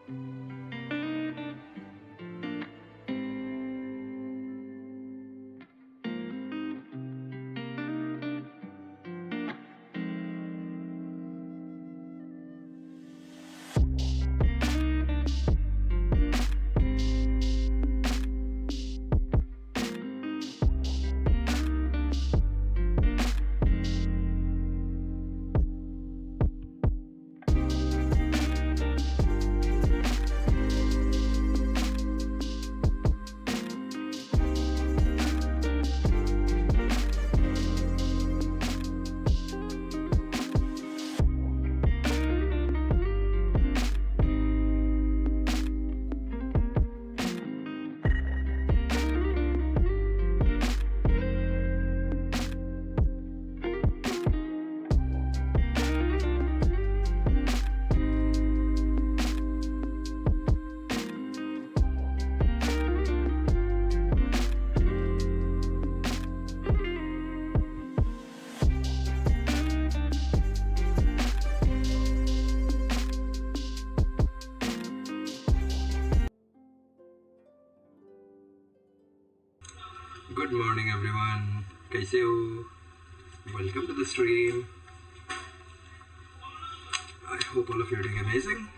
Good morning everyone, कैसे हो? Welcome to the stream. I hope all of you are doing amazing.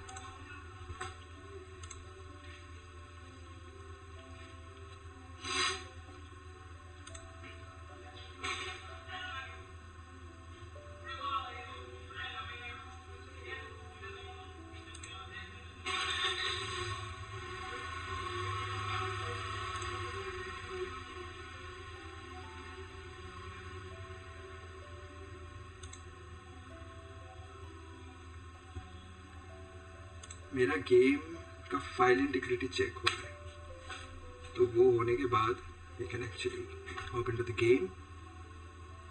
मेरा game का file integrity check हो रहा है, तो वो होने के बाद we can actually hop into the game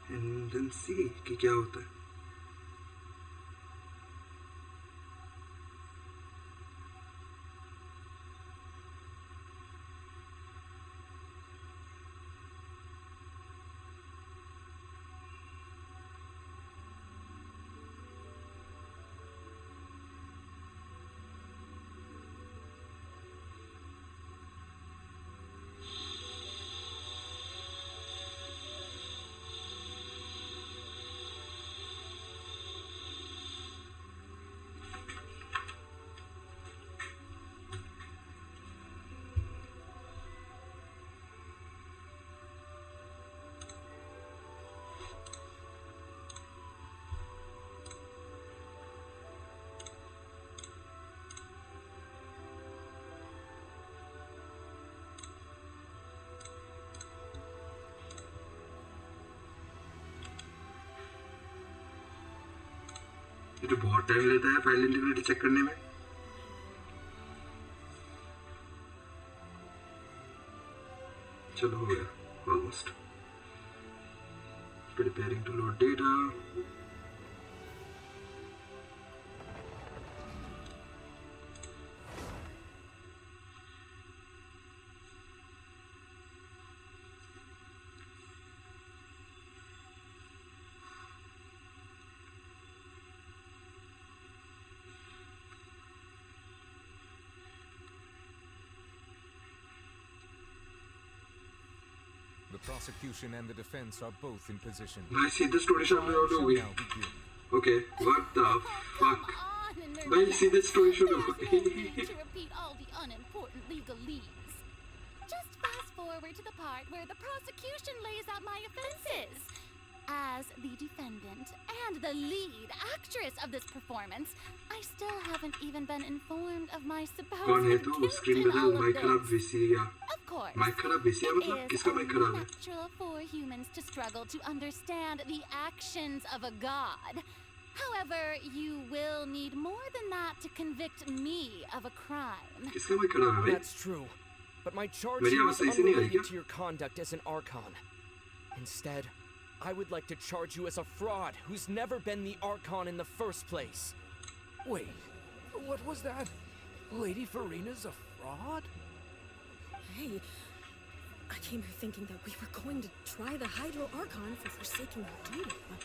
and then see कि क्या होता है. ये तो बहुत टाइम लेता है फाइल इंटीग्रिटी चेक करने में. चलो हो गया almost. Preparing to load data. The prosecution and the defense are both in position. I see the story should be over. Okay, what the fuck? I see the story should be over. To repeat all the unimportant legalese. Just fast forward to the part where the prosecution lays out my offenses. As the defendant and the lead actress of this performance, I still haven't even been informed of my supposed guilt in all of this. Of course, it is only natural for humans to struggle to understand the actions of a god. However, you will need more than that to convict me of a crime. That's true, but my charge here is unrelated to your conduct as an Archon. Instead, I would like to charge you as a fraud who's never been the Archon in the first place. Wait, what was that? Lady Farina's a fraud? Hey, I came here thinking that we were going to try the Hydro Archon for forsaking our duty, but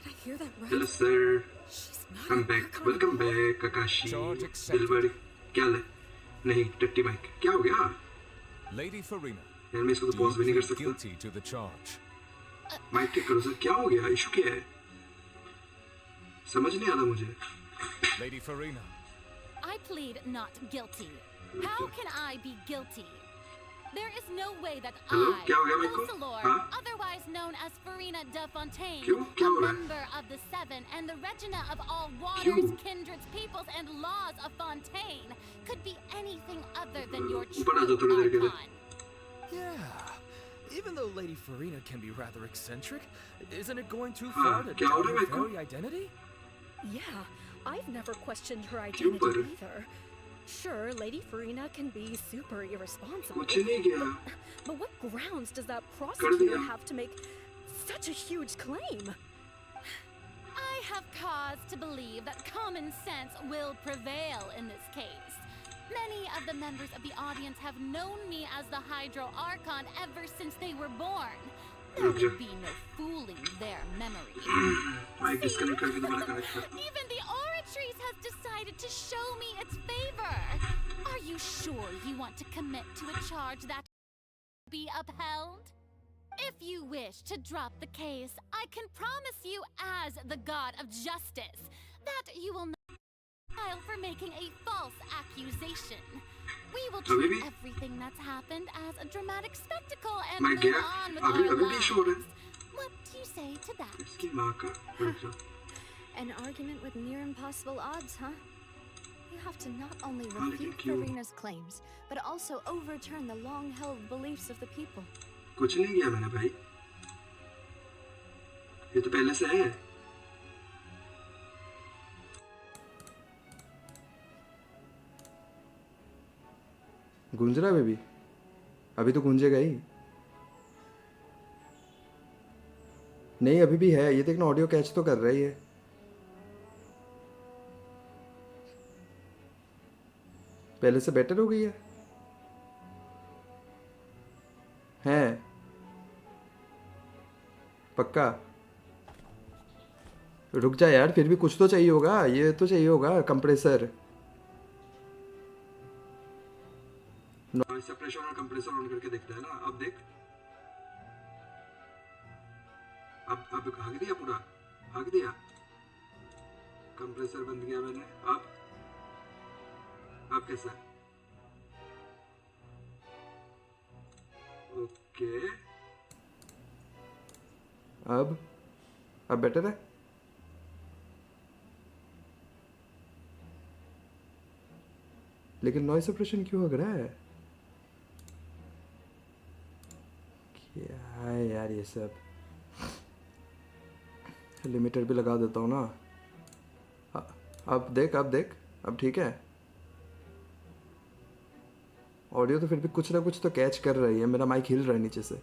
did I hear that right? Hello sir. She's not Come an back. Archon. Welcome back, Kakashi. Charge accepted. Dilbari. क्या ले? नहीं, टट्टी mic. क्या हो गया? Lady Farina, यार मैं इसको तो do पॉज you भी नहीं कर plead सकता। guilty to the charge? Mic ठीक करो सर, क्या हो गया? इशू क्या है? समझ नहीं आ रहा मुझे। Lady Farina, I plead not guilty. How can I be guilty? There is no way that Hello? I, क्या हो गया मेरे को? Fossilor, हाँ? otherwise known as Farina de Fontaine, क्यों? क्या a हो रहा है? member of the Seven and the Regina of all waters, क्यों? kindreds, peoples, and laws of Fontaine, could be anything other than your ऊपर आ जाओ थोड़ी देर के true लिए। icon. Yeah. Even though Lady Farina can be rather eccentric, isn't it going too हाँ, far to क्या हो doubt रहा है her मेरे को? very identity? Yeah, I've never questioned her क्यों पर? identity either. Sure, Lady Farina can be super irresponsible. कुछ नहीं किया। But what grounds does that दिया। prosecutor have to make such a huge claim? I have cause to believe that common sense will prevail in this case. Many of the members of the audience have known me as the Hydro Archon ever since they were born. There would be no fooling their memory. Mic disconnect करके दोबारा connect कर। Even the Oratrice has decided to show me its favor. Are you sure you want to commit to a charge that be upheld? If you wish to drop the case, I can promise you as the god of justice that you will not file for making a false accusation. We will अभी treat भी? everything that's happened as a dramatic spectacle and मैं move गया? on with अभी our भी issue हो रहा lives. What do you say to that? है। इसकी माँ का। रुक जा। An argument with near impossible odds, huh? You have to not only हाँ, लेकिन refute क्यों? Farina's claims, but also overturn the long-held beliefs of the people. कुछ नहीं किया मैंने भाई। ये तो पहले से है। गूंज रहा है बेबी? अभी तो गूंजेगा ही। नहीं अभी भी है, ये देखना ऑडियो कैच तो कर रहा है ये। पहले से बेटर हो गई है। हैं पक्का? रुक जा यार, फिर भी कुछ तो चाहिए होगा, ये तो चाहिए होगा कंप्रेसर। सप्रेशर और कंप्रेसर ऑन करके देखता है ना। अब देख, अब भाग दिया, पूरा भाग दिया। कंप्रेसर बंद किया मैंने। अब कैसा है? ओके, अब बेटर है। लेकिन नॉइस सप्रेशन क्यों हो रहा है? क्या है यार ये सब? लिमिटर भी लगा देता हूँ ना। अब देख, अब ठीक है। ऑडियो तो फिर भी कुछ ना कुछ तो कैच कर रही है। मेरा माइक हिल रहा है नीचे से।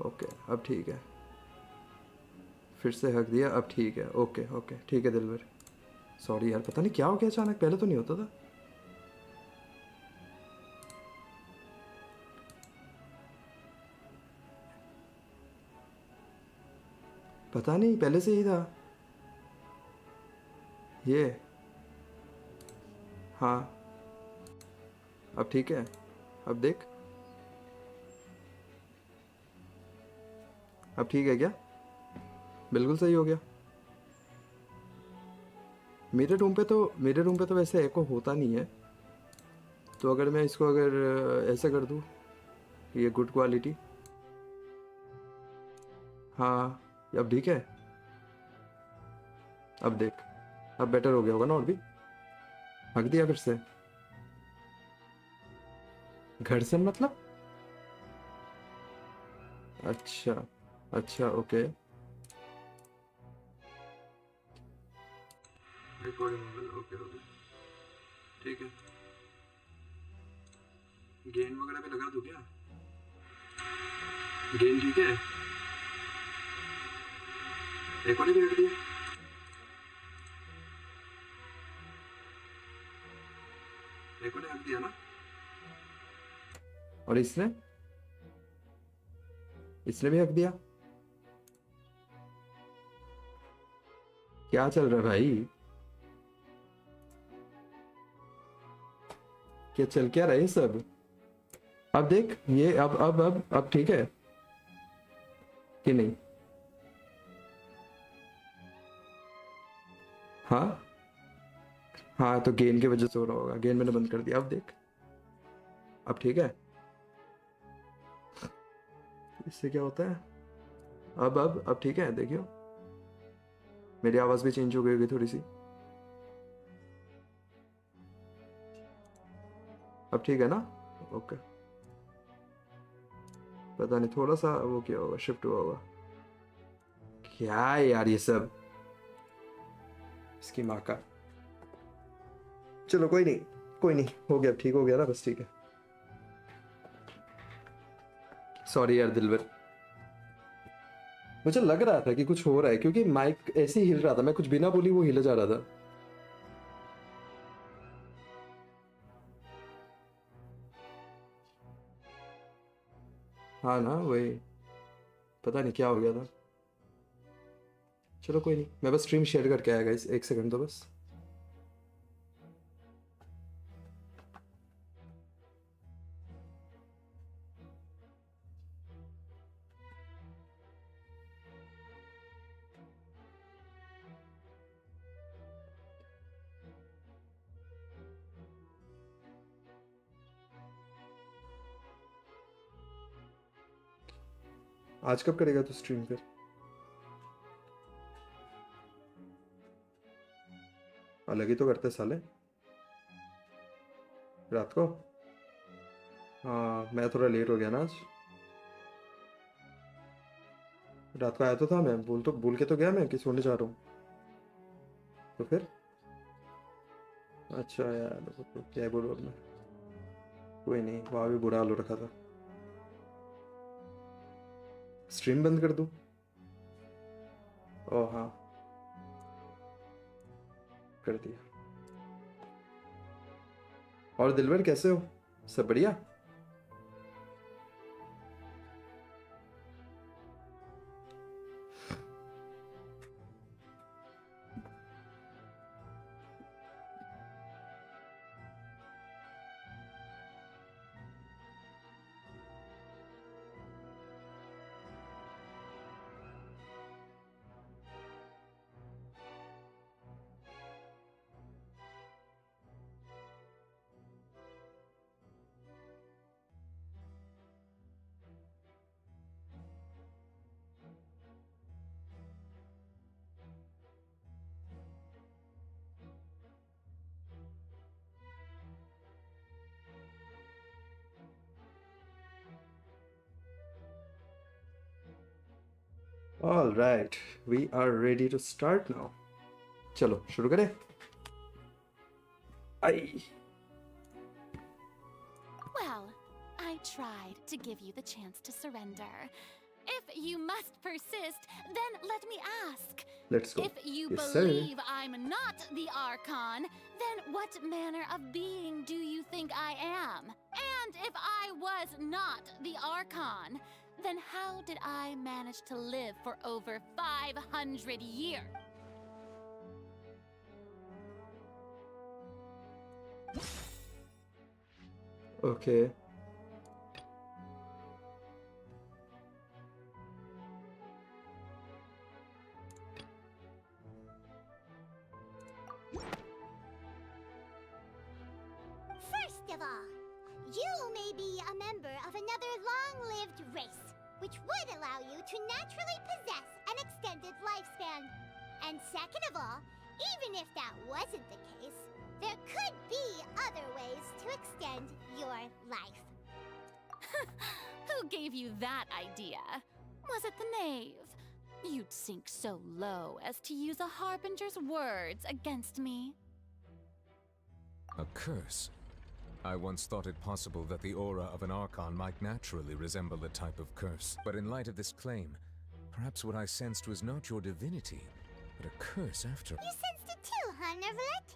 ओके अब ठीक है। फिर से हक दिया, अब ठीक है। ओके ठीक है दिलबर। सॉरी यार, पता नहीं क्या हो गया अचानक, पहले तो नहीं होता था। पता नहीं, पहले से ही था ये। हाँ अब ठीक है। अब देख, अब ठीक है क्या? बिल्कुल सही हो गया। मेरे रूम पे तो वैसे एको होता नहीं है। तो अगर मैं इसको ऐसे कर दूँ, ये गुड क्वालिटी। हाँ अब ठीक है। अब देख, अब बेटर हो गया होगा ना। और भी हक दिया फिर से। घर से मतलब? अच्छा ओके। ओके ठीक है। गेन वगैरह भी लगा दूं क्या? गेन ठीक है। एक और भी रख दिया। एक और रख दिया ना। और इसने भी हक दिया। क्या चल रहा है भाई? क्या चल क्या रहा है सब? अब देख ये अब ठीक है कि नहीं? हाँ हाँ, तो गेन की वजह से हो रहा होगा। गेन मैंने बंद कर दिया। अब देख, अब ठीक है। इससे क्या होता है? अब ठीक है, देखियो मेरी आवाज भी चेंज हो गई होगी थोड़ी सी। अब ठीक है ना? ओके। पता नहीं थोड़ा सा वो क्या होगा, शिफ्ट हुआ होगा क्या है यार ये सब, इसकी माँ का। चलो कोई नहीं, हो गया, ठीक हो गया ना, बस ठीक है। सॉरी यार दिलवर, मुझे लग रहा था कि कुछ हो रहा है क्योंकि माइक ऐसे ही हिल रहा था, मैं कुछ बिना बोली वो हिले जा रहा था। हाँ ना, वही पता नहीं क्या हो गया था। चलो कोई नहीं, मैं बस स्ट्रीम शेयर करके आया गाइस, एक सेकंड तो बस। आज कब करेगा तू स्ट्रीम फिर? अलग ही तो करते साले, रात को। हाँ मैं थोड़ा लेट हो गया ना आज, रात को आया तो था, मैं भूल के तो गया मैं कि सोने जा रहा हूँ, तो फिर अच्छा यार तो क्या बोलूँ अब मैं। कोई नहीं, वहाँ भी बुरा हाल हो रखा था। स्ट्रीम बंद कर दूँ? ओह हाँ, कर दिया। और दिलवर कैसे हो? सब बढ़िया? All right, we are ready to start now. चलो शुरू करें। आई Well, I tried to give you the chance to surrender. If you must persist, then let me ask. Let's go. If you Yes, sir. believe I'm not the Archon, then what manner of being do you think I am? And if I was not the Archon, then how did I manage to live for over 500 years? Okay. First of all, you may be a member of another long-lived race, which would allow you to naturally possess an extended lifespan. And second of all, even if that wasn't the case, there could be other ways to extend your life. Who gave you that idea? Was it the knave? You'd sink so low as to use a harbinger's words against me. A curse? I once thought it possible that the aura of an Archon might naturally resemble a type of curse. But in light of this claim, perhaps what I sensed was not your divinity, but a curse after all. You sensed it too, huh, Neverlet?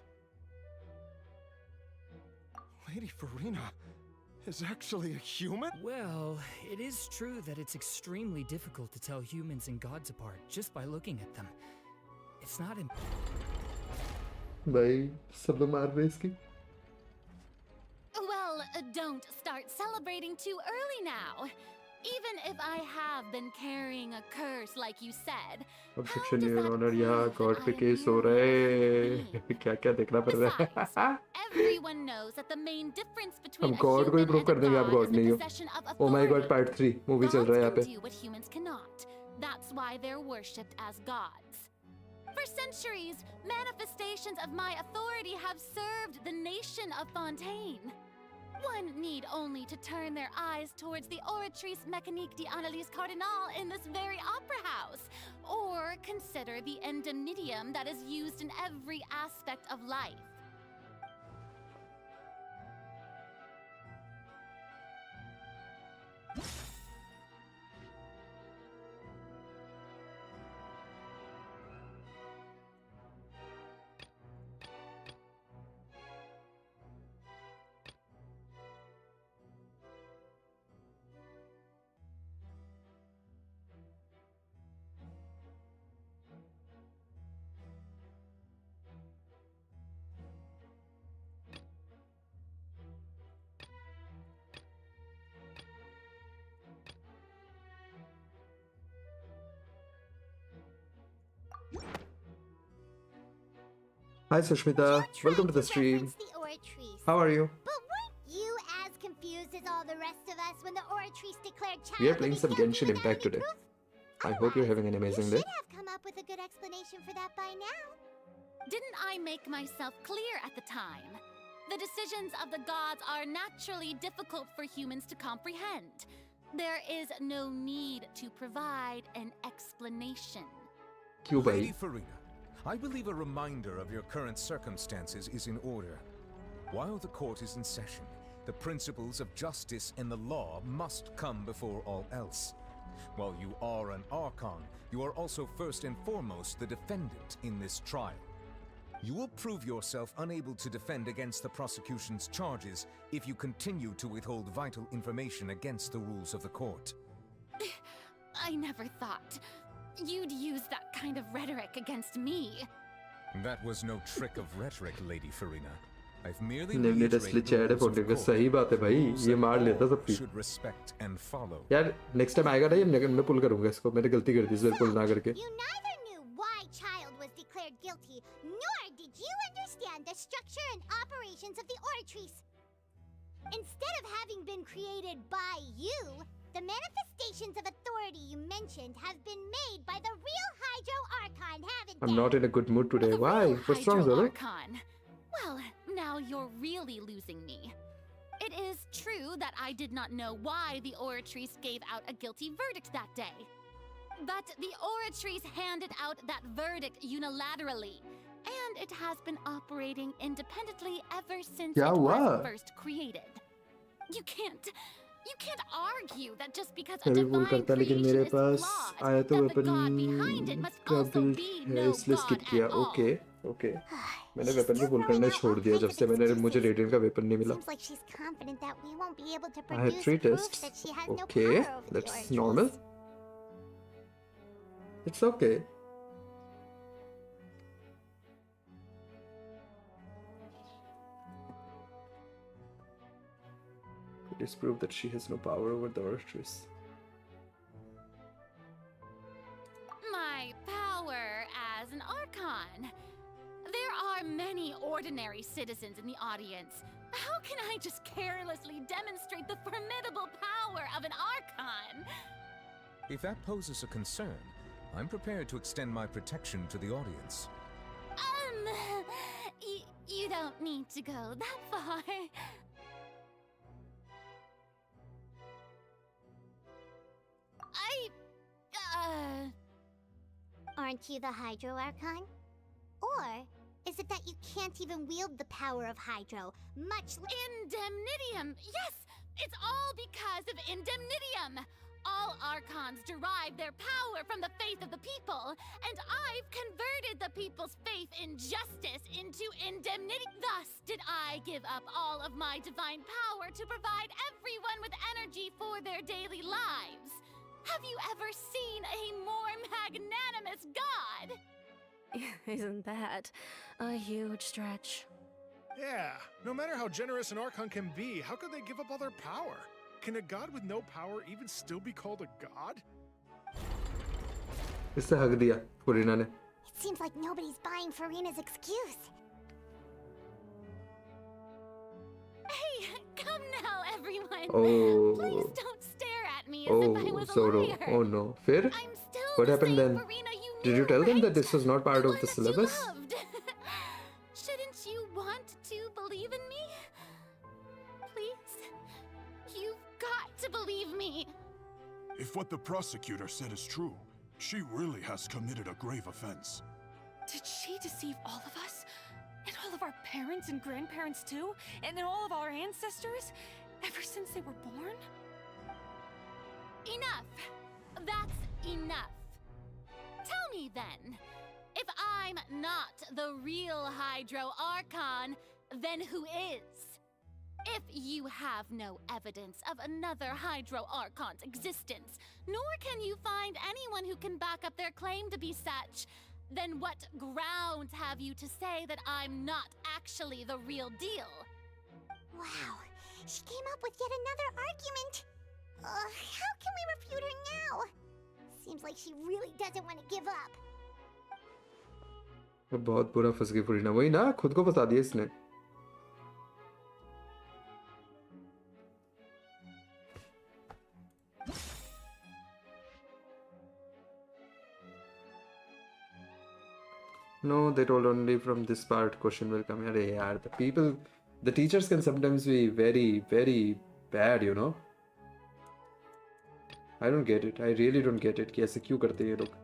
Lady Farina is actually a human? Well, it is true that it's extremely difficult to tell humans and gods apart just by looking at them. It's not भाई सब लोग मार रहे हैं इसकी। don't start celebrating too early now. Even if I have been carrying a curse like you said. Objection, Your Honor. यहाँ God पे case हो रहा है. क्या-क्या देखना पड़ रहा है. Everyone knows that the main difference between हम God को ही prove कर देंगे आप God नहीं हो. Oh my God, part 3 movie चल रहा है यहाँ पे. Do what humans cannot. That's why they're worshipped as gods. For centuries, manifestations of my authority have served the nation of Fontaine. One need only to turn their eyes towards the Oratrice Mécanique d'Analyse Cardinal in this very opera house, or consider the indemnitium that is used in every aspect of life. Hi Sushmita, welcome to the stream. How are you? But weren't you as confused as all the rest of us when the Oratrice declared child? We are playing some Genshin Impact today. I hope you're having an amazing day. You should have come up with a good explanation for that by now. Didn't I make myself clear at the time? The decisions of the gods are naturally difficult for humans to comprehend. There is no need to provide an explanation. Lady Farina, I believe a reminder of your current circumstances is in order. While the court is in session, the principles of justice and the law must come before all else. While you are an Archon, you are also first and foremost the defendant in this trial. You will prove yourself unable to defend against the prosecution's charges if you continue to withhold vital information against the rules of the court. I never thought you'd use that kind of rhetoric against me. That was no trick of rhetoric, Lady Farina. I've merely नेमने टेस्टली chat है phone का सही बात है भाई ये मार लेता सब कुछ should respect and follow. यार नेक्स्ट टाइम आएगा ना ये मैं पुल करूंगा इसको मैंने गलती कर दी इस बार पुल ना करके. You neither knew why child was declared guilty, nor did you understand the structure and operations of the Oratrice. Instead of having been created by you, the manifestations of authority you mentioned have been made by the real Hydro Archon, haven't they? I'm not in a good mood today. Why? What's wrong, Zoro? Well, now you're really losing me. It is true that I did not know why the Oratrice gave out a guilty verdict that day. But the Oratrice handed out that verdict unilaterally, and it has been operating independently ever since it was first created. You can't argue that just because a divine creation is flawed, that the god behind it must also be no god at all. Okay. मैंने weapon को पुल करना छोड़ दिया जब से मैंने मुझे radian का वेपन नहीं मिला. Seems like she's confident that we won't be able to I had produce 3 proof tests. that she has no Okay, power over the that's Oratrice. normal. It's okay. It is proof that she has no power over the Oratrice. My power as an Archon. There are many ordinary citizens in the audience. How can I just carelessly demonstrate the formidable power of an Archon? If that poses a concern, I'm prepared to extend my protection to the audience. You don't need to go that far. Aren't you the Hydro Archon? Or is it that you can't even wield the power of Hydro, much less— Indemnitium! Yes! It's all because of Indemnitium! All Archons derive their power from the faith of the people, and I've converted the people's faith in justice into Indemnity. Thus did I give up all of my divine power to provide everyone with energy for their daily lives. Have you ever seen a more magnanimous god? Isn't that a huge stretch? Yeah, no matter how generous an Archon can be, how could they give up all their power? Can a god with no power even still be called a god? इससे हक दिया फुरीना ने. It seems like nobody's buying Farina's excuse. Hey, come now, everyone. Oh. Please don't stare at me as if I Oh, was a Zoro. liar. Oh no. फिर? I'm still What the happened same then? Farina you Did knew, you tell them right? that this was not part The of the one that you syllabus? loved. Shouldn't you want to believe in me? Please? You've got to believe me. If what the prosecutor said is true, she really has committed a grave offense. Did she deceive all of us? And all of our parents and grandparents too? And then all of our ancestors? Ever since they were born? Enough. That's enough. Tell me then, if I'm not the real Hydro Archon, then who is? If you have no evidence of another Hydro Archon's existence, nor can you find anyone who can back up their claim to be such, then what grounds have you to say that I'm not actually the real deal? Wow, she came up with yet another argument. How can we refute her now? Seems like she really doesn't want to give up. बहुत बुरा फंस गई फुरीना. वही ना, खुद को फंसा दिया इसने. No, they told only from this part question will come. अरे यार, the teachers can sometimes be very, very bad, you know. I don't get it. I really don't get it. कि ऐसे क्यों करते हैं ये लोग?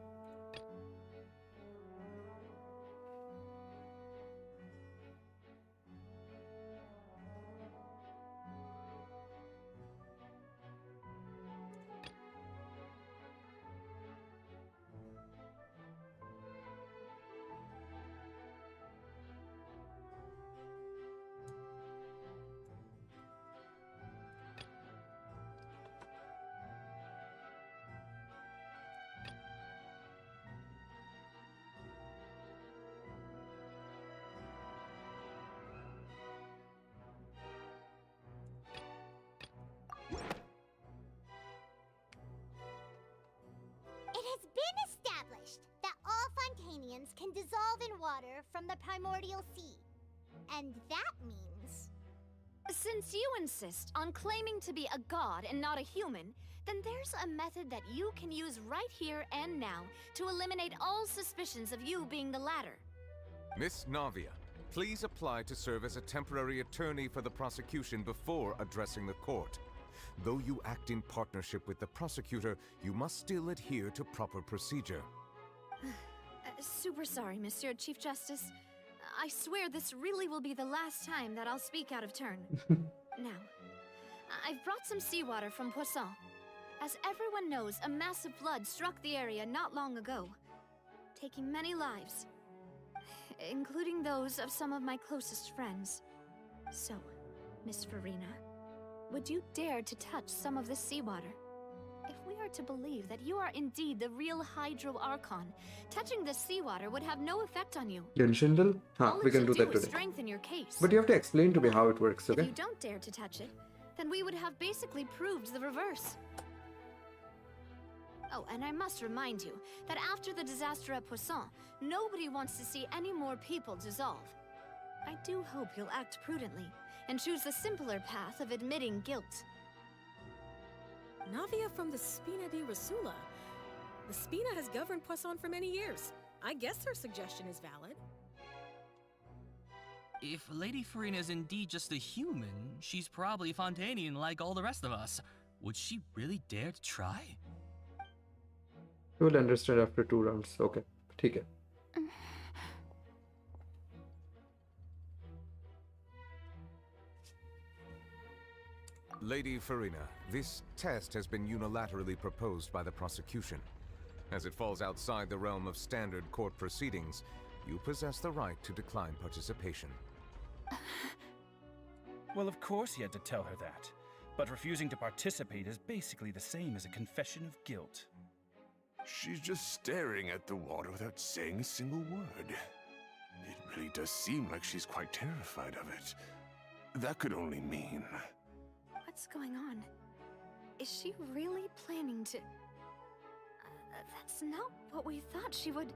Can dissolve in water from the primordial sea. And that means... Since you insist on claiming to be a god and not a human, then there's a method that you can use right here and now to eliminate all suspicions of you being the latter. Miss Navia, please apply to serve as a temporary attorney for the prosecution before addressing the court. Though you act in partnership with the prosecutor, you must still adhere to proper procedure. Super sorry, Monsieur Chief Justice. I swear this really will be the last time that I'll speak out of turn. Now, I've brought some seawater from Poisson. As everyone knows, a massive flood struck the area not long ago, taking many lives, including those of some of my closest friends. So, Miss Farina, would you dare to touch some of this seawater? If we are to believe that you are indeed the real Hydro Archon, touching this seawater would have no effect on you. Genshin will? All We can do that today. Strengthen your case. But you have to explain to me how it works, okay? If you don't dare to touch it, then we would have basically proved the reverse. Oh, and I must remind you that after the disaster at Poisson, nobody wants to see any more people dissolve. I do hope you'll act prudently and choose the simpler path of admitting guilt. Navia from the Spina di Rasula. The Spina has governed Poisson for many years. I guess her suggestion is valid. If Lady Farina is indeed just a human, she's probably Fontanian like all the rest of us. Would she really dare to try? You will understand after 2 rounds. Okay. ठीक है. Lady Farina, this test has been unilaterally proposed by the prosecution. As it falls outside the realm of standard court proceedings, you possess the right to decline participation. Well, of course he had to tell her that. But refusing to participate is basically the same as a confession of guilt. She's just staring at the water without saying a single word. It really does seem like she's quite terrified of it. That could only mean... What's going on? Is she really planning to... that's not what we thought she would...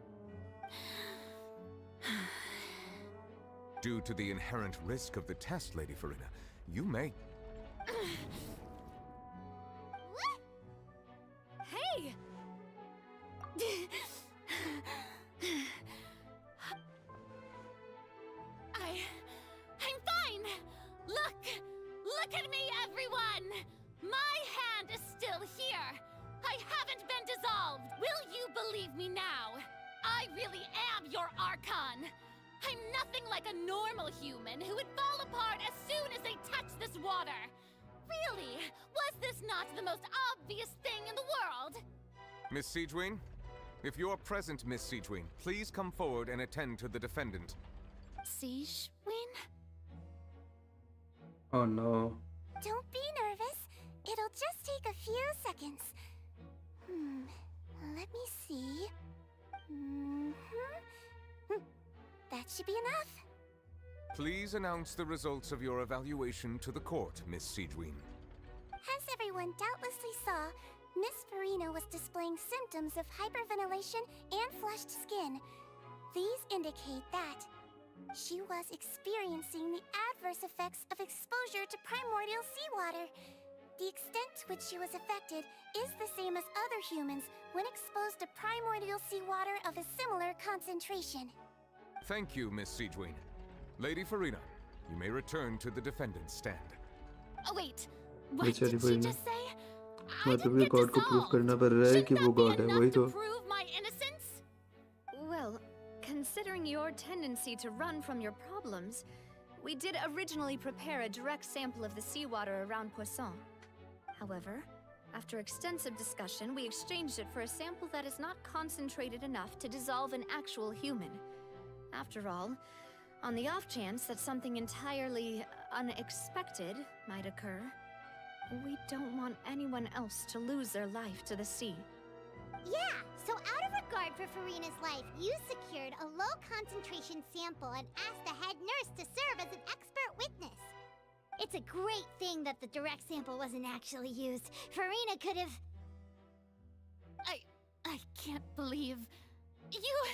Due to the inherent risk of the test, Lady Farina, you may... Hey! I'm fine! Look at me, everyone! My hand is still here! I haven't been dissolved! Will you believe me now? I really am your Archon! I'm nothing like a normal human who would fall apart as soon as they touch this water! Really? Was this not the most obvious thing in the world? Miss Siegewien? If you're present, Miss Siegewien, please come forward and attend to the defendant. Siegewien? Oh no. Don't be nervous. It'll just take a few seconds. Let me see. That should be enough. Please announce the results of your evaluation to the court, Miss Siegewien. As everyone doubtlessly saw, Miss Farina was displaying symptoms of hyperventilation and flushed skin. These indicate that she was experiencing the adverse effects of exposure to primordial seawater. The extent to which she was affected is the same as other humans when exposed to primordial seawater of a similar concentration. Thank you, Miss Siegewien. Lady Farina, you may return to the defendant's stand. Oh wait, what did she just say? मतलब ये God को prove करना पड़ रहा है कि वो God है, वही तो. Prove my innocence? Well, considering your tendency to run from your problems, we did originally prepare a direct sample of the seawater around Poisson. However, after extensive discussion, we exchanged it for a sample that is not concentrated enough to dissolve an actual human. After all, on the off chance that something entirely unexpected might occur, we don't want anyone else to lose their life to the sea. Yeah, so out of regard for Farina's life, you secured a low-concentration sample and asked the head nurse to serve as an expert witness. It's a great thing that the direct sample wasn't actually used. Farina could have... I can't believe... you...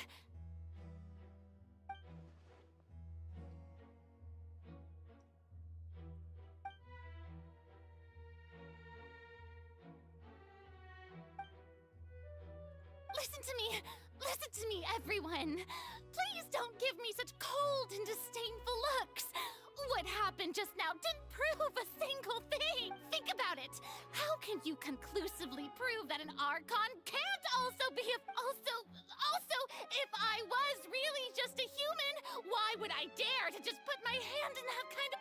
Listen to me, everyone. Please don't give me such cold and disdainful looks. What happened just now didn't prove a single thing. Think about it. How can you conclusively prove that an Archon can't also be also, if I was really just a human, why would I dare to just put my hand in that kind of...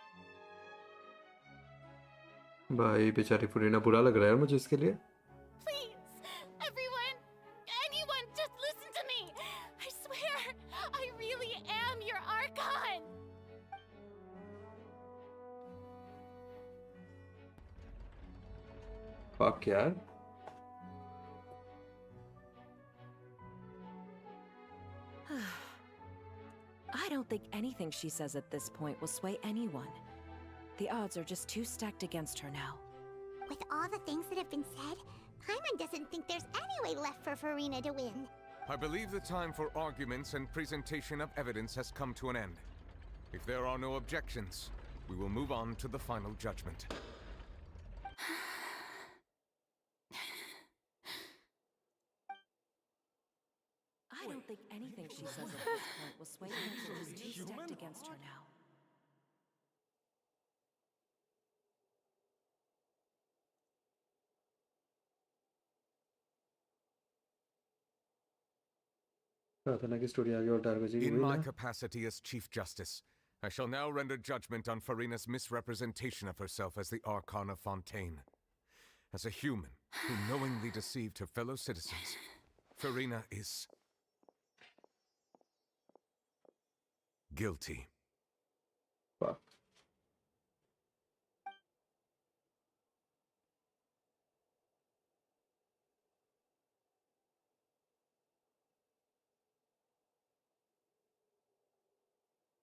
भाई बेचारी फरीना बुरा लग रहा है मुझे इसके लिए. Fuck यार. I don't think anything she says at this point will sway anyone. The odds are just too stacked against her now. With all the things that have been said, Paimon doesn't think there's any way left for Farina to win. I believe the time for arguments and presentation of evidence has come to an end. If there are no objections, we will move on to the final judgment. I don't think anything she says at this point will sway anyone. She's too stacked against her now. In my capacity as Chief Justice, I shall now render judgment on Farina's misrepresentation of herself as the Archon of Fontaine. As a human who knowingly deceived her fellow citizens, Farina is... guilty. Fuck.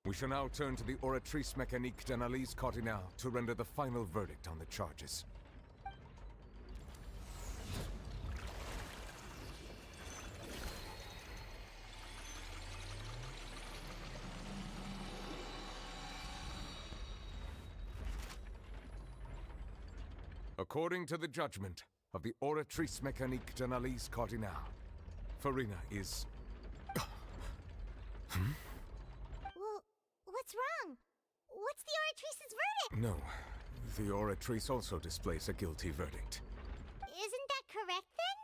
We shall now turn to the Oratrice Mécanique d'Analyse Cardinale to render the final verdict on the charges. According to the judgment of the Oratrice Mécanique d'Analyse Cardinale, Farina is... Well, what's wrong? What's the Oratrice's verdict? No, the Oratrice also displays a guilty verdict. Isn't that correct then?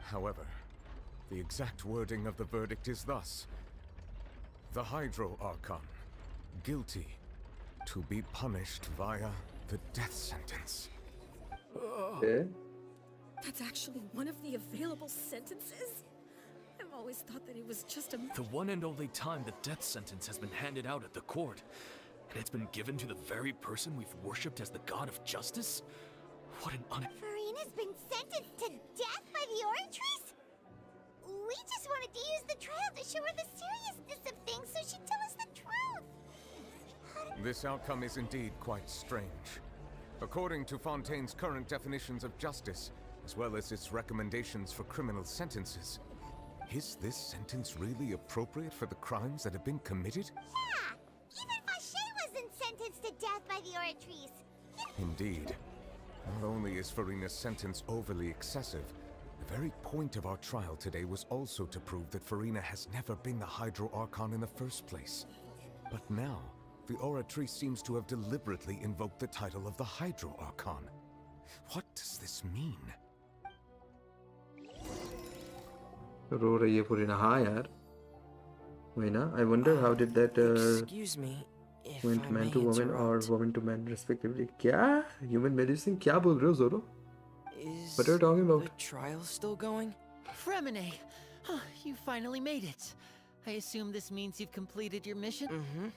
However, the exact wording of the verdict is thus. The Hydro Archon, guilty, to be punished via the death sentence. Okay. That's actually one of the available sentences? I've always thought that it was just a... The one and only time the death sentence has been handed out at the court. And it's been given to the very person we've worshipped as the god of justice? What an Farina's been sentenced to death by the Oratrice? We just wanted to use the trial to show her the seriousness of things so she'd tell us the truth. This outcome is indeed quite strange. According to Fontaine's current definitions of justice, as well as its recommendations for criminal sentences, is this sentence really appropriate for the crimes that have been committed? Yeah! Even Vache wasn't sentenced to death by the Oratrice. Indeed. Not only is Farina's sentence overly excessive, the very point of our trial today was also to prove that Farina has never been the Hydro Archon in the first place. But now, the Oratrice seems to have deliberately invoked the title of the Hydro Archon. What does this mean? रो रही है पूरी ना हाँ यार वही ना I wonder how did that Excuse me if went I man may to woman or interrupt. woman to man respectively क्या human medicine क्या बोल रहे हो Zoro Is what are you talking about the trial still going? Fremine! Huh, you finally made it. I assume this means you've completed your mission? Mm-hmm.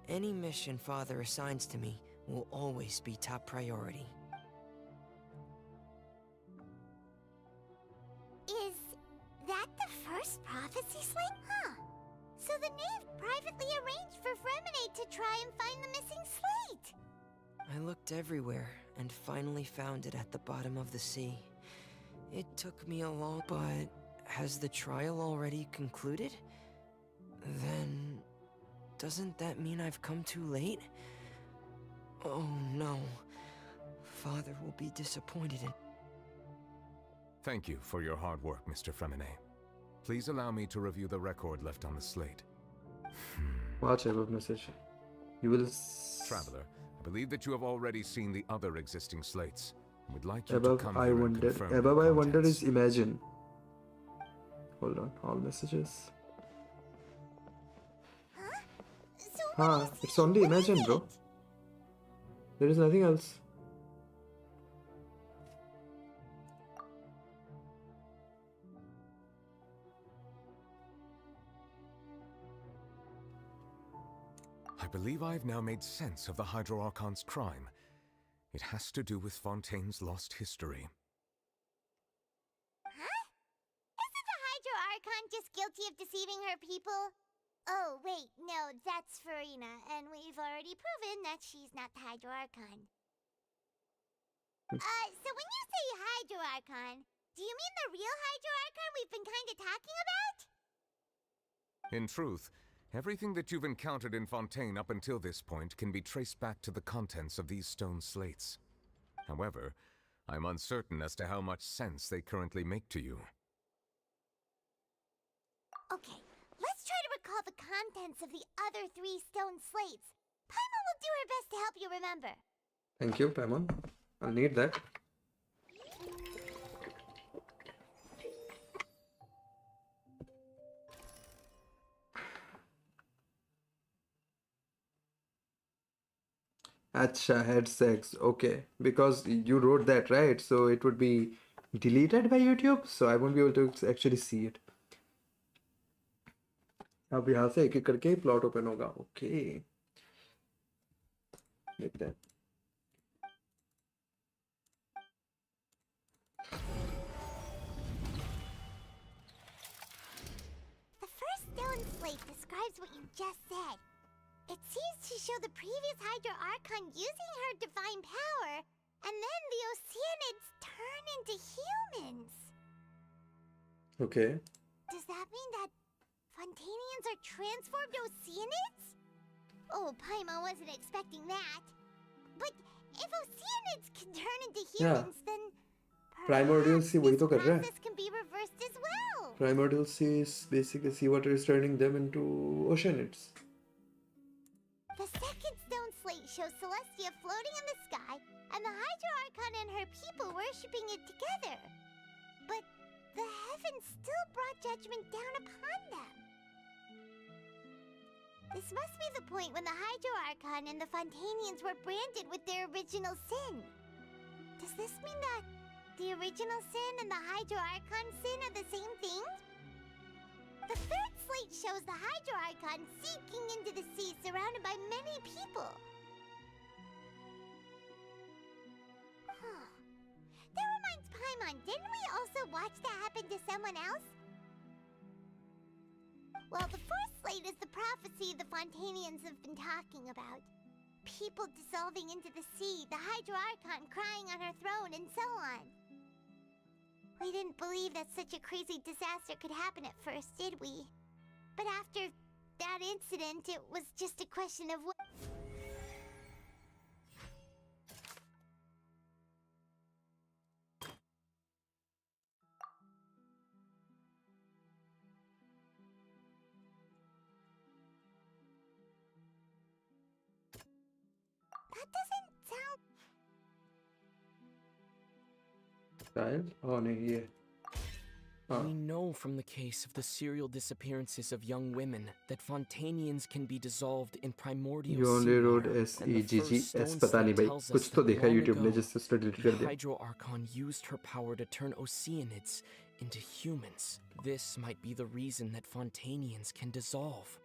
Any mission Father assigns to me will always be top priority. Is that the first prophecy slate? Huh. So the knave privately arranged for Fremine to try and find the missing slate. I looked everywhere and finally found it at the bottom of the sea. It took me a long... But has the trial already concluded? Then... doesn't that mean I've come too late? Oh no. Father will be disappointed in... Thank you for your hard work, Mr. Fremine. Please allow me to review the record left on the slate. watch above message you will Traveler, I believe that you have already seen the other existing slates. I would like you above to come I here and wonder confirm above the I wonder contents. is imagine hold on all messages हाँ it's only imagine bro there is nothing else I believe I've now made sense of the Hydro Archon's crime. It has to do with Fontaine's lost history. Huh? Isn't the Hydro Archon just guilty of deceiving her people? Oh, wait, no, that's Farina, and we've already proven that she's not the Hydro Archon. So when you say Hydro Archon, do you mean the real Hydro Archon we've been kinda talking about? In truth, everything that you've encountered in Fontaine up until this point can be traced back to the contents of these stone slates. However, I'm uncertain as to how much sense they currently make to you. Okay, let's try to recall the contents of the other 3 stone slates. Paimon will do her best to help you remember. thank you Paimon I'll need that Acha had sex okay because you wrote that right so it would be deleted by YouTube so I won't be able to actually see it अब यहाँ से एक-एक करके plot open होगा okay देखते हैं The first stone slate describes what you just said. It seems to show the previous Hydro Archon using her divine power, and then the Oceanids turn into humans. Okay. Does that mean that Fontanians are transformed Oceanids? Oh, Paimon wasn't expecting that. But if Oceanids can turn into humans, then Primordial Sea वही तो कर रहा है. this can be reversed as well. Primordial Sea is basically seawater is turning them into Oceanids. The second stone slate shows Celestia floating in the sky, and the Hydro Archon and her people worshipping it together. But the heavens still brought judgment down upon them. This must be the point when the Hydro Archon and the Fontanians were branded with their original sin. Does this mean that the original sin and the Hydro Archon sin are the same thing? The third slate shows the Hydro Archon sinking into the sea surrounded by many people. That reminds Paimon, didn't we also watch that happen to someone else? Well, the fourth slate is the prophecy the Fontanians have been talking about. People dissolving into the sea, the Hydro Archon crying on her throne, and so on. We didn't believe that such a crazy disaster could happen at first, did we? But after that incident, it was just a question of what... That doesn't sound... Oh, no, yeah. We know from the case of the serial disappearances of young women that Fontanians can be dissolved in primordial You only wrote seawater, and the SEGG first S stone पता नहीं slate भाई tells कुछ us तो that देखा long YouTube में ago, जिससे उसने delete the कर दिया. Hydro Archon used her power to turn Oceanids into humans. This might be the reason that Fontanians can dissolve.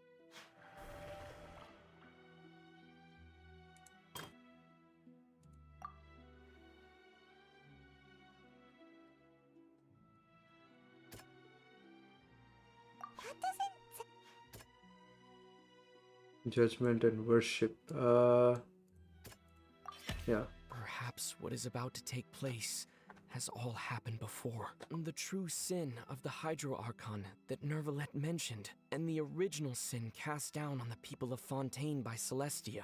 That doesn't... Judgment and worship. Yeah. Perhaps what is about to take place has all happened before. The true sin of the Hydro Archon that Nervalet mentioned, and the original sin cast down on the people of Fontaine by Celestia,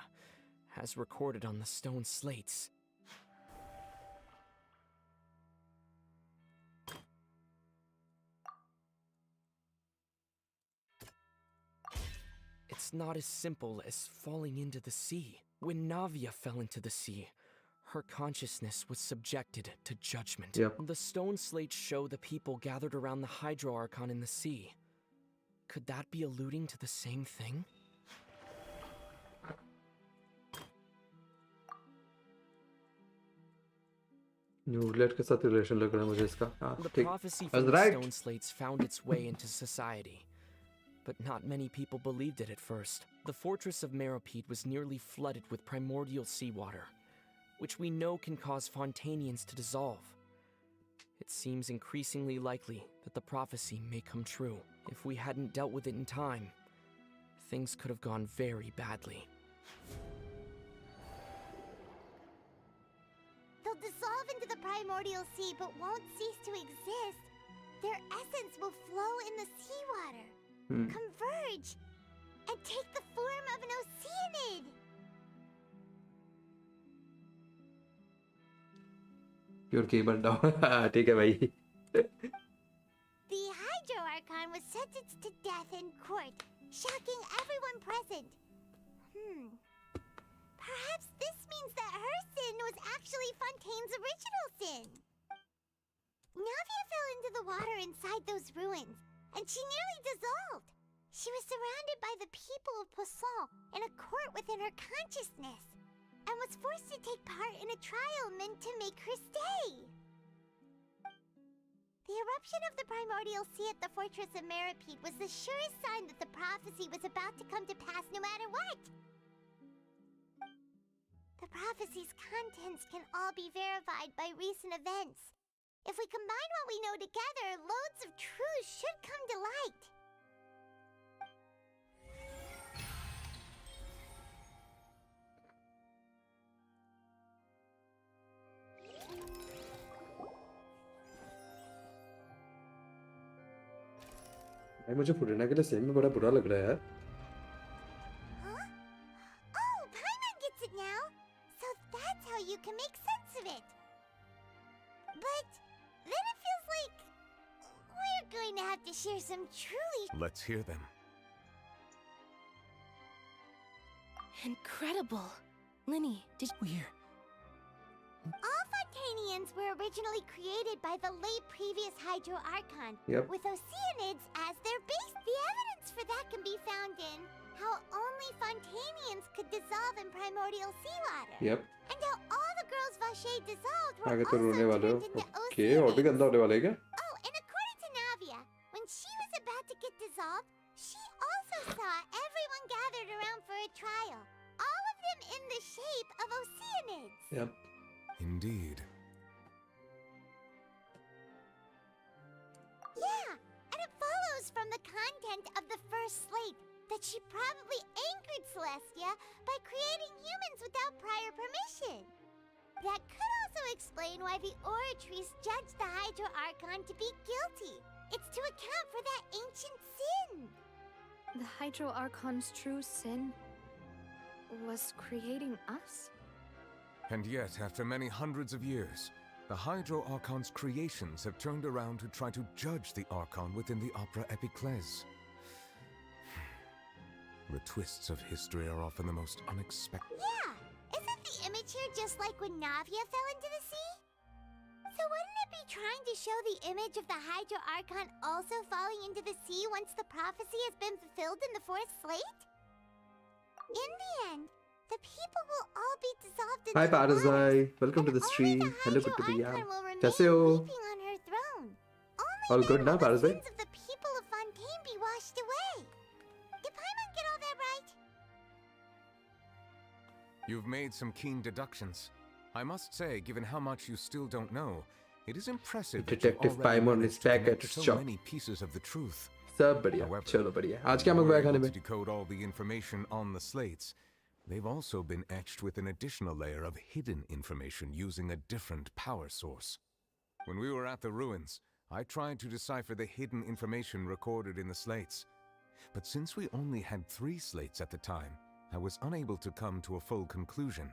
has recorded on the stone slates. It's not as simple as falling into the sea. When Navia fell into the sea, her consciousness was subjected to judgment. Yep. The stone slates show the people gathered around the Hydro Archon in the sea. Could that be alluding to the same thing? न्यूडलेट के साथ relation लग रहा है मुझे इसका. The ठीक. prophecy I from was the right. stone slates found its way into society. But not many people believed it at first. The fortress of Meropide was nearly flooded with primordial seawater, which we know can cause Fontanians to dissolve. It seems increasingly likely that the prophecy may come true. If we hadn't dealt with it in time, things could have gone very badly. They'll dissolve into the primordial sea but won't cease to exist. Their essence will flow in the seawater, converge, and take the form of an Oceanid. Your game banda. ठीक है भाई. The Hydro Archon was sentenced to death in court, shocking everyone present. Perhaps this means that her sin was actually Fontaine's original sin. Navia fell into the water inside those ruins, and she nearly dissolved. She was surrounded by the people of Poisson in a court within her consciousness, and was forced to take part in a trial meant to make her stay. The eruption of the primordial sea at the fortress of Meropide was the surest sign that the prophecy was about to come to pass no matter what. The prophecy's contents can all be verified by recent events. If we combine what we know together, loads of truths should come to light. भाई मुझे फुरेना के लिए सही में बड़ा बुरा लग रहा है यार. Huh? Oh, Paimon gets it now. So that's how you can make sense of it. But then it feels like we're going to have to share some truly... Let's hear them. Incredible. Linny, did you hear? All Fontanians were originally created by the late previous Hydro Archon, Yep. with Oceanids as their base. The evidence for that can be found in how only Fontanians could dissolve in primordial seawater. Yep. And how all the girls Vache dissolved were आगे तो also रोने वाले हो. turned into okay और भी गंदा होने वाला है क्या? Oh, and according to Navia, when she was about to get dissolved, she also saw everyone gathered around for a trial. All of them in the shape of Oceanids. Yep. Indeed. Yeah, and it follows from the content of the first slate that she probably angered Celestia by creating humans without prior permission. That could also explain why the Oratries judged the Hydro Archon to be guilty. It's to account for that ancient sin. The Hydro Archon's true sin was creating us? And yet, after many hundreds of years, the Hydro Archon's creations have turned around to try to judge the Archon within the Opera Epiclese. The twists of history are often the most unexpected. Yeah, isn't the image here just like when Navia fell into the sea? So wouldn't it be trying to show the image of the Hydro Archon also falling into the sea once the prophecy has been fulfilled in the fourth slate? In the end, the people will all be dissolved into Hi the waters, Parazai, welcome to the stream. Hello good to be here. कैसे हो? weeping on her throne. Only All good then ना will the Parazai? sins of the people of Fontaine be washed away. Did Paimon get all that right? You've made some keen deductions. I must say, given how much you still don't know, it is impressive that you've Detective already Paimon managed is to back connect at its so job. many pieces of the truth. सब बढ़िया. However, चलो बढ़िया. आज if क्या you मंगवाया were खाने able में? to decode all the information on the slates, they've also been etched with an additional layer of hidden information using a different power source. When we were at the ruins, I tried to decipher the hidden information recorded in the slates. But since we only had 3 slates at the time, I was unable to come to a full conclusion.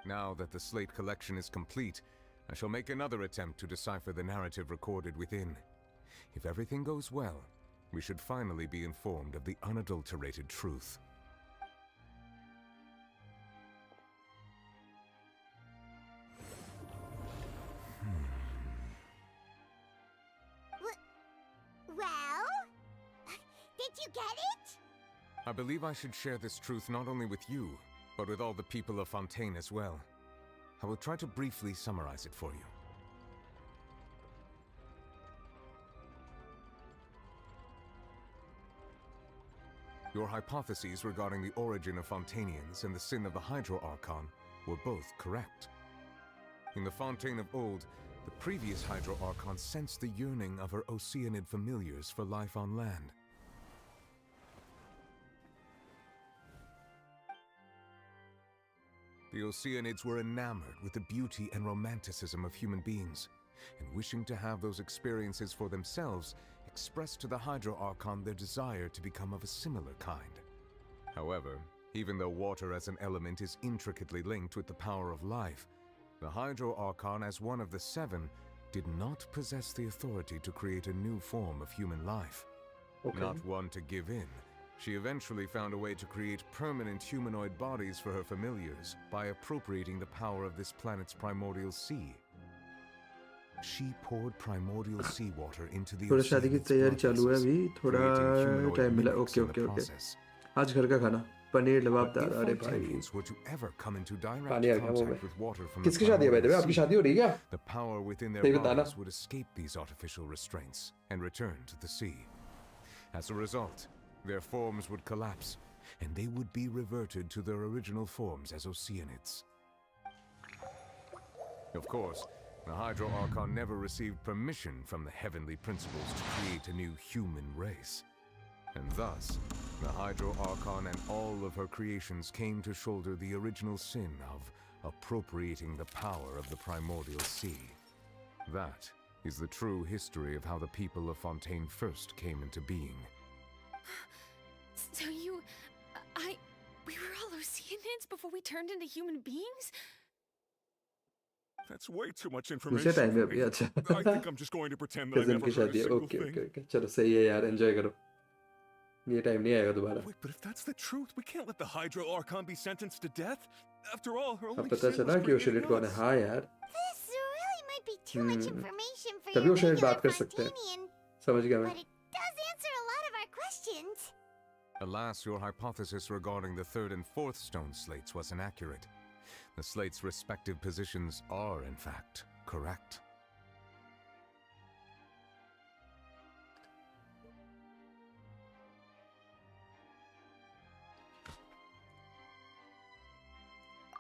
Now that the slate collection is complete, I shall make another attempt to decipher the narrative recorded within. If everything goes well, we should finally be informed of the unadulterated truth. Well, did you get it? I believe I should share this truth not only with you, but with all the people of Fontaine as well. I will try to briefly summarize it for you. Your hypotheses regarding the origin of Fontanians and the sin of the Hydro Archon were both correct. In the Fontaine of old, the previous Hydro Archon sensed the yearning of her Oceanid familiars for life on land. The Oceanids were enamored with the beauty and romanticism of human beings, and wishing to have those experiences for themselves, expressed to the Hydro Archon their desire to become of a similar kind. However, even though water as an element is intricately linked with the power of life, the Hydro Archon, as one of the 7, did not possess the authority to create a new form of human life. Okay. Not one to give in, she eventually found a way to create permanent humanoid bodies for her familiars by appropriating the power of this planet's primordial sea. She poured primordial seawater into the थोड़ा शादी की Oceanid's तैयारी चालू है processes, अभी थोड़ा creating humanoid time मिला mimics okay in the okay okay process. आज घर का खाना पनीर But लबाबदार if अरे भाई Fontanians were to ever come into direct पानी आ गया मुंह में contact with water from the किसकी शादी है भाई primordial आपकी sea, शादी हो रही है क्या the power within their नहीं बताना bodies would escape these artificial restraints and return to the sea. As a result, their forms would collapse, and they would be reverted to their original forms as Oceanids. Of course, the Hydro Archon never received permission from the heavenly principles to create a new human race. And thus, the Hydro Archon and all of her creations came to shoulder the original sin of appropriating the power of the primordial sea. That is the true history of how the people of Fontaine first came into being. So we were all Oceanids before we turned into human beings? That's way too much मुझे information. Time है for अभी me. अच्छा I think I'm just going to pretend that I cousin never की heard a शादी है single okay thing. Okay okay चलो सही है यार एंजॉय करो ये टाइम नहीं आएगा दोबारा Wait, but if that's the truth, we can't let the Hydro Archon be sentenced to death. After all, her अब only पता sin चला was कि creating ओशेलिट कौन है us. हाँ यार This really might be too much information for तभी your ओशेलिट regular बात कर सकते हैं Fontanian, समझ गया मैं but it does answer a lot of our questions. Alas, your hypothesis regarding the third and fourth stone slates was inaccurate. The slates' respective positions are, in fact, correct.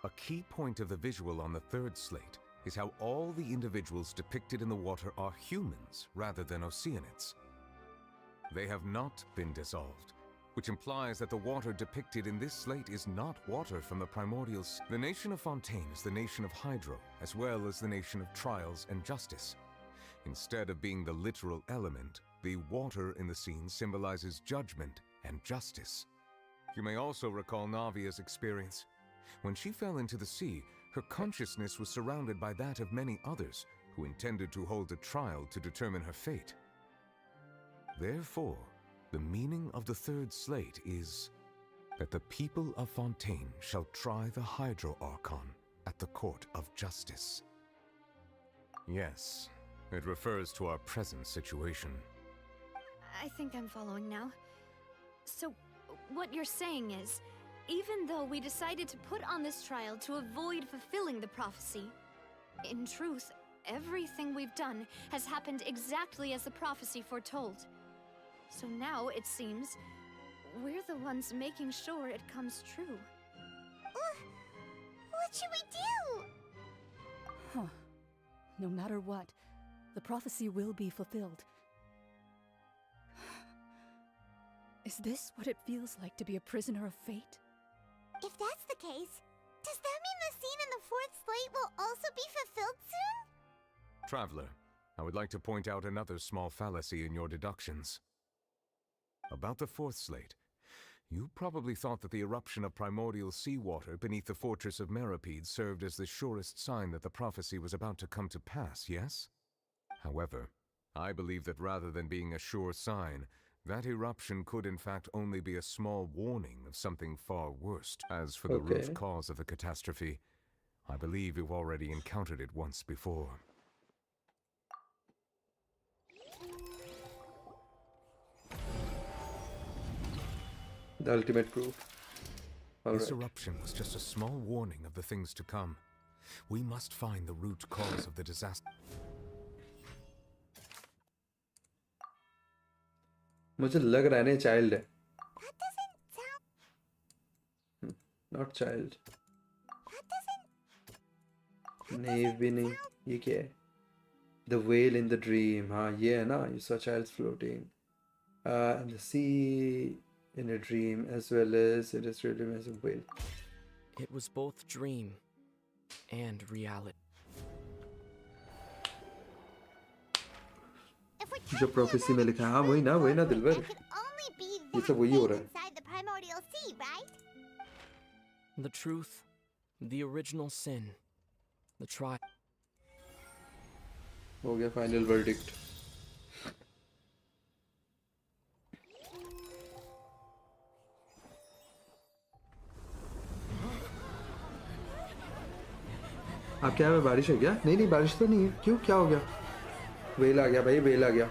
A key point of the visual on the third slate is how all the individuals depicted in the water are humans rather than Oceanids. They have not been dissolved, which implies that the water depicted in this slate is not water from the primordial sea. The nation of Fontaine is the nation of Hydro, as well as the nation of trials and justice. Instead of being the literal element, the water in the scene symbolizes judgment and justice. You may also recall Navia's experience. When she fell into the sea, her consciousness was surrounded by that of many others who intended to hold a trial to determine her fate. Therefore, the meaning of the third slate is that the people of Fontaine shall try the Hydro Archon at the court of justice. Yes, it refers to our present situation. I think I'm following now. So, what you're saying is, even though we decided to put on this trial to avoid fulfilling the prophecy, in truth, everything we've done has happened exactly as the prophecy foretold. So now, it seems, we're the ones making sure it comes true. What should we do? Huh. No matter what, the prophecy will be fulfilled. Is this what it feels like to be a prisoner of fate? If that's the case, does that mean the scene in the fourth slate will also be fulfilled soon? Traveler, I would like to point out another small fallacy in your deductions. About the fourth slate, you probably thought that the eruption of primordial seawater beneath the fortress of Meripede served as the surest sign that the prophecy was about to come to pass, yes? However, I believe that rather than being a sure sign, that eruption could in fact only be a small warning of something far worse. As for the root cause of the catastrophe, I believe you've already encountered it once before. The ultimate proof. This eruption was just a small warning of the things to come. We must find the root cause of the disaster. मुझे लग रहा है ना child है not child नहीं भी नहीं ये क्या है the well in the dream हाँ ये है ना you saw childs floating in the sea in a dream as well as it is really as a well It was both dream and reality. जो प्रोफेसी में लिखा है हाँ वही ना दिलबर ये सब वही हो रहा है The primordial sea, right? The truth, the original sin, the trial. हो गया फाइनल वर्डिक्ट आप क्या है बारिश है क्या नहीं बारिश तो नहीं है क्यों क्या हो गया वेल आ गया भाई वेल आ गया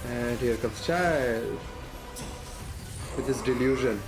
And here comes Child with his delusion.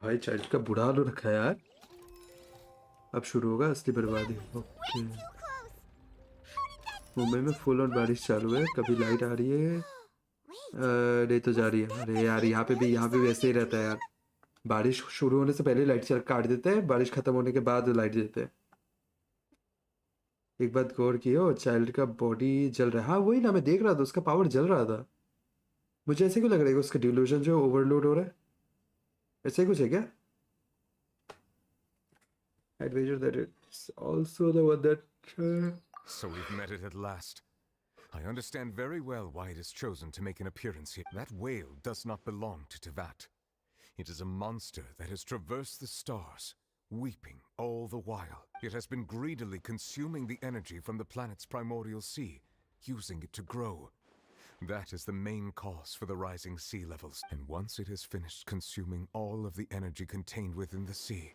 भाई चाइल्ड का बुरा हाल हो रखा है यार. अब शुरू होगा असली बर्बादी. ओके. मुंबई में फुल ऑन बारिश चालू है. कभी लाइट आ रही है, नहीं तो जा रही है. अरे यार यहाँ पे भी ऐसे ही रहता है यार. बारिश शुरू होने से पहले लाइट चल काट देते हैं, बारिश खत्म होने के बाद लाइट देते हैं. एक बात गौर की हो, चाइल्ड का बॉडी जल रहा है. हाँ वही ना, मैं देख रहा था उसका पावर जल रहा था. मुझे ऐसे क्यों लग रहा है कि उसका डिल्यूजन जो ओवरलोड हो रहा है. ऐसे ही कुछ है क्या? I'd wager that it's also the one that So we've met it at last. I understand very well why it has chosen to make an appearance here. That whale does not belong to Tevat. It is a monster that has traversed the stars, weeping all the while. It has been greedily consuming the energy from the planet's primordial sea, using it to grow. That is the main cause for the rising sea levels. And once it has finished consuming all of the energy contained within the sea,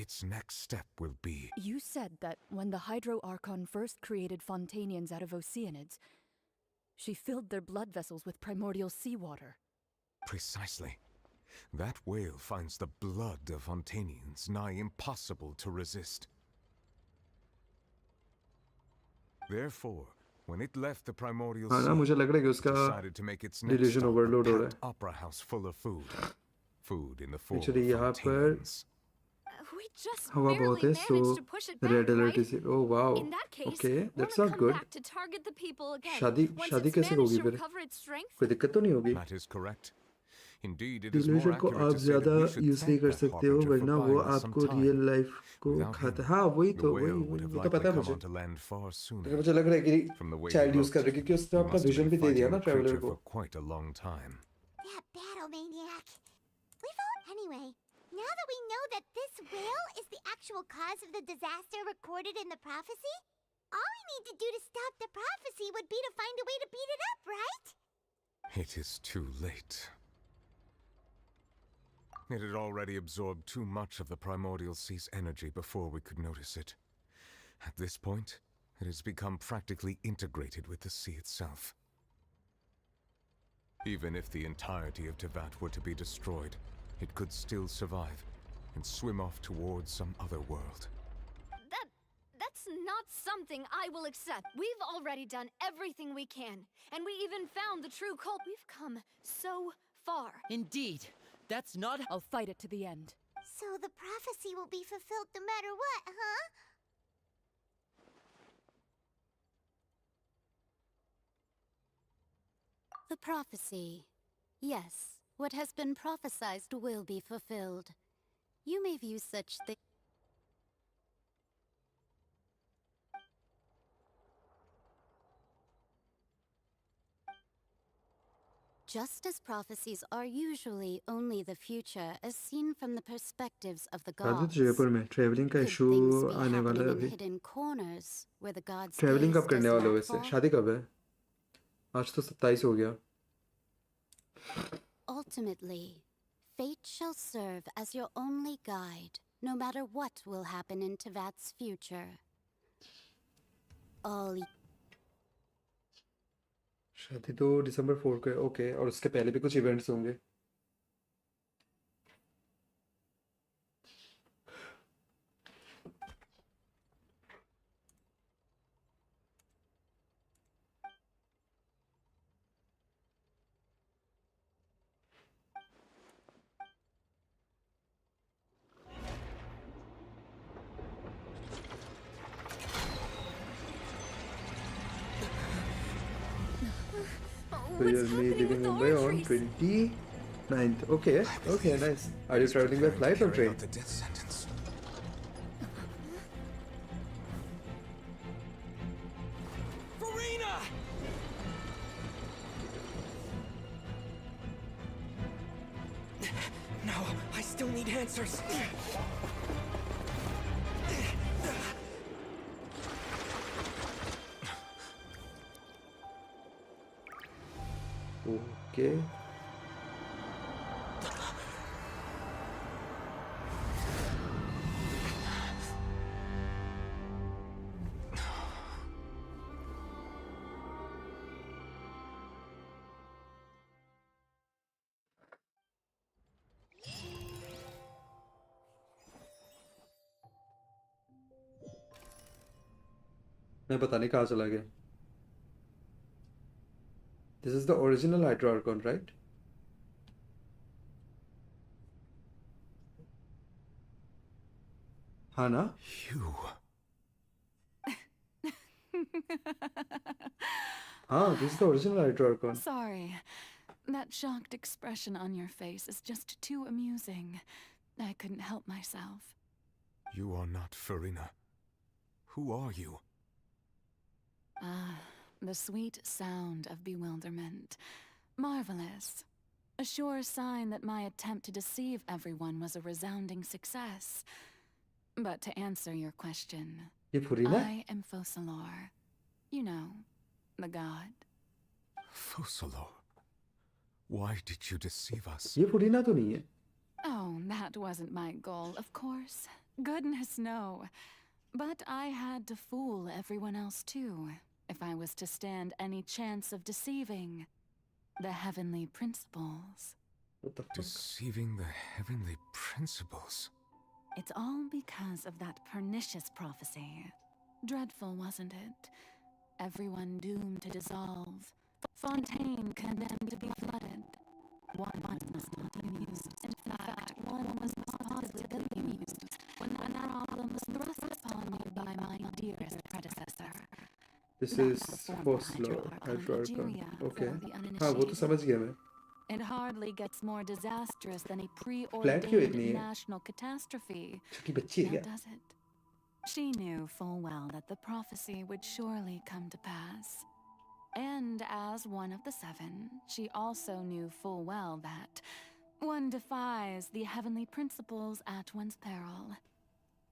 its next step will be... You said that when the Hydro Archon first created Fontanians out of Oceanids, she filled their blood vessels with primordial seawater. Precisely. That whale finds the blood of Fontanians nigh impossible to resist. Therefore, when it left the primordial sea, it decided to make its next stop a packed opera house full of food. Food in the form of Fontanians. We just हवा बहुत है, barely so managed to push it back, red alert right? is. Oh wow. In that case, Okay, that's we'll not come good. back to target the people again. शादी Once कैसे it's होगी managed to फिर? recover its strength. कोई दिक्कत तो नहीं होगी? That is correct. Indeed, it is more delusion को accurate आप to say ज़्यादा that we should यूज़ नहीं thank कर that सकते हो, harbinger for वरना वो buying us some आपको time. रियल लाइफ को Without खाता. him, हाँ वही the तो whale would have वो तो likely पता है come मुझे. onto land far sooner. लेकिन मुझे लग रहा है कि From the way child he use कर रही है, क्योंकि उसने he अपना must have विजन been भी दे दिया fighting ना the ट्रैवलर creature को. for quite a long time. That battle maniac. Anyway, now that we know that this whale is the actual cause of the disaster recorded in the prophecy, all we need to do to stop the prophecy would be to find a way to beat it up, right? It is too late. It had already absorbed too much of the primordial sea's energy before we could notice it. At this point, it has become practically integrated with the sea itself. Even if the entirety of Tevat were to be destroyed, it could still survive and swim off towards some other world. That's not something I will accept. We've already done everything we can, and we even found the true cult. We've come so far. Indeed. That's not... I'll fight it to the end. So the prophecy will be fulfilled no matter what, huh? The prophecy. Yes, what has been prophesied will be fulfilled. You may view such things. Just as prophecies are usually only the future as seen from the perspectives of the gods. Jaipur में travelling का issue आने वाला है अभी. Hidden corners where the gods travelling कब करने वाले हो वैसे? शादी कब है? आज तो 27 हो गया. Ultimately, fate shall serve as your only guide, no matter what will happen in Tevat's future. All शादी तो दिसंबर 4 को है. ओके, और उसके पहले भी कुछ इवेंट्स होंगे. So you're leaving Mumbai on 29th. Okay, okay, nice. Are you traveling by flight or train? The death sentence. Farina! No, I still need answers. Okay. मैं पता नहीं कहाँ चला गया. This is the original Hydra Archon, right? हाँ ना? You. हाँ, this is the original Hydra Archon. Sorry. That shocked expression on your face is just too amusing. I couldn't help myself. You are not Farina. Who are you? Ah, the sweet sound of bewilderment. Marvelous. A sure sign that my attempt to deceive everyone was a resounding success. But to answer your question, I am Focalor. You know, the god. Focalor? Why did you deceive us? ये फुरीना तो नहीं है. Oh, that wasn't my goal, of course. Goodness, no. But I had to fool everyone else too, if I was to stand any chance of deceiving the heavenly principles. What the fuck? Deceiving the heavenly principles? It's all because of that pernicious prophecy. Dreadful, wasn't it? Everyone doomed to dissolve. Fontaine condemned to be flooded. One was not amused. In fact, one was positively amused when that problem was thrust upon me by my dearest predecessor. This is Focalor, Hydra Archon. Okay. हाँ, वो तो समझ गया मैं. It hardly gets more disastrous than a preordained national catastrophe. Now, does it? She knew full well that the prophecy would surely come to pass. And as one of the seven, she also knew full well that one defies the heavenly principles at one's peril.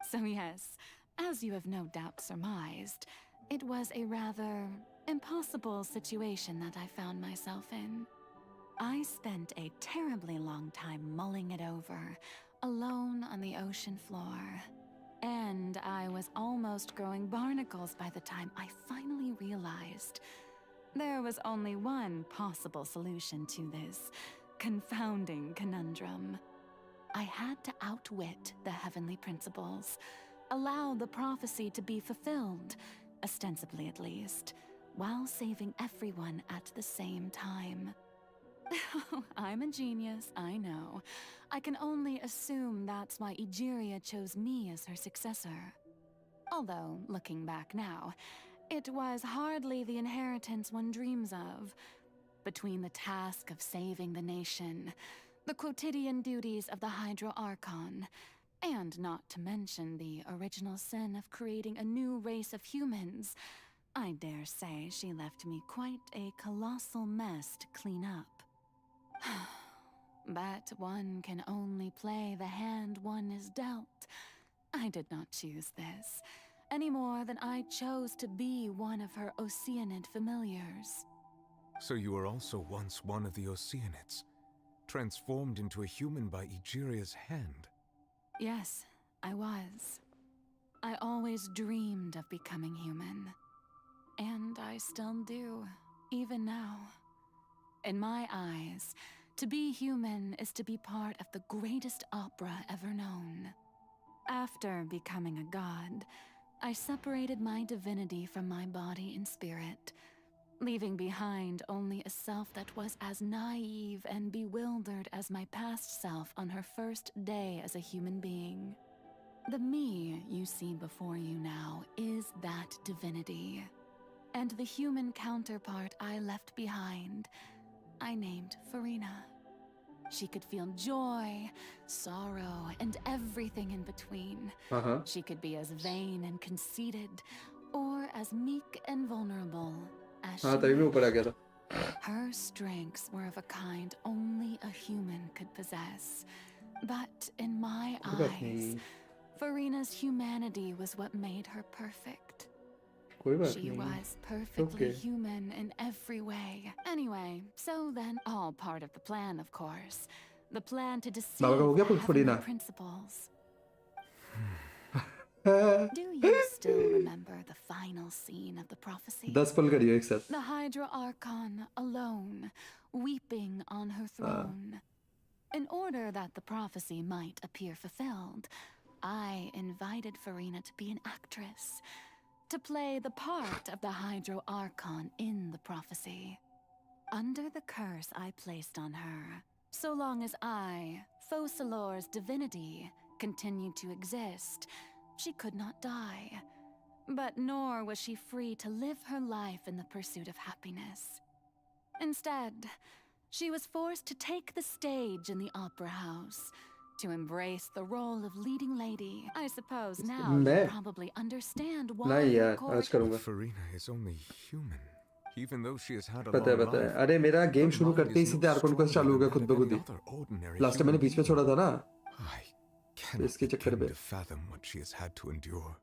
So yes, as you have no doubt surmised, it was a rather impossible situation that I found myself in. I spent a terribly long time mulling it over, alone on the ocean floor. And I was almost growing barnacles by the time I finally realized there was only one possible solution to this confounding conundrum. I had to outwit the heavenly principles, allow the prophecy to be fulfilled, ostensibly at least, while saving everyone at the same time. I'm a genius, I know. I can only assume that's why Egeria chose me as her successor. Although, looking back now, it was hardly the inheritance one dreams of. Between the task of saving the nation, the quotidian duties of the Hydra Archon, and not to mention the original sin of creating a new race of humans, I dare say she left me quite a colossal mess to clean up. But one can only play the hand one is dealt. I did not choose this, any more than I chose to be one of her Oceanid familiars. So you were also once one of the Oceanids, transformed into a human by Egeria's hand? Yes, I was. I always dreamed of becoming human. And I still do, even now. In my eyes, to be human is to be part of the greatest opera ever known. After becoming a god, I separated my divinity from my body and spirit, leaving behind only a self that was as naive and bewildered as my past self on her first day as a human being. The me you see before you now is that divinity. And the human counterpart I left behind, I named Farina. She could feel joy, sorrow, and everything in between. She could be as vain and conceited, or as meek and vulnerable as she. Her strengths were of a kind only a human could possess. But in my eyes, Farina's humanity was what made her perfect. She was perfectly human in every way. Anyway, so then all part of the plan, of course. The plan to deceive the heavenly principles. Do you still remember the final scene of the prophecy? The Hydra Archon alone, weeping on her throne. In order that the prophecy might appear fulfilled, I invited Farina to be an actress, to play the part of the Hydro Archon in the prophecy. Under the curse I placed on her, so long as I, Focalor's divinity, continued to exist, she could not die. But nor was she free to live her life in the pursuit of happiness. Instead, she was forced to take the stage in the opera house, to embrace the role of leading lady. I suppose now you probably understand why the court... Farina is only human. Even though she has had a पता long है life, अरे मेरा game her शुरू mind करते ही is सीधे no Arkan quest चालू हो stronger गया than खुद ब that of खुद any ही other ordinary लास्ट टाइम मैंने human बीच में being. छोड़ा था ना तो Cannot इसके चक्कर begin में to fathom what she has had to endure.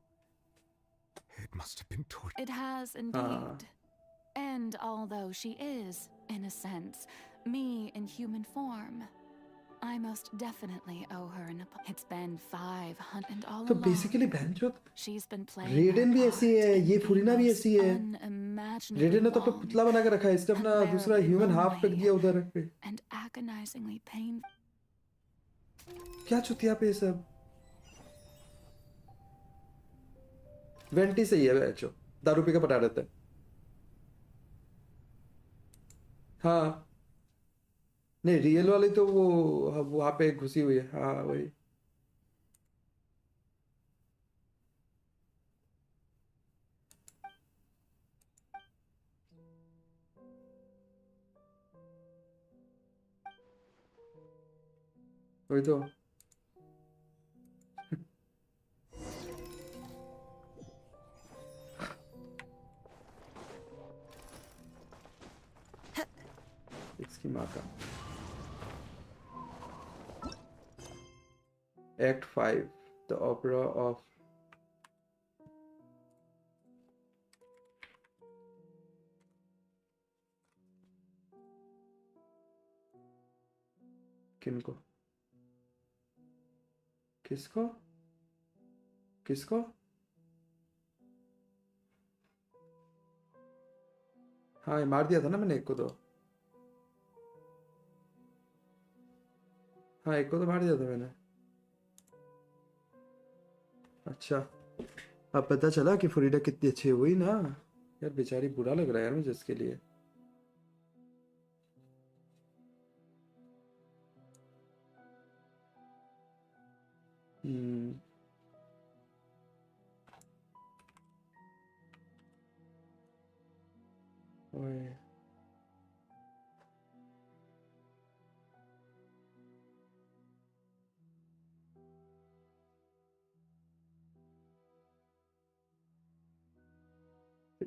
It must have been torture. It has indeed. And although she is, in a sense, me in human form, I most definitely owe her an apology. It's been 500 and all तो along. Basically बहनचोद She's been playing Raiden भी her ऐसी है, part ये in the फुरीना भी most ऐसी है। unimaginably रेडन ने तो अपना long, पुतला बना के रखा है, इसने अपना दूसरा ह्यूमन हाफ कर दिया उधर पे। and agonizingly painful. क्या चुतिया पे सब? वेंटी सही है बहनचो, दारू पी के पटा रहता है। हाँ नहीं रियल वाली तो वो वहां पे घुसी हुई है। हाँ वही वही तो इसकी माँ का Act 5 The Opera of किनको किसको किसको हाँ ये मार दिया था ना मैंने एक को तो हाँ एक को तो मार दिया था मैंने अच्छा अब पता चला कि फरीदा कितनी अच्छी हुई ना यार बेचारी बुरा लग रहा है यार मुझे इसके लिए ओए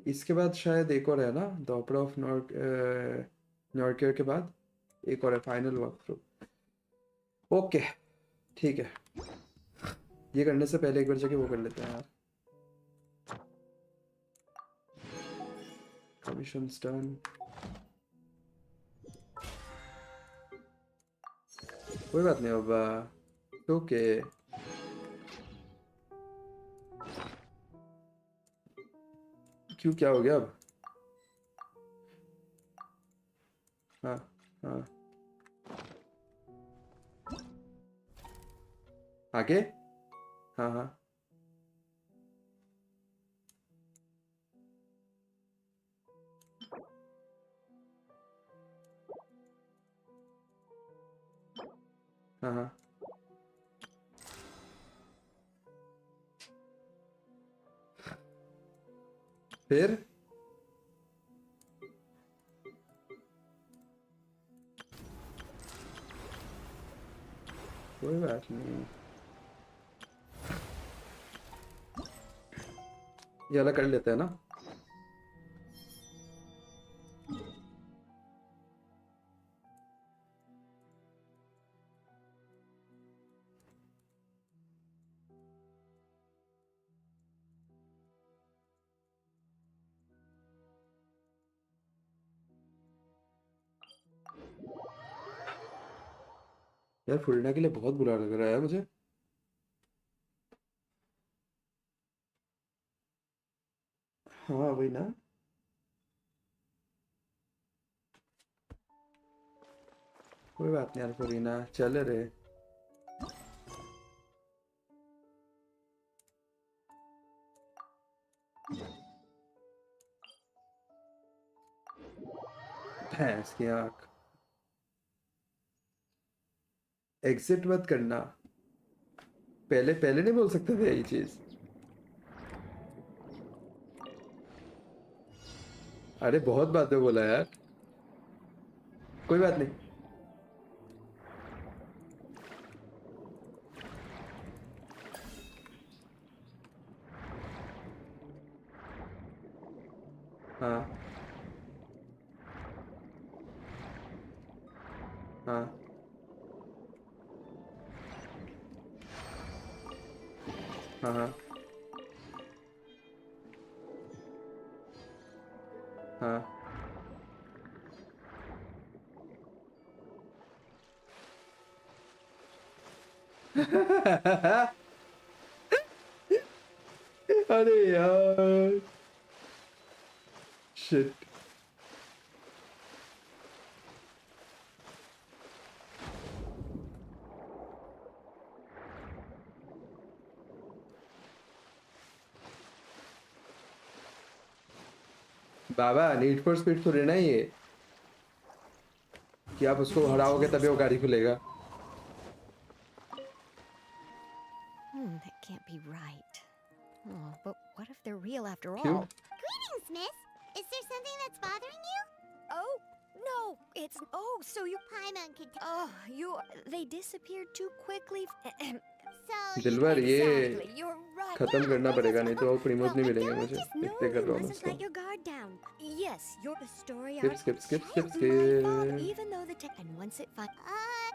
इसके बाद शायद एक और है ना द ओपेरा ऑफ नॉर्केयर के बाद एक और है फाइनल वॉक थ्रू ओके ठीक है ये करने से पहले एक बार जाके वो कर लेते हैं यार कमीशन डन कोई बात नहीं अब ओके क्यों क्या हो गया अब हाँ हाँ आगे हाँ हाँ हाँ हाँ फिर कोई बात नहीं ये अलग कर लेते हैं ना यार फुलना के लिए बहुत बुरा लग रहा है मुझे हाँ वही ना कोई बात नहीं यार फरीना चल रहे इसकी आँख। एग्जिट मत करना, पहले पहले नहीं बोल सकते थे यही चीज। अरे बहुत बातें बोला यार, कोई बात नहीं। हाँ हाँ हाँ हाँ हाँ। अरे यार shit. Baba need for speed तो रहना ही है कि आप उसको हराओगे तभी वो गाड़ी खुलेगा। That can't be right. Oh, but what if they're real after क्यों? all? Greetings, miss. Is there something that's bothering you? Oh, no, it's... Oh, so you... Paimon could... Oh, you... They disappeared too quickly. So... दिलवर ये Exactly, you're right. खत्म करना पड़ेगा, नहीं तो वो प्रीमोस नहीं मिलेंगे मुझे। देखते कर रहा हूँ Mustn't इसको। let your guard down. Yes, you're the story Skip, arc. skip, skip, skip, My fault, skip. even though the tech... And once it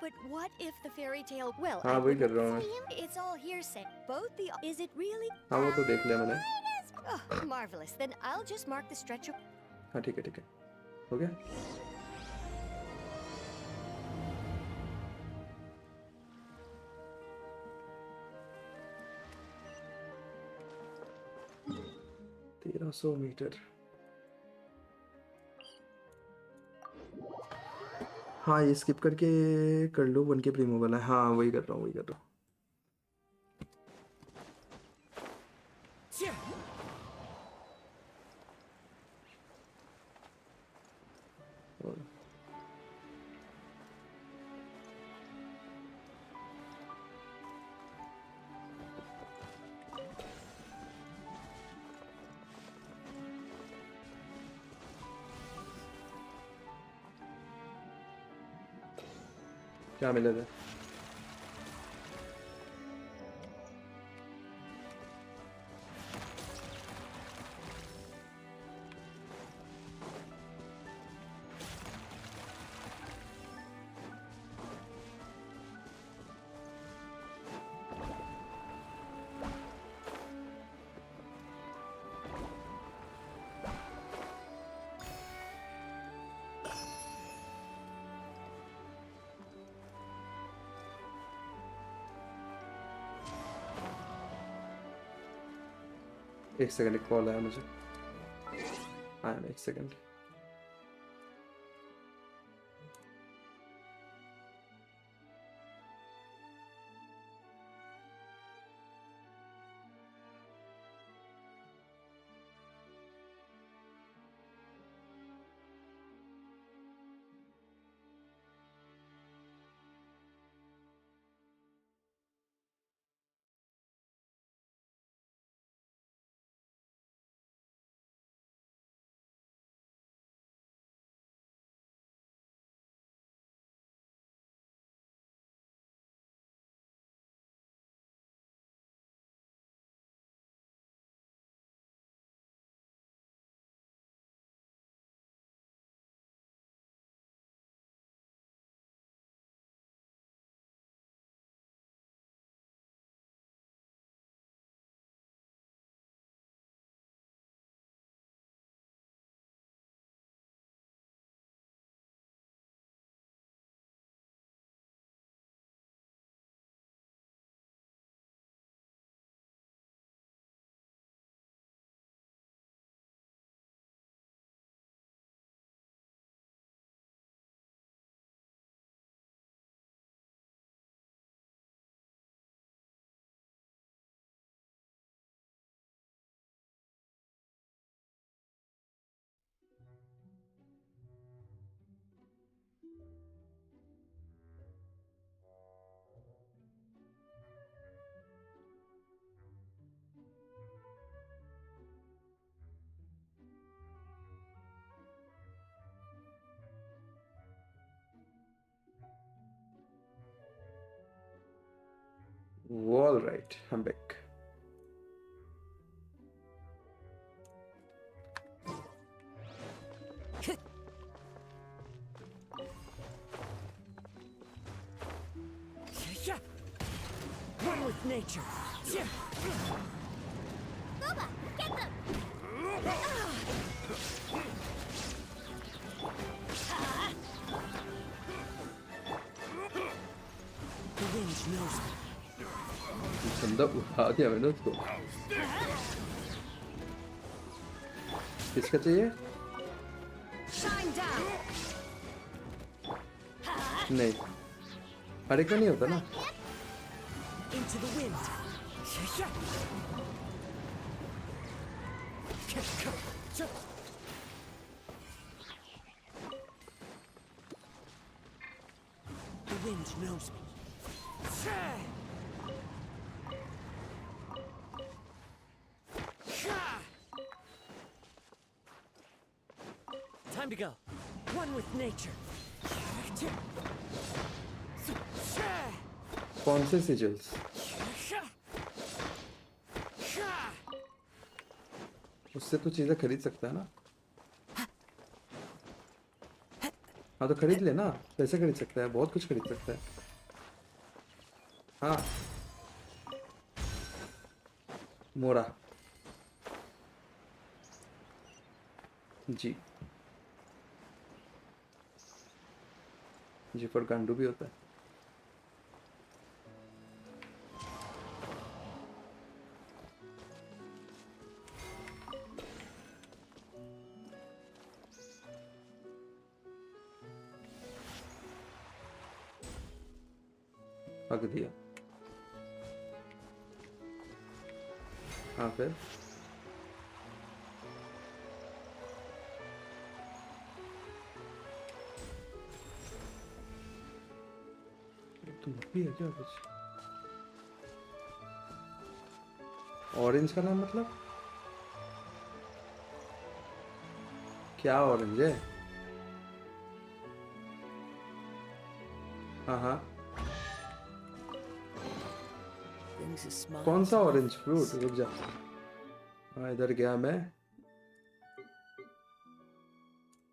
But what if the fairy tale... Well, हाँ I वही कर wouldn't रहा हूँ say मैं। him. It's all hearsay. Both the... Is it really... हाँ वो तो देख लिया मैंने। Oh, marvelous. Then I'll just mark the stretcher. हाँ ठीक है हो गया। तेरह 100 मीटर। हाँ ये स्किप करके कर लो, 1K प्रीमो वाला है। हाँ वही कर रहा हूँ। क्या मिला था? एक सेकंड, कॉल आया मुझे। आया एक second. All right, I'm back. One with nature. Boba, get them! The wind knows me. बंदा उठा दिया मैंने उसको. किसका चाहिए? Shine down. नहीं. हर एक का नहीं होता ना. Into the wind. The wind knows me. Time to go. One with nature. कौन से sigils? उससे तो चीजें खरीद सकता है ना. हाँ तो खरीद ले ना. पैसे खरीद सकता है. बहुत कुछ खरीद सकता है. हाँ. मोरा. जी. जी पर गांडू भी होता है. हक दिया. हाँ फिर तुम भी है क्या कुछ? ऑरेंज का नाम मतलब क्या? ऑरेंज है? हाँ हाँ. कौन सा ऑरेंज फ्रूट? रुक जा. हाँ इधर गया मैं.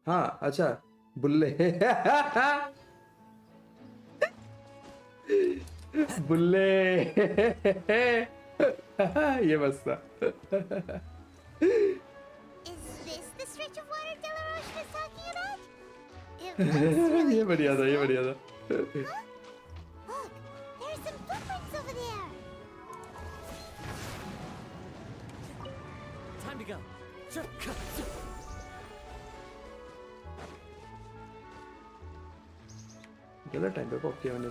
हाँ अच्छा. बुल्ले. बुल्ले. ये बस था. ये बढ़िया था. ये बढ़िया था. गलत टाइम पे पॉप किया मैंने.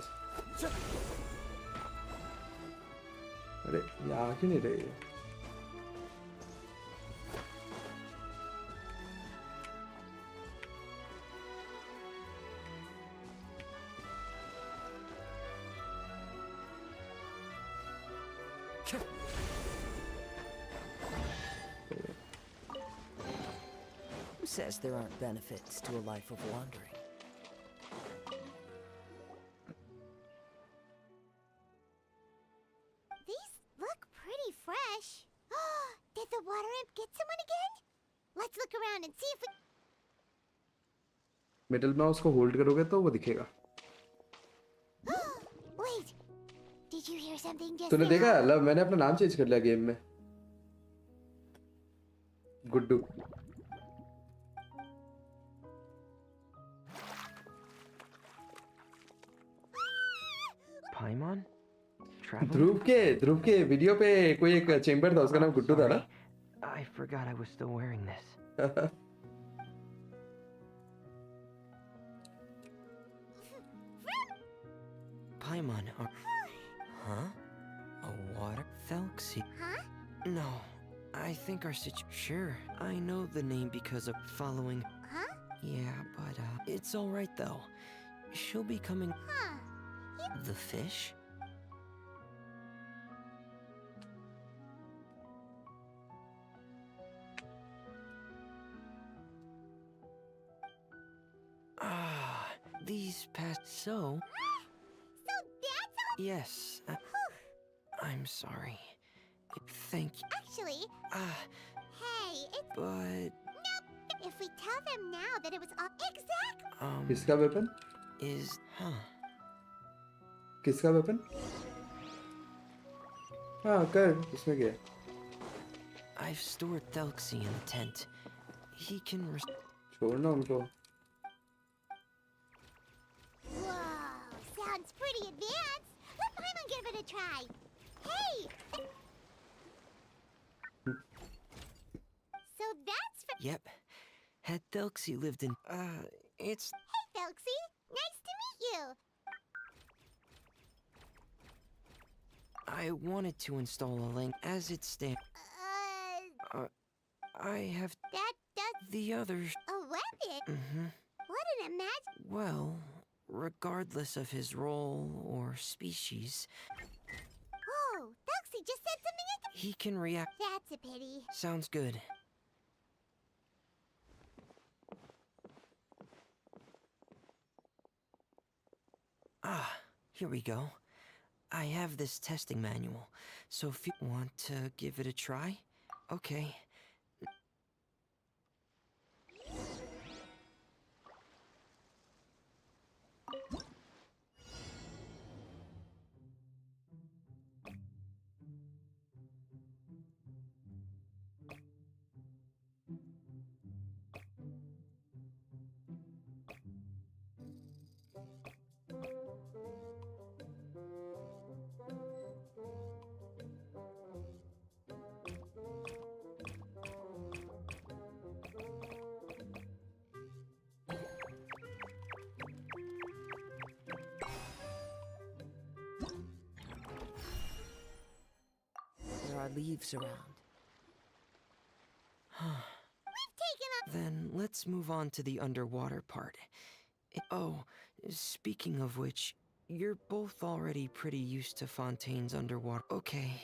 अरे ये आ क्यों नहीं रही? Who says there aren't benefits to a life of wandering? These look pretty fresh. Did the water imp get someone again? Let's look around and see if we... middle mouse को hold करोगे तो वो दिखेगा. Wait. Did you hear something just तूने now? देखा? Love मैंने अपना नाम चेंज कर लिया गेम में. गुड्डू. Paimon? ध्रुव के वीडियो पे कोई एक चेंबर था. उसका नाम गुड्डू था ना. I forgot I was still wearing this. Paimon, huh? A water Felxie? Huh? No, I think our Sure, I know the name because of following. Huh? Yeah, but it's all right though. She'll be coming. Huh. The fish? These past so. So that's all? Yes. I'm sorry. Thank you. Actually, hey, it's... But... Nope. If we tell them now that it was all... Exactly! किसका weapon? Is... किसका weapon? हाँ कर इसमें क्या? I've stored Thelxie in the tent. He can... छोड़ना उनको. Whoa, sounds pretty advanced. Let Paimon give it a try. Hey! So that's for... Yep. Had Thelxie lived in... it's... Hey, Thelxie. Nice to meet you. I wanted to install a link as it stands. I have... That does... The others... A weapon? Mm-hmm. What an imagine... Well, regardless of his role or species... Whoa, Thelxie just said something at the... He can react... That's a pity. Sounds good. Here we go. I have this testing manual, so if you want to give it a try, okay. There are leaves around. Then let's move on to the underwater part. Oh, speaking of which, you're both already pretty used to Fontaine's underwater. Okay.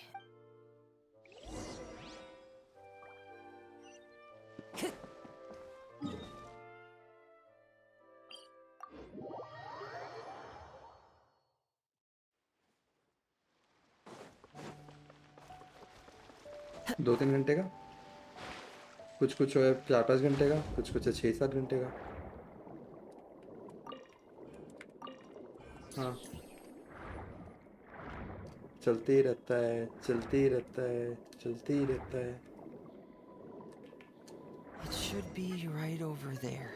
दो तीन घंटे का कुछ कुछ है 4-5 घंटे का कुछ कुछ है 6-7 घंटे का हाँ चलते ही रहता है चलते ही रहता है चलते ही रहता है It should be right over there.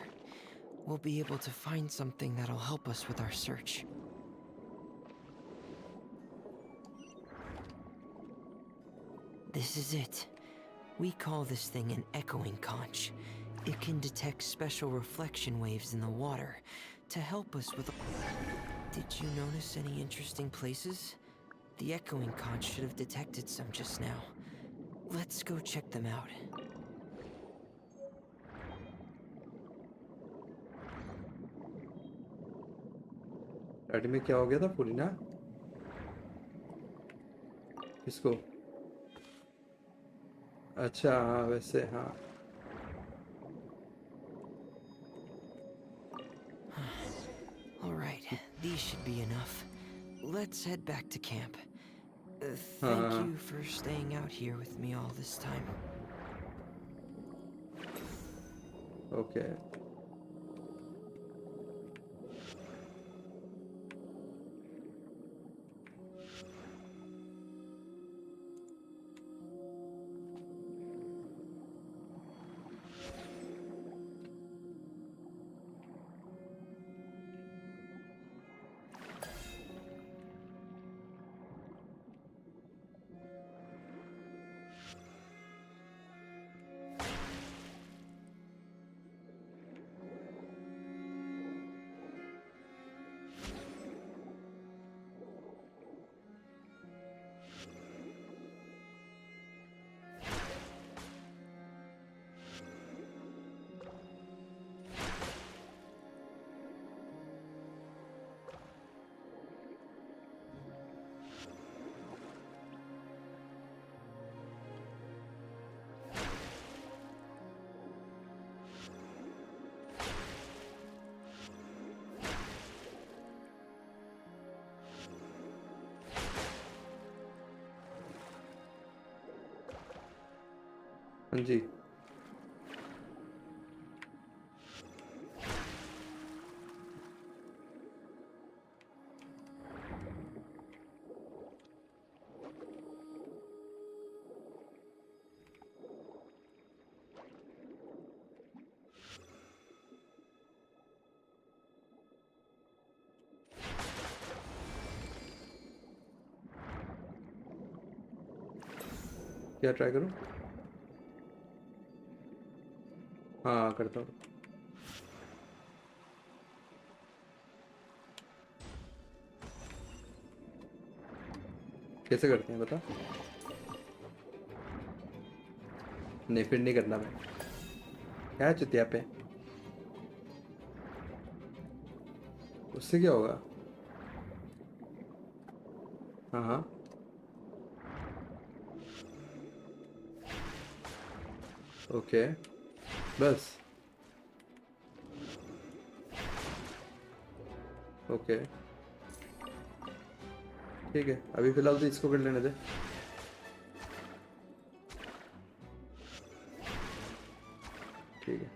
We'll be able to find something that'll help us with our search. This is it. We call this thing an echoing conch. It can detect special reflection waves in the water to help us with... Did you notice any interesting places? The echoing conch should have detected some just now. Let's go check them out. गाड़ी में क्या हो गया था पूरी ना किसको अच्छा हाँ वैसे हाँ Alright, these should be enough. Let's head back to camp. Thank you for staying out here with me all this time. Okay. हाँ जी। क्या ट्राई करूं? हाँ करता हूँ। कैसे करते हैं बता? नहीं फिर नहीं करना मैं। क्या चुतिया पे? उससे क्या होगा? हाँ हाँ ओके बस ओके ठीक है। अभी फिलहाल तो इसको कर लेने दे। ठीक है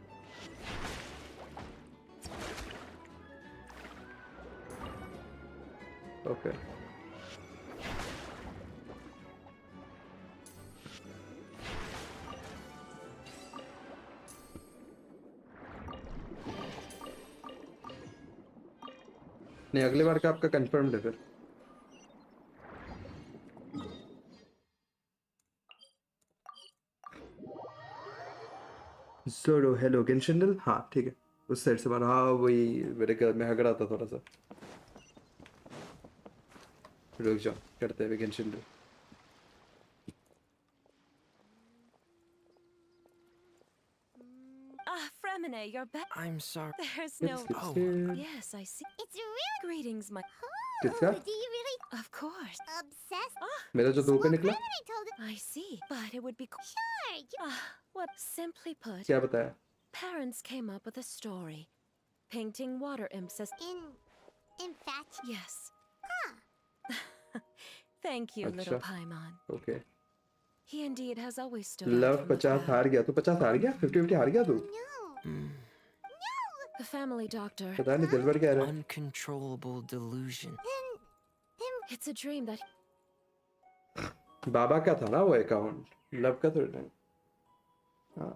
ओके नहीं अगले बार का आपका कंफर्म है फिर। जोरो हेलो गेंशिन। हाँ ठीक है उस साइड से मारा। हाँ वही मेरे घर में हग रहा था थोड़ा सा। रुक जाओ करते हैं Genshin. Ah, Fremine, you're back. I'm sorry. There's Yes, no. it's Oh, here. yes, I see. It's really. Greetings, my. किसका? Do you really? Of course. Obsessed? मेरा जो दो पे निकला? I told it. I see, but it would be. Sure. Ah, what? Simply put, क्या बताया? parents came up with a story. Painting water imps as. In fact. Yes. Huh. Thank you, अच्छा, little Paimon. Okay. He indeed has always stood Love out from the 50 crowd. हार गया। तू 50 हार गया? 50-50 हार गया तू? The family doctor. पता नहीं दिल भर क्या रहा है? Uncontrollable delusion. It's a dream that. बाबा का था ना वो अकाउंट। लव का थोड़ा नहीं। हाँ।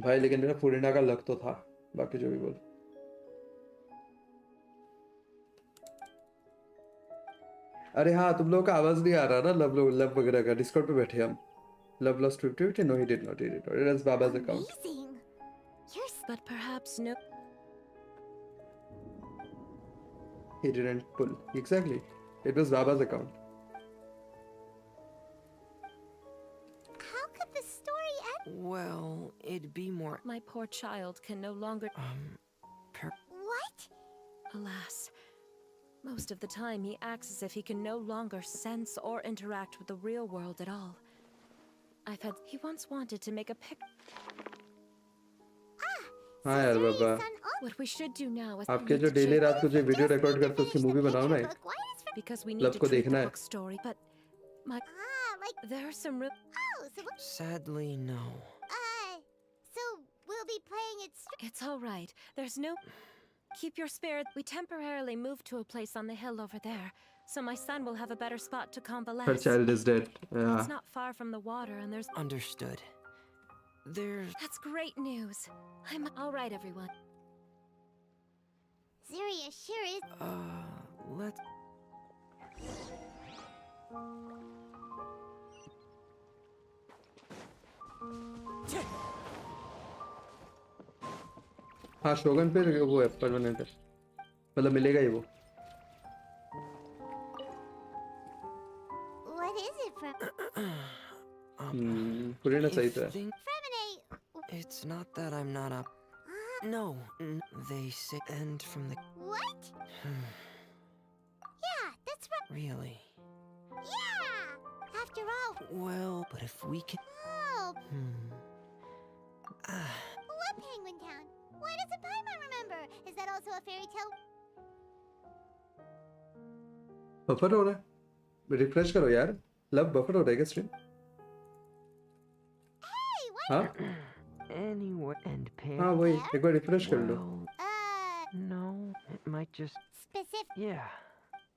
भाई लेकिन मेरा फूरिना का लक तो था। बाकी जो भी बोल। अरे हाँ तुम लोगों का आवाज नहीं आ रहा ना लव वगैरह का। डिस्कॉर्ड पे बैठे हम। Love lost 50-50 no he did not it is बाबा's account. But perhaps no. He didn't pull. Exactly. It was Baba's account. How could the story end? Well, it'd be more. My poor child can no longer. What? Alas. Most of the time, he acts as if he can no longer sense or interact with the real world at all. He once wanted to make a pic. हाँ यार बाबा। What we should do now is. आपके जो daily रात को जो video record करते उसकी movie बनाओ ना। Because we need love to को treat देखना the है। book story, but my. There are some. Sadly, no. So we'll be playing it. It's all right. There's no. Keep your spirit. We temporarily moved to a place on the hill over there, so my son will have a better spot to convalesce. Her child is dead. Yeah. It's not far from the water, and there's. Understood. There's. That's great news. I'm all right, everyone. Syria sure is. Let's. हाँ शोगन पे वो है permanent है। मतलब मिलेगा ही वो। What is it from? पुरीना सही तो है। It's not that I'm not up. No, they say end from the. What? Yeah, that's right. Really? Yeah. After all. Well, but if we can. Oh. What Penguin Town? Why doesn't Paimon remember? Is that also a fairy tale? Buffer हो रहा है, refresh करो यार। लब buffer हो रहा है क्या स्ट्रीम? हाँ Anyway, and pay. हाँ वही, एक बार रिफ्रेश कर लो। No, it might just. Specific. Yeah.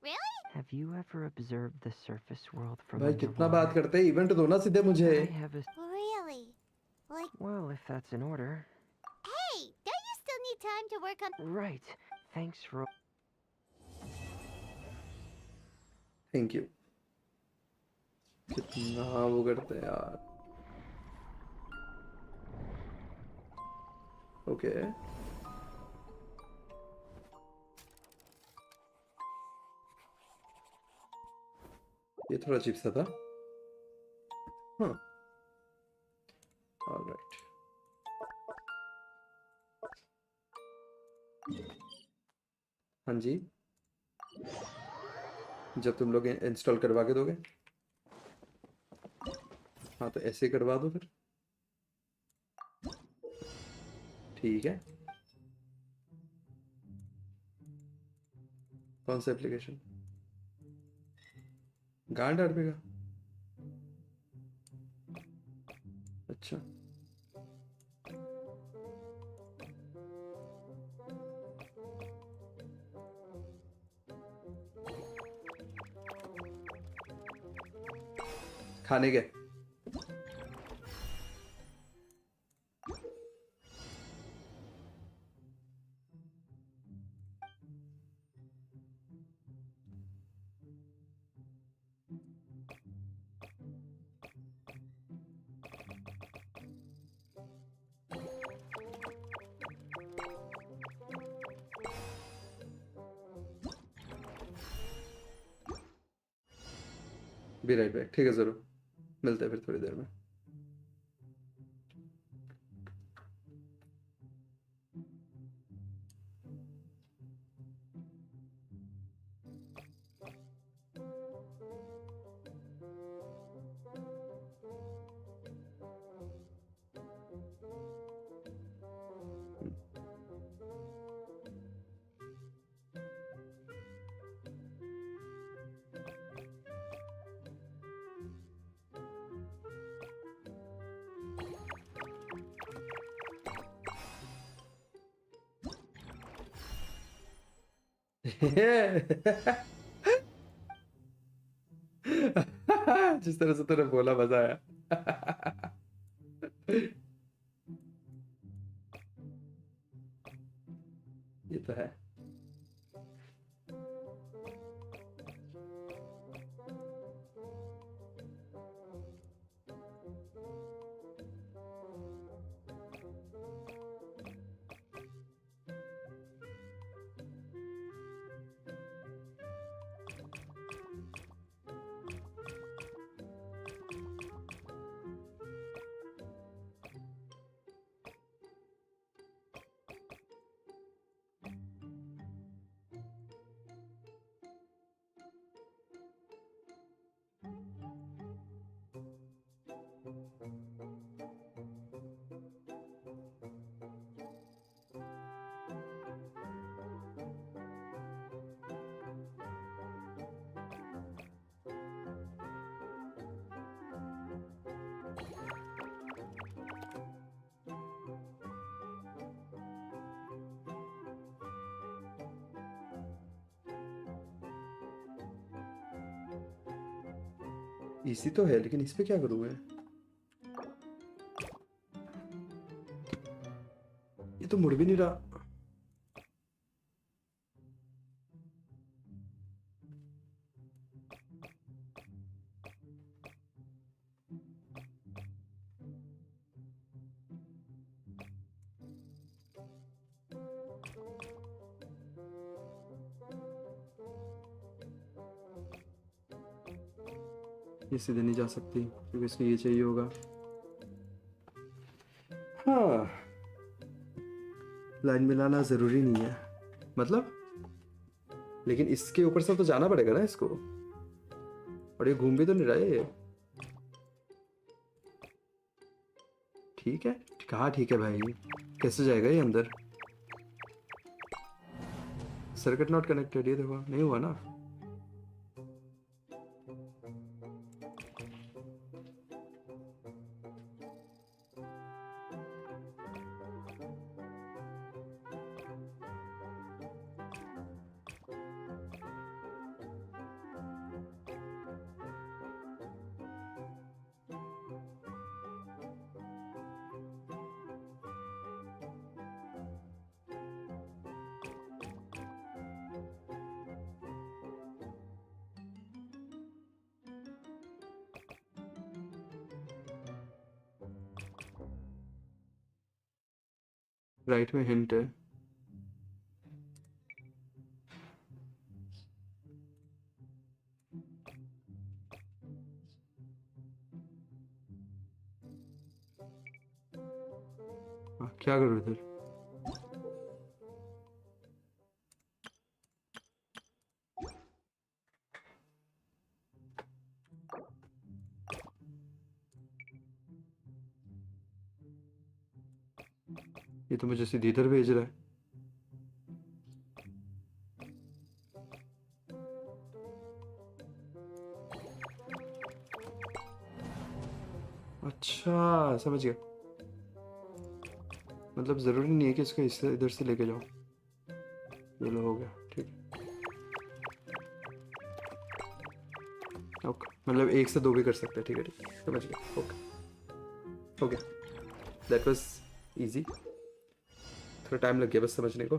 Really? Have you ever observed the surface world from भाई कितना underwater? बात करते हैं, इवेंट दो ना सीधे मुझे। I have a. Really? Like. Well, if that's in order. Hey, don't you still need time to work on? Right. Thanks for. Thank you. कितना वो करते हैं यार। ओके ये थोड़ा अजीब सा था। हाँ ऑलराइट। हाँ जी, जब तुम लोग इंस्टॉल करवा के दोगे, हाँ तो ऐसे करवा दो फिर। ठीक है, कौन सा एप्लीकेशन? गांड आरपी का? अच्छा खाने के बी राइट बैक। ठीक है, जरूर मिलते हैं फिर थोड़ी देर में। जिस तरह से तूने बोला मजा आया। ये तो है। इसी तो है, लेकिन इस पे क्या करूँ मैं? ये तो मुड़ भी नहीं रहा। ये सीधे नहीं जा सकती क्योंकि इसको ये चाहिए होगा। हाँ, लाइन मिलाना जरूरी नहीं है मतलब, लेकिन इसके ऊपर से तो जाना पड़ेगा ना इसको। और ये घूम भी तो नहीं रहा है ये। ठीक है, कहाँ ठीक है भाई? कैसे जाएगा ये अंदर? सर्किट नॉट कनेक्टेड, ये देखो नहीं हुआ ना। राइट में हिंट है। क्या करूँ इधर? ये तो मुझे सीधे इधर भेज रहा है। अच्छा समझ गया, मतलब ज़रूरी नहीं है कि इसको इधर से लेके जाओ। ये लो हो गया, ठीक है। ओके, मतलब 1 से 2 भी कर सकते हैं, ठीक है ठीक है, समझ गया। ओके हो गया, दैट वाज इजी। थोड़ा टाइम लग गया बस समझने को।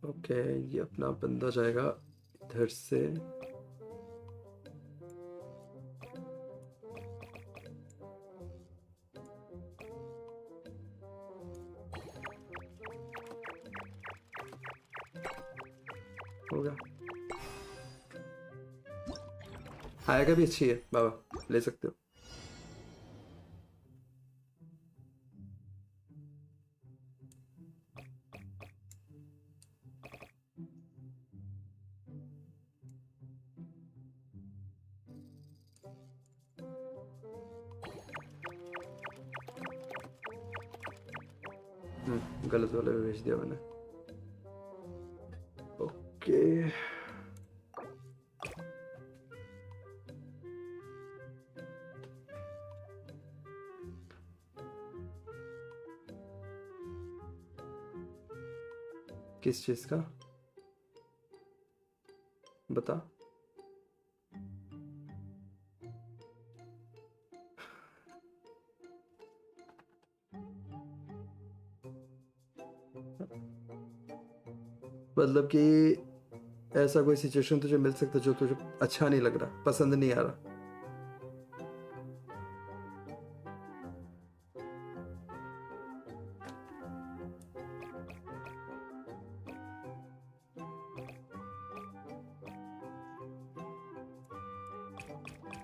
ओके ये अपना बंदा जाएगा इधर से। हो गया, आएगा भी अच्छी है बाबा, ले सकते हो। गलत वाले में भेज दिया मैंने। ओके किस चीज का बता? मतलब कि ऐसा कोई सिचुएशन तुझे मिल सकता जो तुझे अच्छा नहीं लग रहा, पसंद नहीं आ रहा।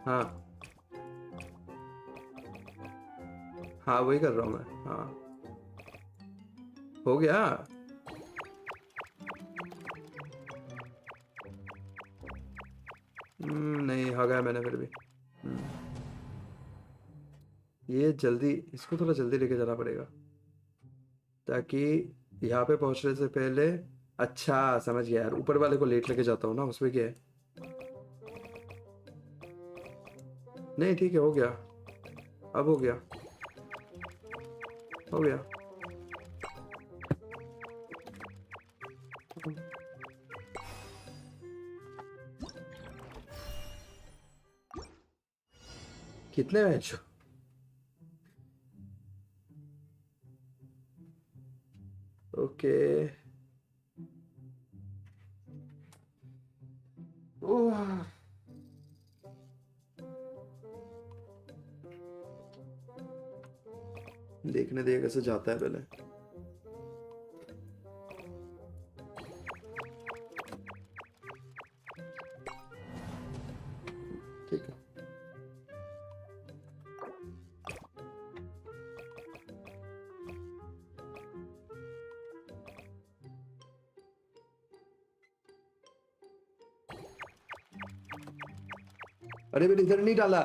हाँ हाँ वही कर रहा हूँ मैं। हाँ हो गया। नहीं हो गया मैंने फिर भी। ये जल्दी, इसको थोड़ा जल्दी लेके जाना पड़ेगा ताकि यहाँ पे पहुंचने से पहले। अच्छा समझ गया यार, ऊपर वाले को लेट लेके जाता हूँ ना, उसमें क्या है। नहीं ठीक है, हो गया, अब हो गया, हो गया। कितने मैच? ओके ओह देखने दे कैसे जाता है पहले। ठीक है अरे मैंने इधर नहीं डाला।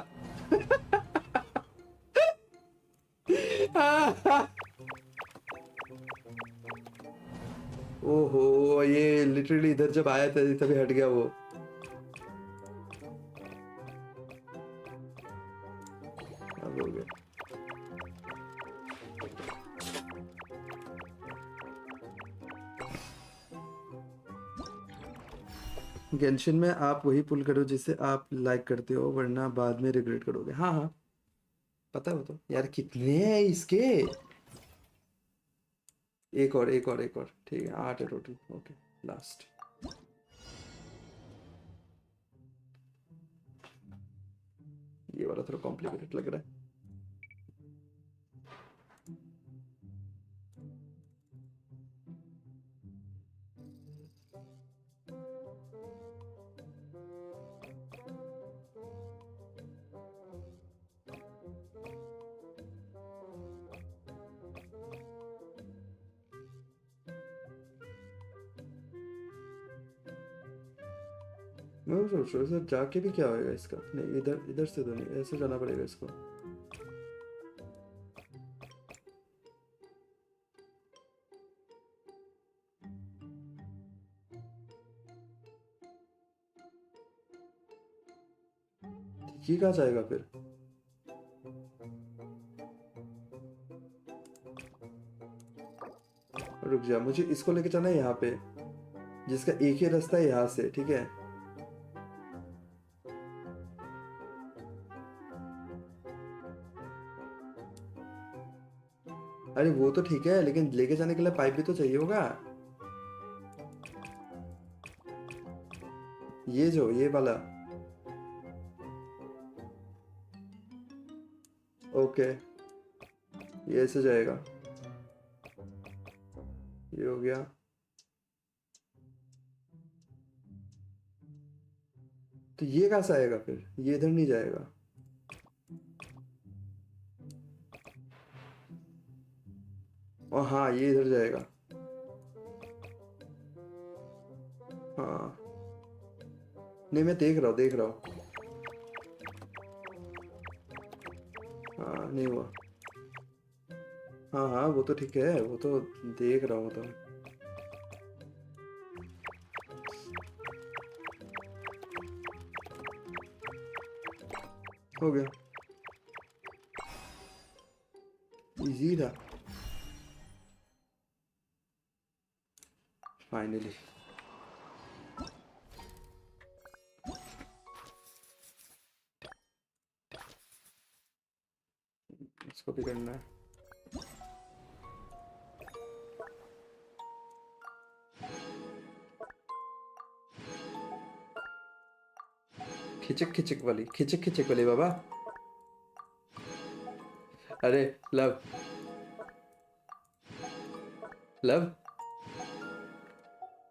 ओहो ये लिटरली इधर जब आया था तभी हट गया वो। अब हो गया। गेंशिन में आप वही पुल करो जिसे आप लाइक करते हो, वरना बाद में रिग्रेट करोगे। हाँ हाँ पता है वो तो। यार कितने हैं इसके? एक और एक और एक और, ठीक है 8 है टोटल। Okay last. ये वाला थोड़ा कॉम्प्लिकेटेड लग रहा है। मैं वो सोच रहा हूँ सर जाके भी क्या होएगा इसका। नहीं इधर इधर से तो नहीं, ऐसे जाना पड़ेगा इसको। ये कहाँ जाएगा फिर? रुक जा, मुझे इसको लेके जाना है यहाँ पे, जिसका एक ही रास्ता है यहाँ से, ठीक है। अरे वो तो ठीक है, लेकिन लेके जाने के लिए पाइप भी तो चाहिए होगा। ये वाला। ओके, ये ऐसे जाएगा। ये हो गया। तो ये कहाँ से आएगा फिर? ये इधर नहीं जाएगा। और हाँ, ये इधर जाएगा। हाँ नहीं, मैं देख रहा हूँ। हाँ नहीं हुआ। हाँ हाँ वो तो ठीक है, वो तो देख रहा हूँ। तो हो गया, इजी था फाइनली। इसको भी करना है। खिचक वाली बाबा। अरे लव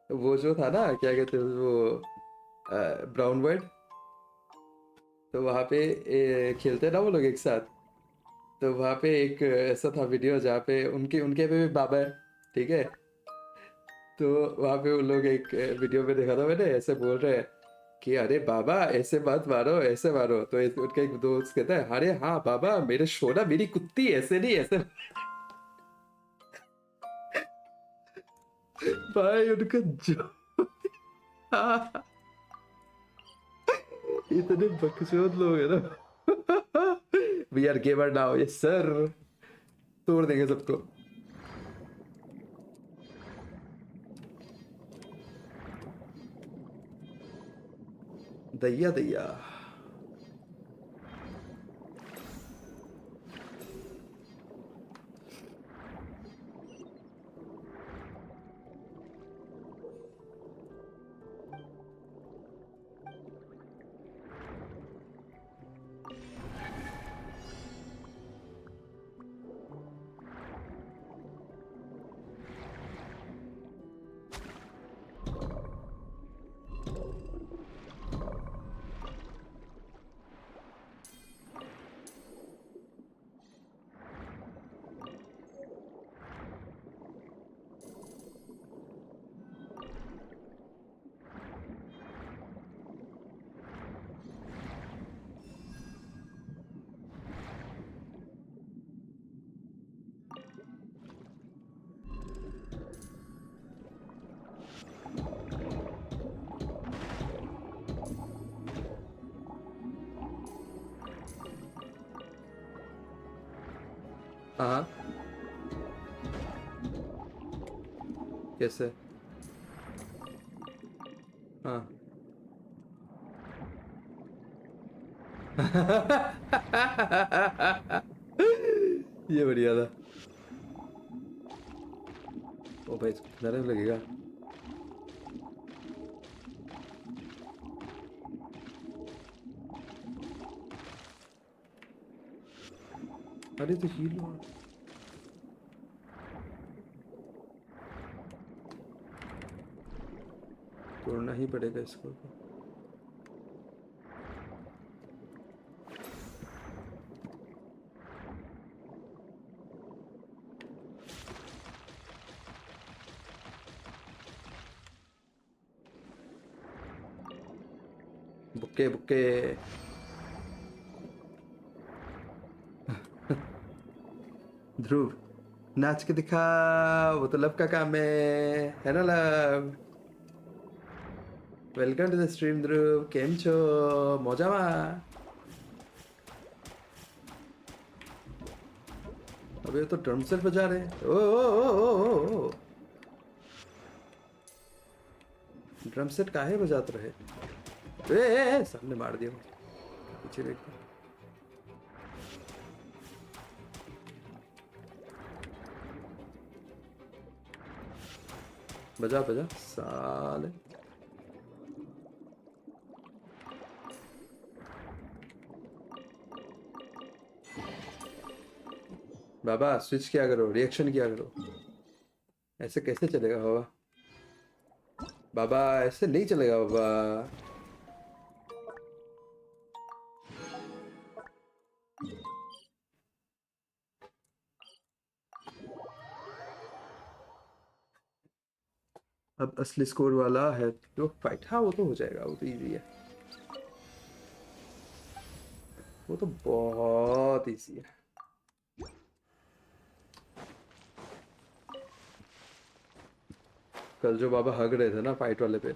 वो जो था ना, क्या कहते हैं वो, ब्राउन वर्ड। तो वहाँ पे खेलते ना वो लोग एक साथ। तो वहाँ पे एक ऐसा था वीडियो जहाँ पे उनके पे भी बाबा है, ठीक है। तो वहाँ पे वो लोग एक वीडियो में देखा था मैंने, ऐसे बोल रहे हैं कि अरे बाबा ऐसे मत मारो, ऐसे मारो। तो उनका एक दोस्त कहता है अरे हाँ बाबा, मेरे शोना मेरी कुत्ती ऐसे नहीं, ऐसे। भाई उनका जो इतने बकचोद लोग है ना। We are gamer now, yes sir, तोड़ देंगे सबको। दैया हाँ कैसे? हाँ ये बढ़िया था। ओ भाई नरम लगेगा। अरे तो हील हुआ। तोड़ना ही पड़ेगा इसको तो। बुक्के बुक्के ध्रुव नाच के दिखा, वो तो लब का काम है ना लब। वेलकम टू द स्ट्रीम ध्रुव, केम छो मजामा। अबे ये तो ड्रम सेट बजा रहे हैं। ओ ओ ओ ओ ओ ड्रम सेट काहे बजाते रहे। ए सामने मार दिया, पीछे देख। बजा बजा साले। बाबा स्विच किया करो, रिएक्शन किया करो। ऐसे कैसे चलेगा बाबा? बाबा ऐसे नहीं चलेगा बाबा। अब असली स्कोर वाला है तो फाइट, हाँ वो तो हो जाएगा, वो तो इजी है, वो तो बहुत इजी है। कल जो बाबा हग रहे थे ना फाइट वाले पे,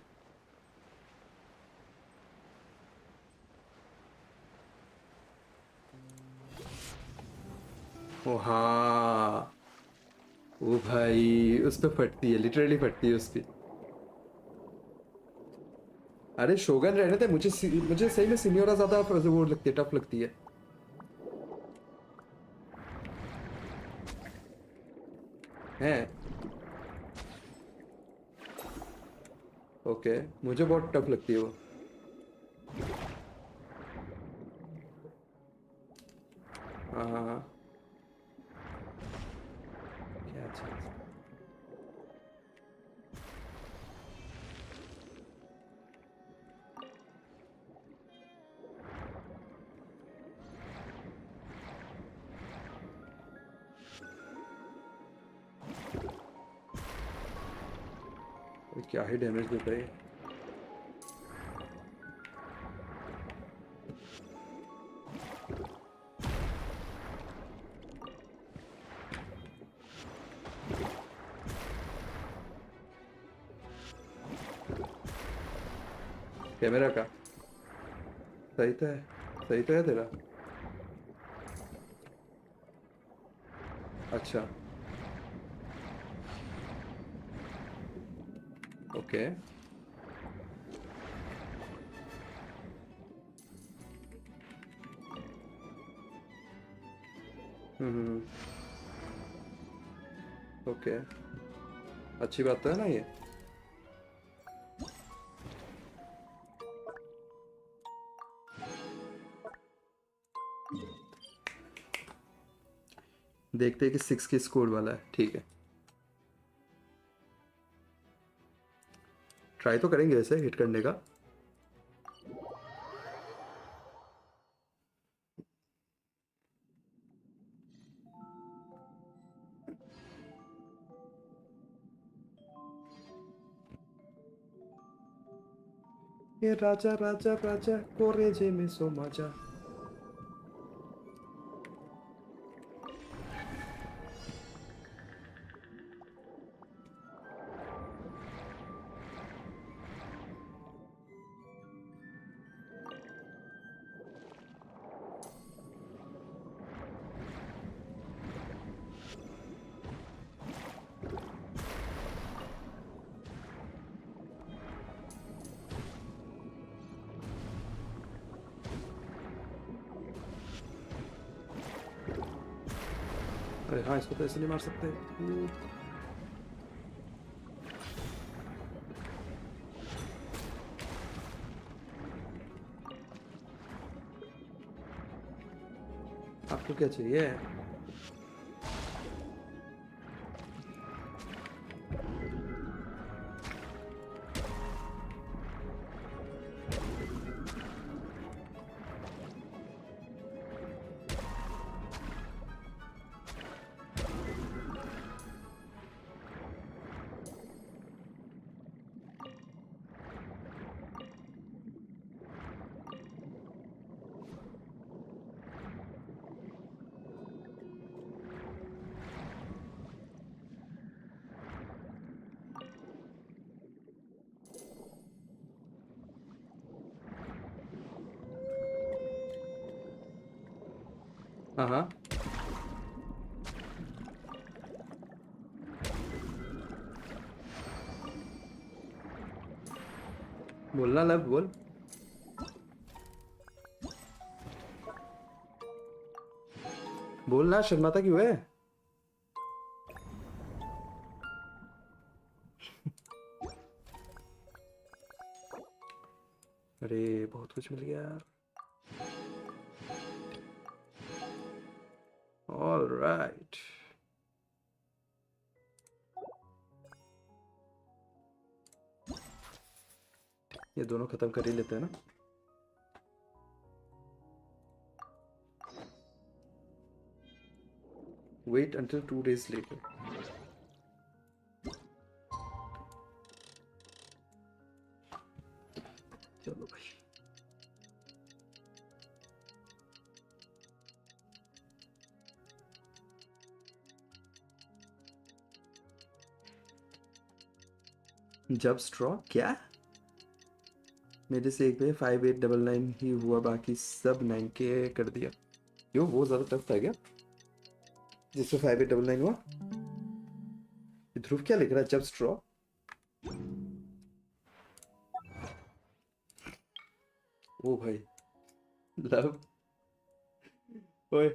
ओ हाँ ओ भाई उस पे फटती है, लिटरली फटती है उस पे। अरे शोगन रहने थे, मुझे सही में सीनियोरा ज्यादा वो लगती है, टफ लगती है। हैं ओके, मुझे बहुत टफ लगती है वो। हाँ हाँ हाँ क्या चीज। क्या ही डैमेज देता है। कैमरा का सही तो है, सही तो है तेरा। अच्छा ओके ओके अच्छी बात तो है ना ये। देखते हैं कि 6 के स्कोर वाला है, ठीक है ट्राई तो करेंगे वैसे हिट करने का। ये राजा राजा राजा कोरेजे में सो मजा। अरे हाँ इसको तो ऐसे नहीं मार सकते। आपको क्या चाहिए? हाँ बोलना लव बोल। बोलना, शर्माता क्यों है? अरे बहुत कुछ मिल गया। ऑल राइट, ये दोनों खत्म कर ही लेते हैं ना। Wait until 2 days later. चलो भाई। जब स्ट्रॉ क्या? मेरे से एक पे 5899 ही हुआ, बाकी सब 9K कर दिया। यो वो ज्यादा टफ था क्या जिससे 5899 हुआ? ध्रुव क्या लिख रहा है? जब स्ट्रॉ ओ भाई लव, ओए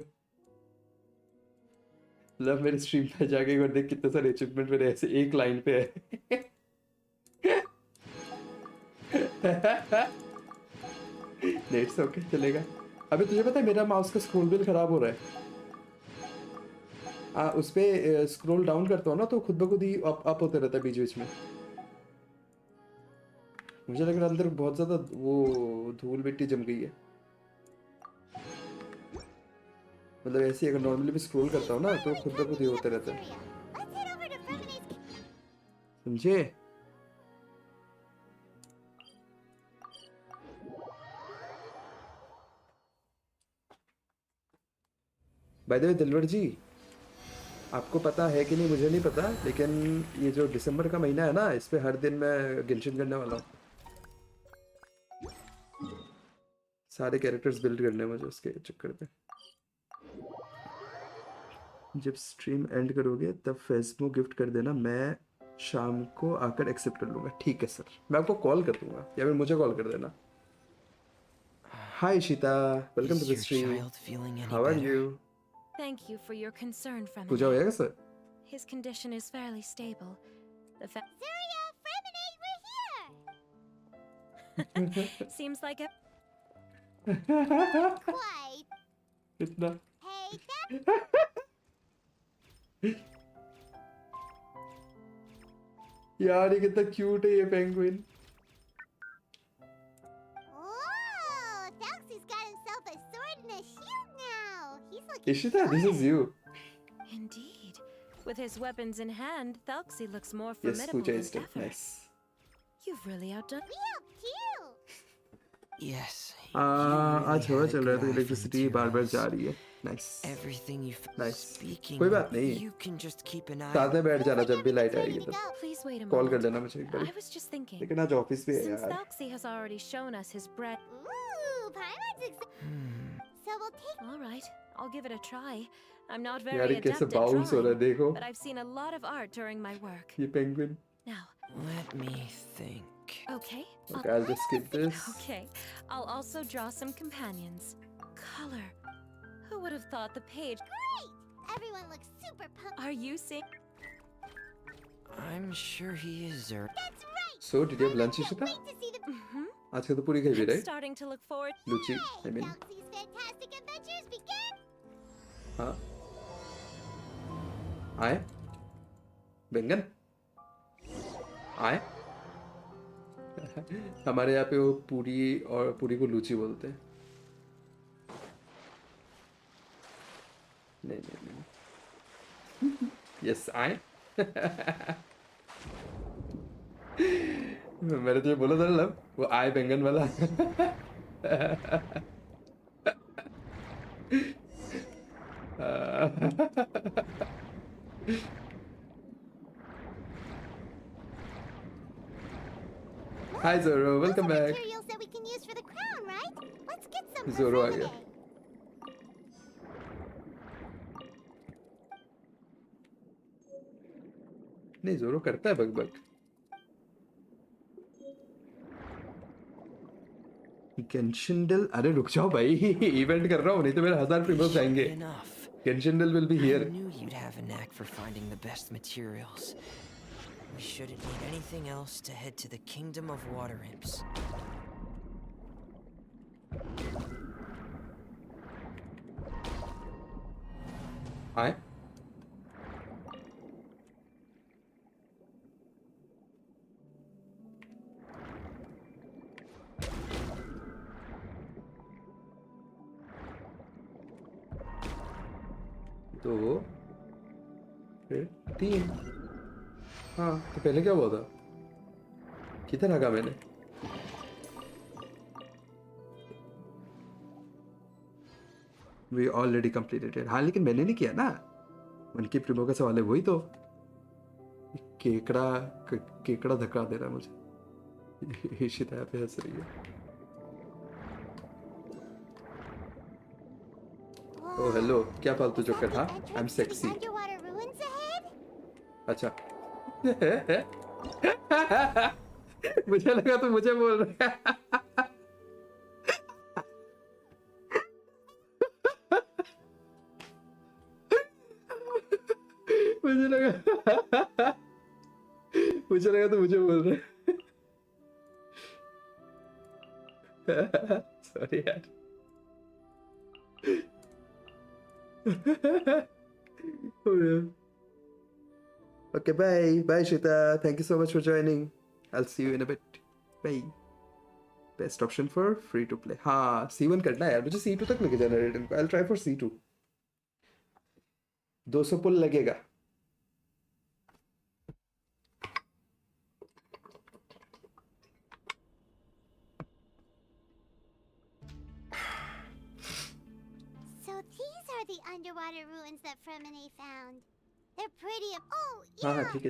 लव मेरे स्ट्रीम पे जाके एक बार देख कितने सारे अचीवमेंट मेरे ऐसे एक लाइन पे है। नेट्स ओके चलेगा। अभी तुझे पता है मेरा माउस का स्क्रॉल व्हील खराब हो रहा है। उस पे स्क्रॉल डाउन करता हूँ ना तो खुद ब खुद ही अप होते रहता है बीच बीच में। मुझे लग रहा है अंदर बहुत ज्यादा वो धूल मिट्टी जम गई है। मतलब ऐसे अगर नॉर्मली भी स्क्रॉल करता हूँ ना तो खुद ब खुद ही होते रहता है, समझे? बाय द वे दिलवर जी, आपको पता है कि नहीं मुझे नहीं पता, लेकिन ये जो दिसंबर का महीना है ना, इस पे हर दिन मैं गेंशिन करने वाला हूँ। सारे कैरेक्टर्स बिल्ड करने मुझे उसके चक्कर पे। जब स्ट्रीम एंड करोगे तब फेसबुक गिफ्ट कर देना, मैं शाम को आकर एक्सेप्ट कर लूंगा। ठीक है सर, मैं आपको कॉल कर दूंगा या फिर मुझे कॉल कर देना। हाय शीता, welcome to the stream. How are you? Thank you for your concern, Fremenade. पूजा होएगा sir? His condition is fairly stable. The fact Surya, Fremenade, we're here! seems like a Quite. कितना? Hey, यार ये कितना cute है ये penguin. Oh, Thalxie's got himself a sword and a shield now. He's looking Ishita, this is you. Indeed. With his weapons in hand, Thalxie looks more Yes, formidable Pooja than is dead. ever. Nice. You've really outdone. We helped you. Yes. आज हवा चल रहा है तो electricity बार-बार जा रही है। Nice. Everything you nice. speaking, कोई बात नहीं। you can just keep an eye. साथ में बैठ जाना जब भी लाइट आएगी तब। Please wait a कॉल कर moment. लेना मुझे एक बार। I was just thinking. लेकिन आज ऑफिस भी है Since यार। Thalxie has already shown us his bread. Ooh, Paimon's So we'll take. All right, I'll give it a try. I'm not यार very ये कैसे adept at बाउंस हो रहा है drawing, देखो। but I've seen a lot of art during my work. ये penguin. Now, Let me think. okay. Okay, I'll just skip this. Okay, I'll also draw some companions. Color. Who would have thought the page? Great! Everyone looks super pumped. Are you seeing? I'm sure he is, sir. That's right! So did you have lunch, Ishita? Wait to see the. आज का तो पूरी खाई भी I'm right? starting to look forward. Luche, I mean. Thalxie's fantastic adventures begin! हाँ। आए? बैंगन? आए? हमारे यहाँ पे वो पूरी और पूरी को लूची बोलते हैं। नहीं नहीं नहीं। यस आए? मैंने तुझे बोला था ना लव, वो आए बैंगन वाला। Hi Zoro, welcome back. Materials that we can use for the crown, right? Let's get some. Zoro आ गया। नहीं जोरो करता है बग बग। Genshin Dell, अरे रुक जाओ भाई, इवेंट कर रहा हूँ, नहीं तो मेरे 1000 प्रीमोस जाएंगे। Genshin Dell will be here. I knew you'd have a knack for finding the best materials. We shouldn't need anything else to head to the Kingdom of Water Imps. Hi. दो फिर 3। हाँ तो पहले क्या हुआ था, किधर रखा मैंने? We already completed it. हाँ लेकिन मैंने नहीं किया ना, उनकी प्रीमो का सवाल है वही तो। केकड़ा धक्का दे रहा है मुझे। इशिता यहाँ पे हंस रही है। ओ हेलो, क्या फालतू जोकर था? I am sexy. अच्छा। मुझे लगा तो मुझे बोल रहा है। मुझे लगा तो मुझे बोल रहे। सॉरी यार। Oh yeah. Okay, bye Shita, thank you so much for joining. I'll see you in a bit. Bye. Best option for free to play. हाँ C1 करना है यार, मुझे C2 तक लेके जाना है। I'll try for C2. 200 पुल लगेगा। The underwater ruins that Fremine found. They're pretty. Oh, yeah. हाँ ठीक है।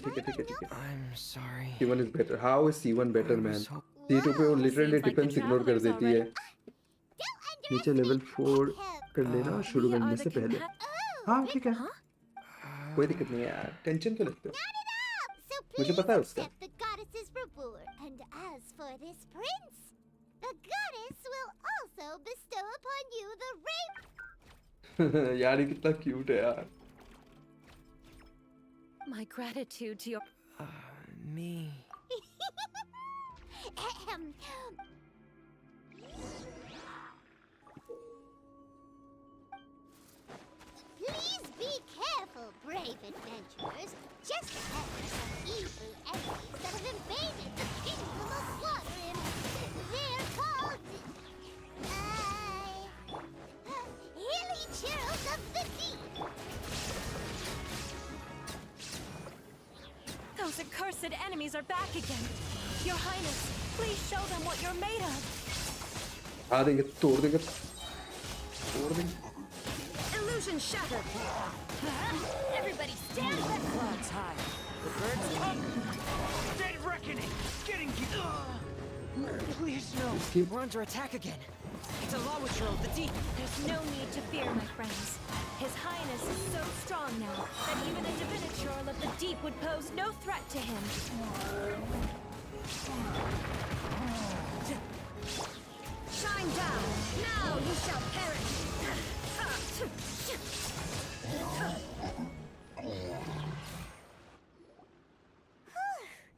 I'm sorry. C1 is better. How is C1 better, man? C2 पे वो literally defense ignore कर देती है। नीचे level 4 कर लेना शुरू करने से पहले। हाँ ठीक है। कोई दिक्कत नहीं है यार, टेंशन क्यों लेते हो? मुझे पता है उसका। The goddess's reward. And as for this prince, the goddess will also bestow upon you the rape. यार ये कितना क्यूट है यार। My gratitude to your me. Please be careful, brave adventurers. Just ahead are some evil enemies that have invaded the kingdom of water imps. They're called Hilly Churls of the Deep. Those accursed enemies are back again. Your Highness, please show them what you're made of. आ देंगे, तोड़ देंगे। Illusion shattered. Everybody stand back. Clouds high. The birds come. Dead reckoning. Getting you. Please no. We're under attack again. It's a Lawitcher of the deep. There's no need to fear, my friends. His Highness is so strong now that even a divinity of the deep would pose no threat to him. Shine down. Now you shall perish.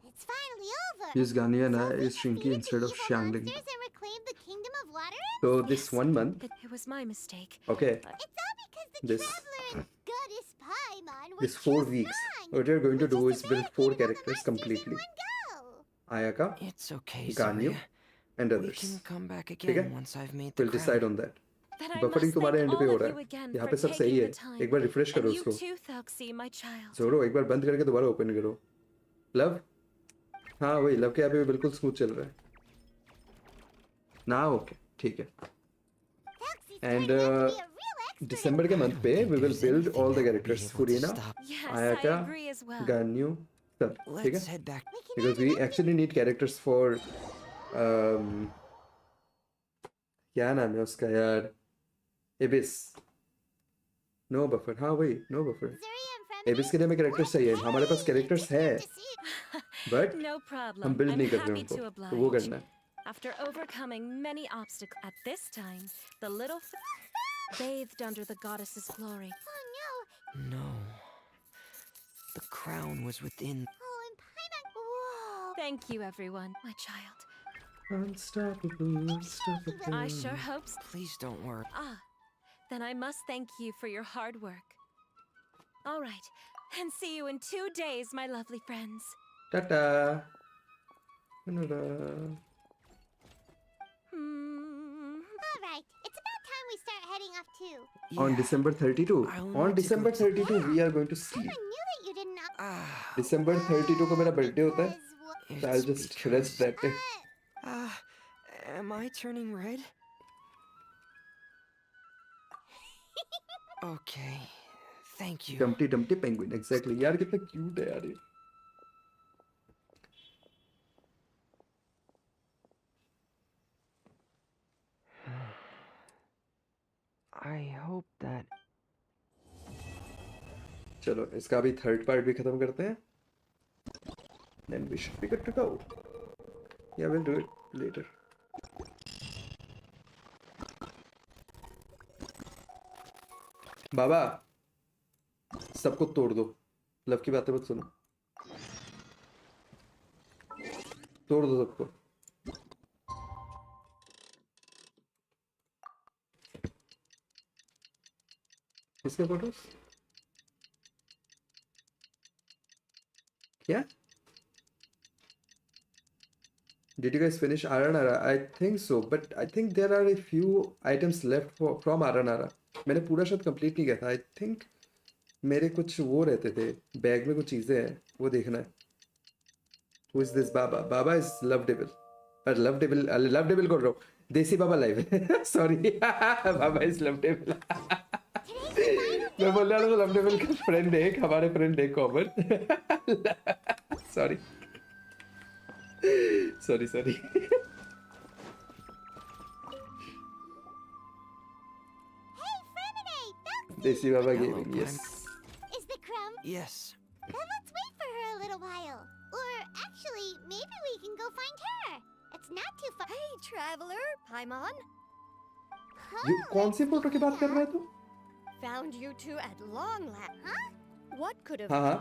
It's finally over. He's Ganyan is Shinky instead of Shangling. And reclaim the kingdom of water. So this 1 month. It was my mistake. Okay. It's all because the traveler and goddess Paimon were This 4 weeks. What we're going to do is build 4 characters completely. Ayaka, It's okay, Ganyu, Zarya. and We others. can come back ठीक again है? once I've made the We'll decide crown. on that. Then I buffering must तुम्हारे thank and पे all हो of रहा you है। again यहाँ for पे सब सही taking है। the time. एक बार रिफ्रेश करो And you उसको। too, Thelxie, my child. जोरो एक बार बंद करके दोबारा ओपन करो। लव, हाँ वही लव के यहाँ पे भी बिल्कुल स्मूथ चल रहा है ना। ओके ठीक है। एंड दिसंबर के मंथ पे we will build all the characters. Furina, Ayaka, Ganyu, सब ठीक है? Because we actually need characters for क्या नाम है उसका यार? Abyss. No buffer. हाँ वही no buffer. एबिस के लिए हमें कैरेक्टर्स चाहिए, हमारे पास कैरेक्टर्स है, बट No problem. हम बिल्ड I'm नहीं कर रहे happy उनको, to तो वो oblige. करना है. After overcoming many obstacles, at this time, the little bathed under the goddess's glory. Oh no! No. The crown was within. Oh, and Paimon. Whoa! Thank you, everyone, my child. Unstoppable, unstoppable. I sure hope so. Please don't worry. Ah, then I must thank you for your hard work. All right, and see you in 2 days, my lovely friends. Ta-ta. All right, it's about time we start heading off too. On December 32. On December 32, we are going to sleep. I knew that you didn't. December 32 को मेरा birthday होता है. So I'll just rest that day. Am I turning red? Okay. Thank you. Dumpty Dumpty Penguin, exactly. यार कितना cute है यार ये. I hope that. चलो इसका भी थर्ड पार्ट भी खत्म करते हैं. Then we should be good to go. Yeah, we'll do it later. बाबा सबको तोड़ दो, लव की बातें मत सुनो, तोड़ दो सबको. किसके फोटोज? क्या? Did you guys finish Aranara? I think so, but I think there are a few items left from Aranara. मैंने पूरा शायद कंप्लीट नहीं किया था. I think मेरे कुछ वो रहते थे, बैग में कुछ चीजें हैं, वो देखना है. Who is this Baba? Baba is Love Devil. और Love Devil कर रहा हूँ. देसी बाबा live. Sorry. Baba is Love Devil. मैं बोल रहा हूँ Love Devil का फ्रेंड है, हमारे फ्रेंड है common. Sorry. Sorry. Desi Baba Gaming, yes. Is the crumb? Yes. Then let's wait for her a little while. Or actually, maybe we can go find her. It's not too far. Hey, traveler, Paimon. ये कौन सी photo की बात कर रहा है तू? Found you two at long last. Huh? What could have? हाँ.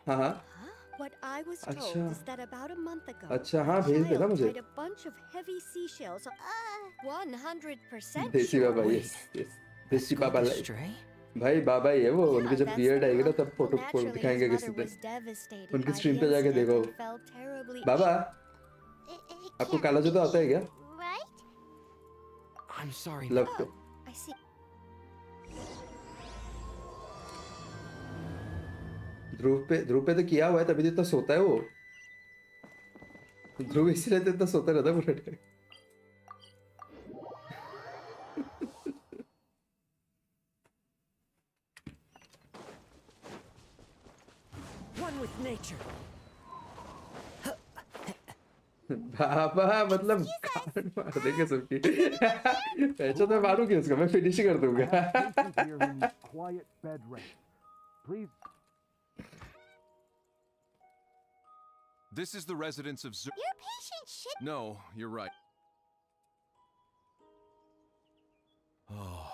हाँ. What I was told अच्छा. is that about a month ago, अच्छा हाँ भेज देना child मुझे. tied a bunch of heavy seashells. 100% देसी बाबा, sure. yes. देसी बाबा लाइव. भाई बाबा ही है वो. उनके जब बियर्ड आएगी ना तब फोटो दिखाएंगे किसी दिन. उनकी स्ट्रीम पे जाके देखो. बाबा आपको काला जूता आता है क्या? I'm sorry. लव को. I see. ध्रुव पे तो किया हुआ है, तभी तो इतना सोता है वो. ध्रुव इसलिए तो इतना सोता रहता है पूरा टाइम. One with nature. बाबा मतलब कान मार देंगे सबकी. ऐसा तो मारूंगी उसको, मैं फिनिश कर दूंगा. Quiet bed rest. Please. This is the residence of Zur. Your patient should. No, you're right. Oh.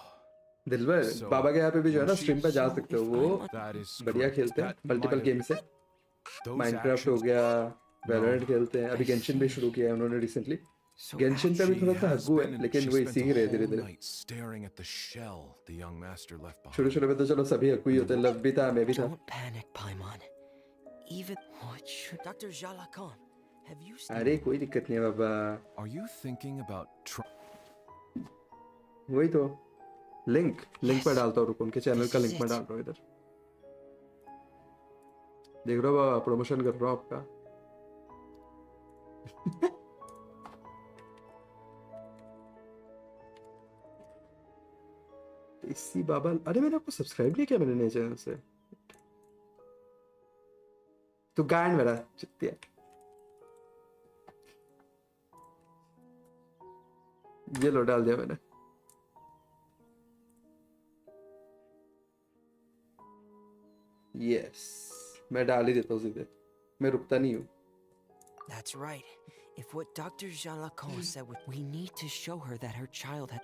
दिलबर बाबा के यहाँ पे भी जो है ना स्ट्रीम पे जा सकते हो. वो बढ़िया खेलते हैं मल्टीपल गेम्स है. माइनक्राफ्ट हो गया, वैलोरेंट खेलते हैं. अभी गेंशिन भी शुरू किया है उन्होंने रिसेंटली. गेंशिन पे भी थोड़ा सा हग्गू है, लेकिन वो सीख रहे धीरे-धीरे. शुरू में तो चलो सभी हग्गू ही होते हैं. लव भी था, मैं भी था. Panic, Paimon. Even what should Dr. Jalakon? Have you seen? अरे कोई दिक्कत नहीं है बाबा. Are you thinking about वही तो लिंक पर डालता हूँ. रुको उनके चैनल का लिंक में डाल रहा हूँ इधर. देख रहे हो बाबा, प्रमोशन कर रहा हूँ आपका. इसी बाबा. अरे मैंने आपको सब्सक्राइब नहीं किया मैंने नए चैनल से. तू गांड मेरा चित्तिया. ये लो डाल दिया मैंने. Yes. मैं डाल ही देता हूँ सीधे. मैं रुकता नहीं हूँ. That's right. If what Dr. Jean Lacan said, we need to show her that her child had.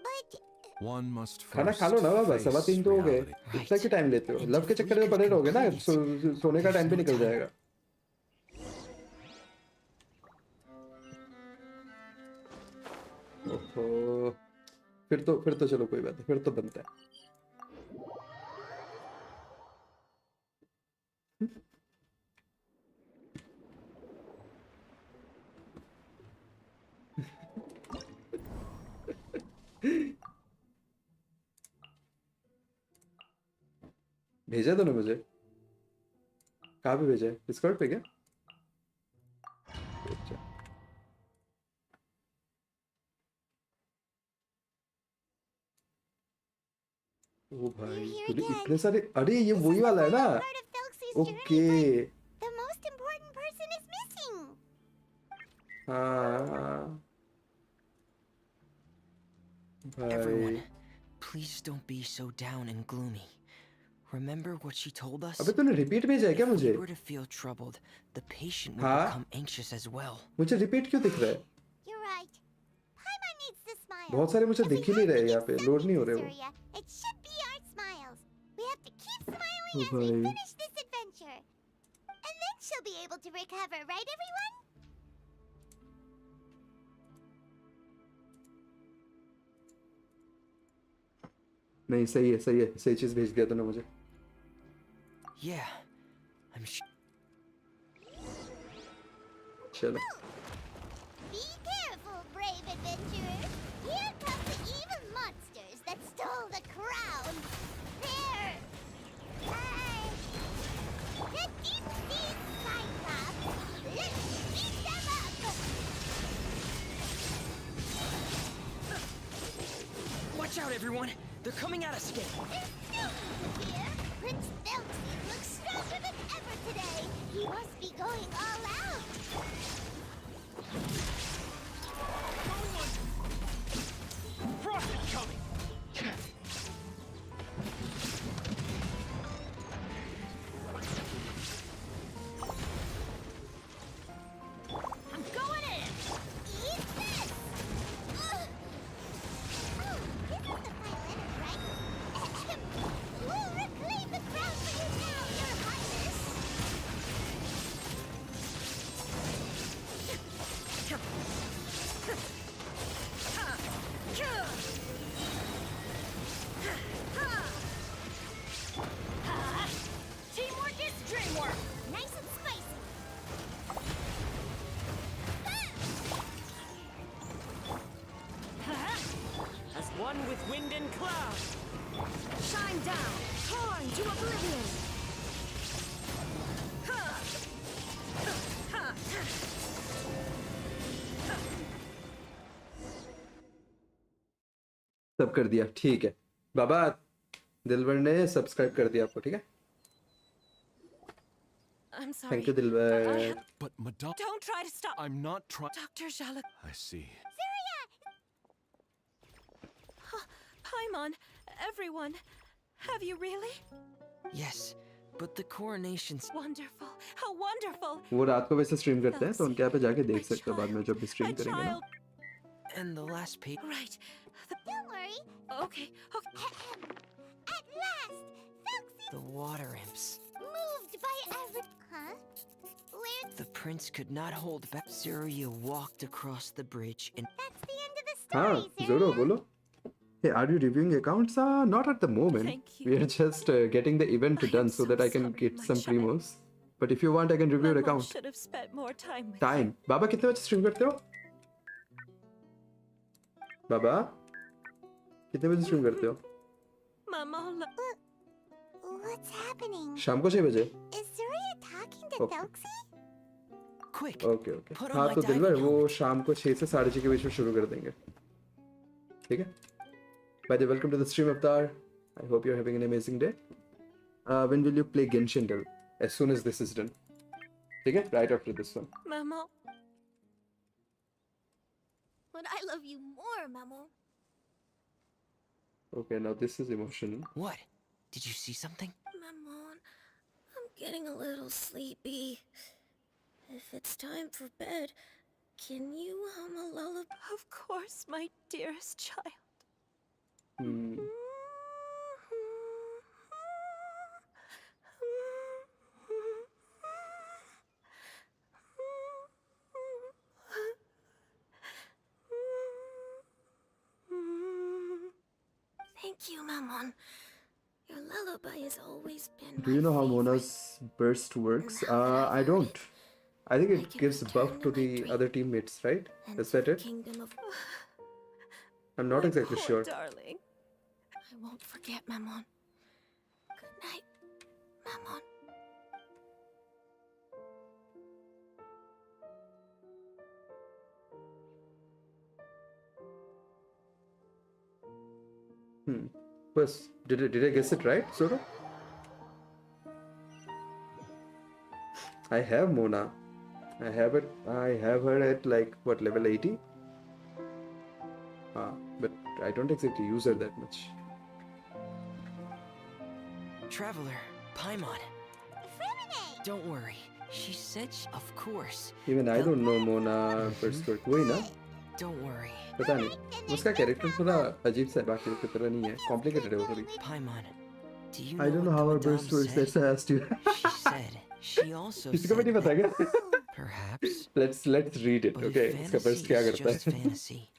One must खाना first खा लो ना बाबा. face 3:15 तो हो गए. reality. इतना क्यों टाइम लेते हो? लव के चक्कर में पड़े रहोगे ना. सोने का टाइम भी निकल जाएगा. ओहो. फिर तो चलो कोई बात नहीं. फिर तो बनता है. भेजा तो ना मुझे. कहाँ पे भेजा है? डिस्कॉर्ड पे क्या? अच्छा. ओ भाई तूने इतने सारे. अरे ये वही वाला है ना. Okay. The most important person is missing. हाँ. Everyone, भाई. please don't be so down and gloomy. Remember what she told us? अबे तूने रिपीट भेजा है क्या मुझे? If we were to feel troubled, the patient would हाँ? become anxious as well. मुझे रिपीट क्यों दिख रहा है? You're right. Paimon needs to smile. बहुत सारे मुझे दिख ही नहीं रहे यहाँ पे. लोड नहीं हो रहे वो. Surya, it should be our smiles. We have to keep smiling O as we भाई. finish this adventure. And then she'll be able to recover, right everyone? नहीं सही है. सही चीज भेज दिया तूने मुझे. Yeah, I'm sure. चलो. Be careful, brave adventurers. Here come the evil monsters that stole the crown. There. The deep sea cyclops. Let's beat them up. Watch out, everyone! They're coming at us again. There's no here. Prince Felxy looks stronger than ever today. He must be going all out. Frost is coming! I'm going in. Eat this. Oh, this is the final enemy, right? We'll reclaim the crown for you now, Your Highness. Teamwork is dreamwork! Nice and spicy. As one with wind and cloud! Shine down! Torn to oblivion! सब कर दिया. ठीक है बाबा. दिलवर ने subscribe कर दिया आपको. ठीक है. I'm sorry. Thank you Dilwar. But Madame, Don't try to stop. I'm not trying. Dr. Jalak. I see. Paimon, everyone. Have you really? Yes, but the coronation's Wonderful. How wonderful. वो रात को वैसे stream करते हैं तो उनके यहाँ पे जाके देख सकते हो बाद में जब भी स्ट्रीम करेंगे ना. and the last page. Right. Don't worry. Okay. At last, Felxy The water imps. moved by every. Huh? Where's The prince could not hold back. Surya walked across the bridge and. That's the end of the हाँ story, Zoro बोलो. Hey, are you reviewing accounts? Not at the moment. Thank you. We are just getting the event done so that I can get some primos. But if you want, I can review your Mama account. should have spent more time with Time. बाबा कितने बजे stream करते हो? बाबा कितने बजे stream करते हो? Mama. What's happening? शाम को 6 बजे. Is Surya talking to Okay. Felxy? Quick. Okay okay. Put on हाँ my तो दिलवर diving वो helmet. शाम को 6 से 6:30 के बीच में शुरू कर देंगे. ठीक है? By the way, welcome to the stream, Avatar. I hope you're having an amazing day. When will you play Genshin? As soon as this is done. Okay? Right after this one. Mama. But I love you more, Mamo. Okay, now this is emotional. What? Did you see something? Mamon, I'm getting a little sleepy. If it's time for bed, can you hum a lullaby? Of course, my dearest child. Thank you, Mammon. Your lullaby has always been Do you know how Mona's burst works? I don't. I think it gives buff to the other teammates, right? Is that it? Kingdom of... I'm not exactly Poor sure. darling. I won't forget, Mammon. Good night, Mammon. First, did I guess it right, Zoro? I have Mona. I have her at like what, level 80? But I don't exactly use her that much. Traveler, Paimon. Don't worry. She said of course. Even I don't know Mona first work. वही ना? Don't worry. पता नहीं. उसका character थोड़ा अजीब सा है, बाकी की तरह नहीं है. Complicated है वो थोड़ी. Paimon, do you I don't know how her burst works. That's why I asked you. She said. She also किसी को भी नहीं पता क्या? Perhaps. Let's read it. But Okay. if इसका burst क्या fantasy is करता just है? fantasy,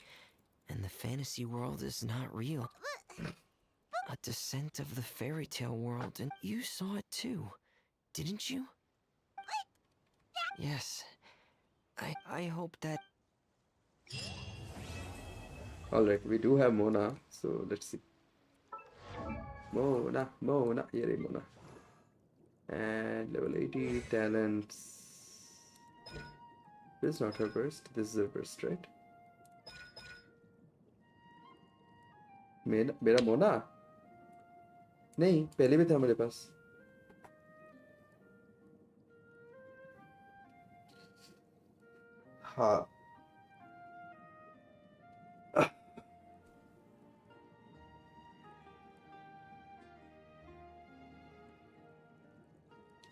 and the fantasy world is not real. A descent of the fairy tale world, and you saw it too, didn't you? Yes. I hope that... Alright, we do have Mona, so let's see. Mona, here Mona. And level 80 talents. This is not her burst, this is her burst, right? मेरा मोना नहीं, पहले भी था मेरे पास. हाँ.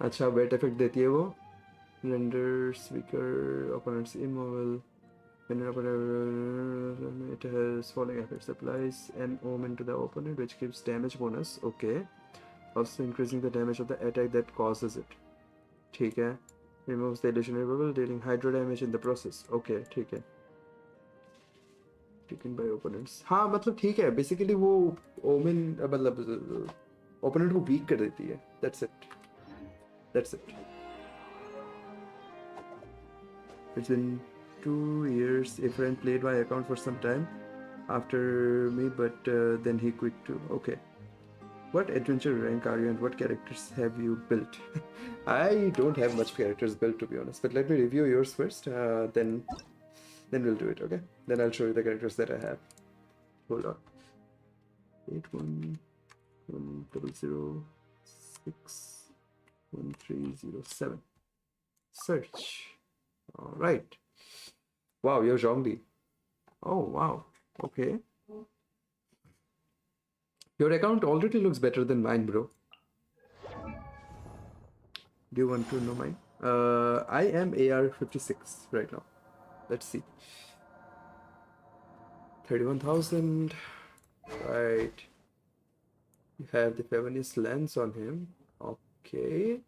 अच्छा, wait effect देती है वो. Renders weaker opponents immobile. When an opponent, it has falling effects, applies an omen to the opponent which gives damage bonus. Okay. Also increasing the damage of the attack that causes it. ठीक है. Removes the illusionary bubble, dealing hydro damage in the process. Okay, ठीक है. Taken by opponents. हाँ, मतलब ठीक है. Basically वो omen मतलब opponent को weak कर देती है. That's it. It's been 2 years. A friend played my account for some time after me, but then he quit too. Okay. What adventure rank are you and what characters have you built? I don't have much characters built, to be honest, but let me review yours first, then we'll do it, okay? Then I'll show you the characters that I have. Hold on. 8110061307. Search. Alright. Wow, you're Zhongli. Oh, wow. Okay. Your account already looks better than mine, bro. Do you want to know mine? I am AR56 right now. Let's see. 31,000. Right. You have the Feminist lens on him. Okay.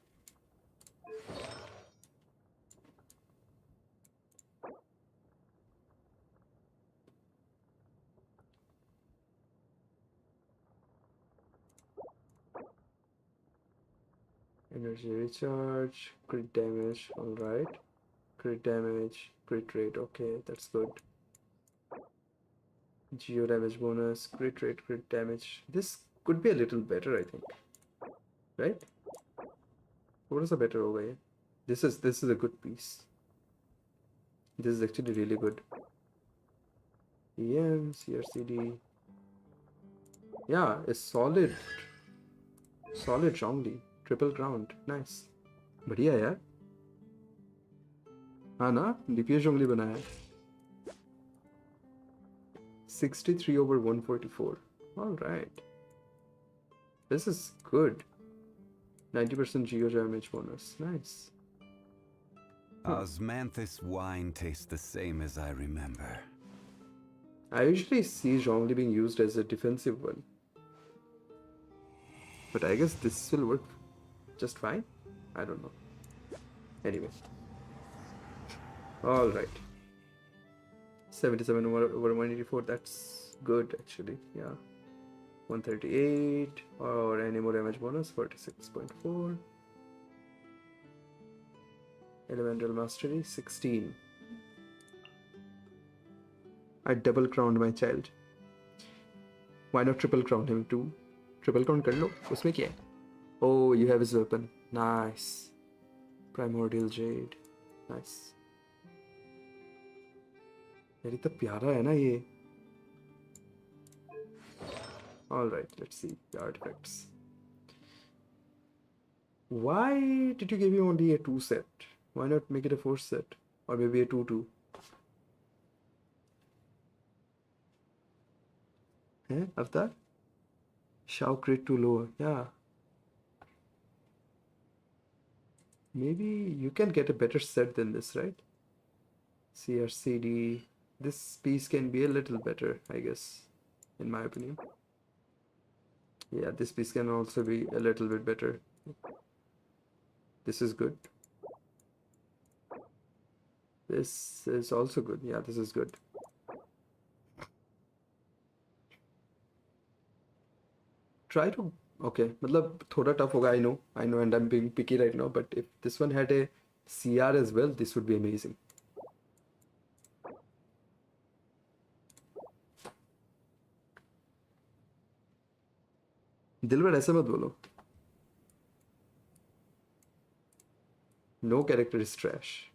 Energy recharge, crit damage, alright. Crit damage, crit rate, okay, that's good. Geo damage bonus, crit rate, crit damage. This could be a little better, I think. Right? What is a better way? This is a good piece. This is actually really good. EM, CRCD. Yeah, it's solid. Solid Zhongli. Triple ground. Nice. बढ़िया यार. हाँ ना? DPS Zhongli बनाया. 63/144. Alright. This is good. 90% geo damage bonus. Nice. Osmanthus wine tastes the same as I remember. I usually see Zhongli being used as a defensive one. But I guess this will work just fine. I don't know. Anyway. Alright. 77 over 184. That's good actually. Yeah. 138. Or any more damage bonus. 46.4. Elemental Mastery. 16. I double crowned my child. Why not triple crown him too? Triple crown कर लो, उसमें क्या है? Oh, you have his weapon. Nice. Primordial Jade. Nice. यार इतना प्यारा है ना ये. Alright, let's see the artifacts. Why did you give me only a 2 set? Why not make it a 4 set? Or maybe a 2-2? Eh, Avatar? Shao crit too low. Yeah. Maybe you can get a better set than this, right? CRCD. This piece can be a little better, I guess, in my opinion. Yeah, this piece can also be a little bit better. This is good. This is also good. Yeah, this is good. Try to, okay, मतलब थोड़ा tough होगा, I know, and I'm being picky right now, but if this one had a CR as well, this would be amazing. दिलबर ऐसे मत बोलो. No character is trash.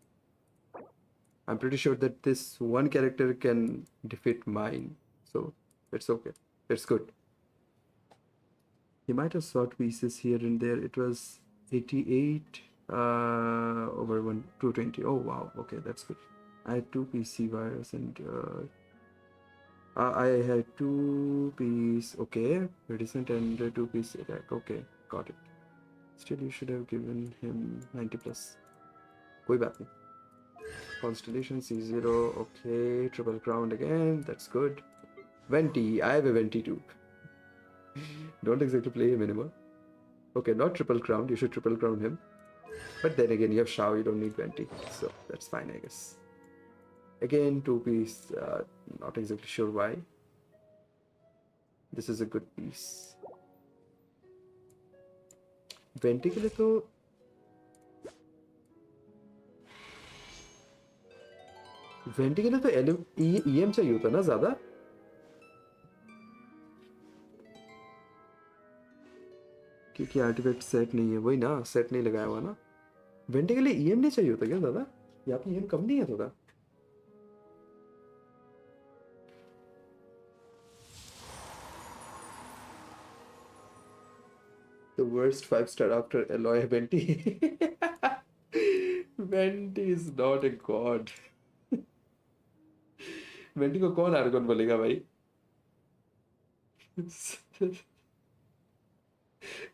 I'm pretty sure that this one character can defeat mine, so it's okay. It's good. He might have sought pieces here and there. It was 88 over 220. Oh wow, okay, that's good. I had 2 PC wires and I had 2 piece, okay, medicine and 2 piece attack. Okay, got it. Still, you should have given him 90 plus. Koi baat nahi. Constellation C0, okay, triple crown again, that's good. Venti, I have a Venti too. Don't exactly play him anymore. Okay, not triple crown, you should triple crown him. But then again, you have Shao, you don't need Venti, so that's fine, I guess. Again, 2 piece, not exactly sure why. This is a good piece. Venti के लिए तो Venti के लिए तो EM चाहिए होता ना ज़्यादा. क्योंकि आर्टिफैक्ट सेट नहीं है, वही ना, सेट नहीं लगाया हुआ ना. वेंटी के लिए EM नहीं चाहिए होता क्या ज़्यादा? या आपकी EM कम नहीं है थोड़ा? The worst 5-star after Eloy Venti. Venti is not a god. Venti को कौन आर्गन बोलेगा भाई?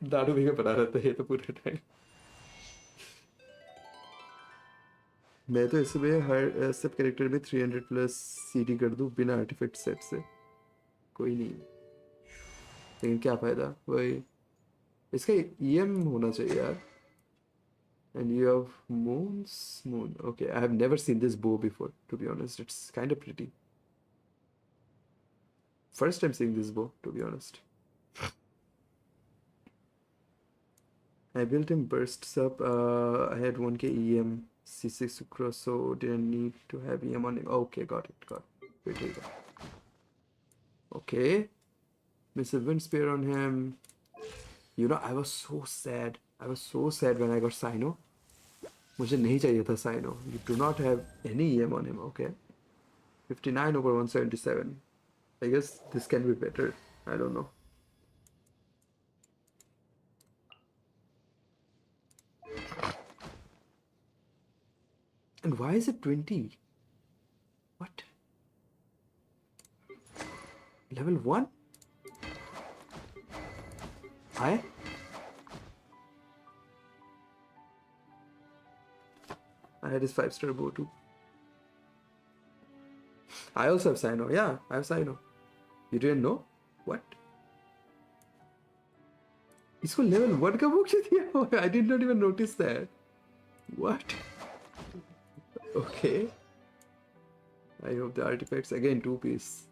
दारू भी बना रहता है तो पूरे टाइम. मैं तो इसमें हर सब कैरेक्टर में 300 प्लस CD कर दूं बिना आर्टिफैक्ट सेट से. कोई नहीं. लेकिन क्या फायदा? वही इसका EM होना चाहिए यार. And you have moon. Okay, I have never seen this bow before, to be honest. It's kind of pretty. First time seeing this bow, to be honest. I built him bursts up. I had 1k EM, C6 sucrose, so didn't need to have EM on him. Okay, got it. Wait, here you go. Okay. Miss a wind spear on him. You know, I was so sad. When I got Sino. मुझे नहीं चाहिए था Sino. You do not have any EM on him, okay? 59 over 177. I guess this can be better. I don't know. And why is it 20? What? Level 1? had his 5-star bow too. I also have Sino. Yeah, I have Sino. You didn't know? What? इसको level 1 का book दिया? I did not even notice that. What? Okay. I hope the artifacts again 2-piece.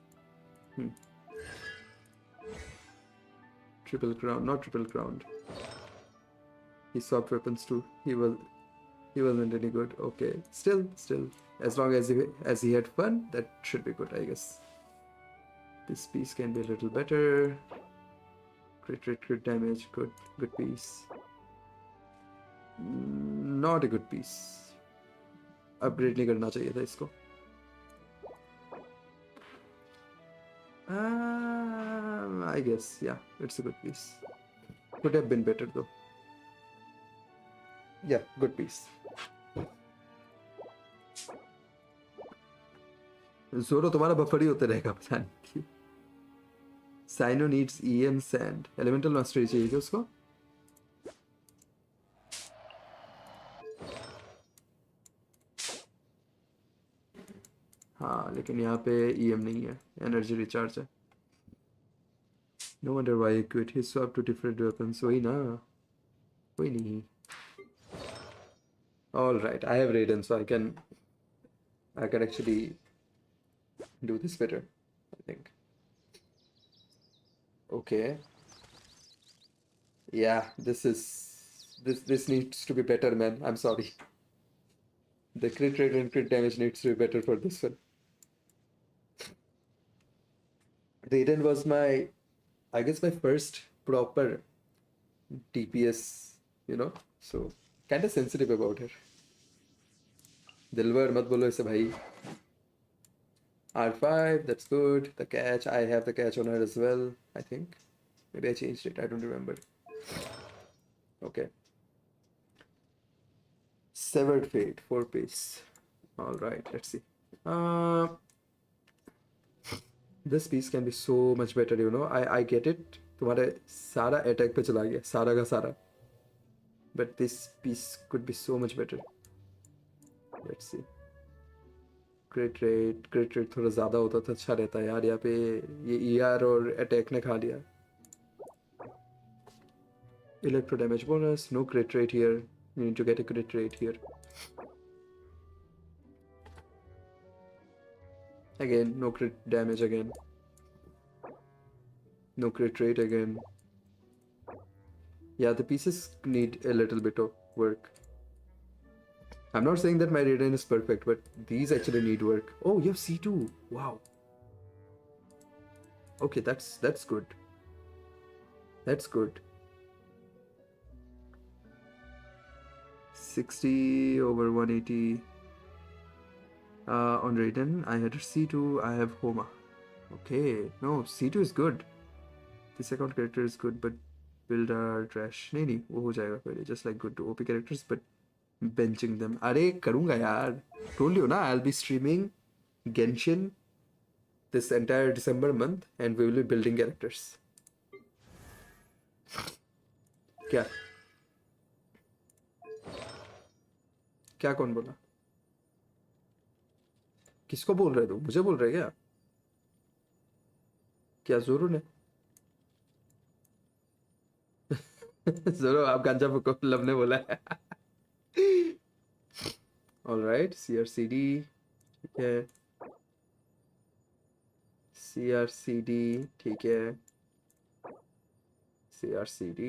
Triple crown, not triple crowned. He swapped weapons too. He wasn't any good. Okay, still, as long as he had fun, that should be good, I guess. This piece can be a little better. Crit damage, good piece. Not a good piece. Upgrade नहीं करना चाहिए था इसको. I guess, yeah, it's a good piece. Could have been better though. Yeah, good piece. Zoro तुम्हारा buffer ही होते रहेगा पता नहीं क्यों. Sino needs EM sand. Elemental mastery चाहिए क्या उसको? हाँ, लेकिन यहाँ पे EM नहीं है. Energy recharge है. No wonder why he quit. He swapped to different weapons. वही ना. वही नहीं. All right, I have Raiden, so I can actually do this better, I think. Okay. Yeah, this needs to be better, man. I'm sorry. The crit rate and crit damage needs to be better for this one. Raiden was my first proper DPS, so kind of sensitive about her. Dilbar mat bolo ise bhai. R5, that's good. The catch, I have the catch on her as well, I think. Maybe I changed it, I don't remember. Okay. Severed Fate, 4-piece. Alright, let's see. This piece can be so much better, I get it. तुम्हारे सारा attack पे चला गया, सारा का सारा. But this piece could be so much better. Let's see. Crit rate थोड़ा ज़्यादा होता तो अच्छा रहता यार. यहाँ पे ये ER और attack ने खा लिया. Electro damage bonus, no crit rate here. You need to get a crit rate here. Again, no crit damage again. No crit rate again. Yeah, the pieces need a little bit of work. I'm not saying that my Raiden is perfect, but these actually need work. Oh, you have C2. Wow. Okay, that's good. That's good. 60 over 180. On Raiden, I had C2, I have Homa. Okay, no, C2 is good. The second character is good, but build are trash. नहीं, वो हो जाएगा पहले. Just like good to OP characters, but benching them. अरे करूँगा यार. Told you ना, I'll be streaming Genshin this entire December month, and we will be building characters. क्या? क्या कौन बोला? किसको बोल रहे हो? मुझे बोल रहे क्या? क्या जोरो ने? जोरो आप गांजा फूको, लब ने बोला है. All right, CRCD, ठीक है. CRCD, ठीक है. CRCD,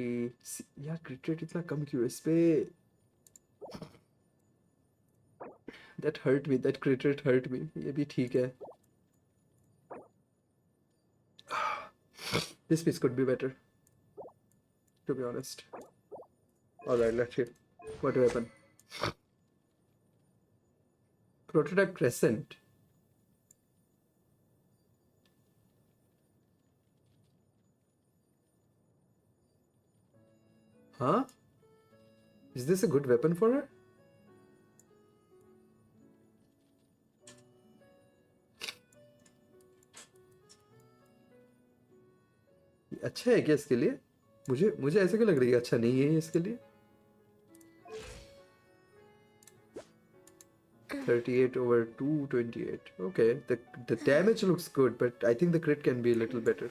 यार क्रिट रेट इतना कम क्यों है इस पे? That hurt me. That crit rate hurt me. ये भी ठीक है. This piece could be better, to be honest. Alright, let's see. What weapon? Prototype Crescent. Huh? Is this a good weapon for her? अच्छा है क्या इसके लिए? मुझे ऐसे क्यों लग रही है अच्छा नहीं है इसके लिए? 38 over 228. Okay, the damage looks good, but I think the crit can be a little better.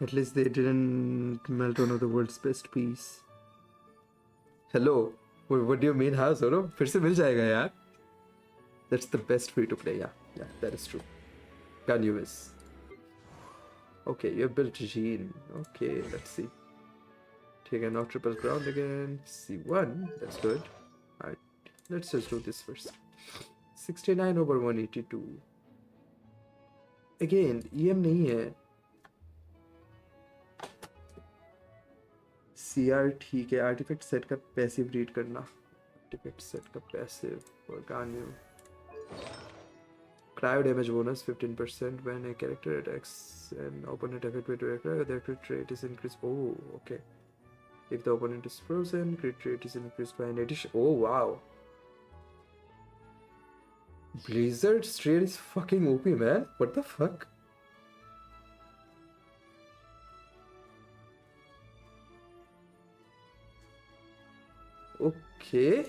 At least they didn't melt one of the world's best piece. Hello, what do you mean? हाँ Zoro, फिर से मिल जाएगा यार. That's the best free to play. Yeah, that is true. Can you miss? Okay, you have built Jean. Okay, let's see. Take a not triple ground again. C1, that's good. Alright, let's just do this first. 69 over 182. Again, EM नहीं है. CR ठीक है. Artifact set का passive read करना. Artifact set का passive और can you? Cryo damage bonus 15% when a character attacks an opponent affected by cryo, their crit rate is increased. Oh, okay. If the opponent is frozen, crit rate is increased by an addition. Oh, wow. Blizzard's trade is fucking OP, man. What the fuck? Okay.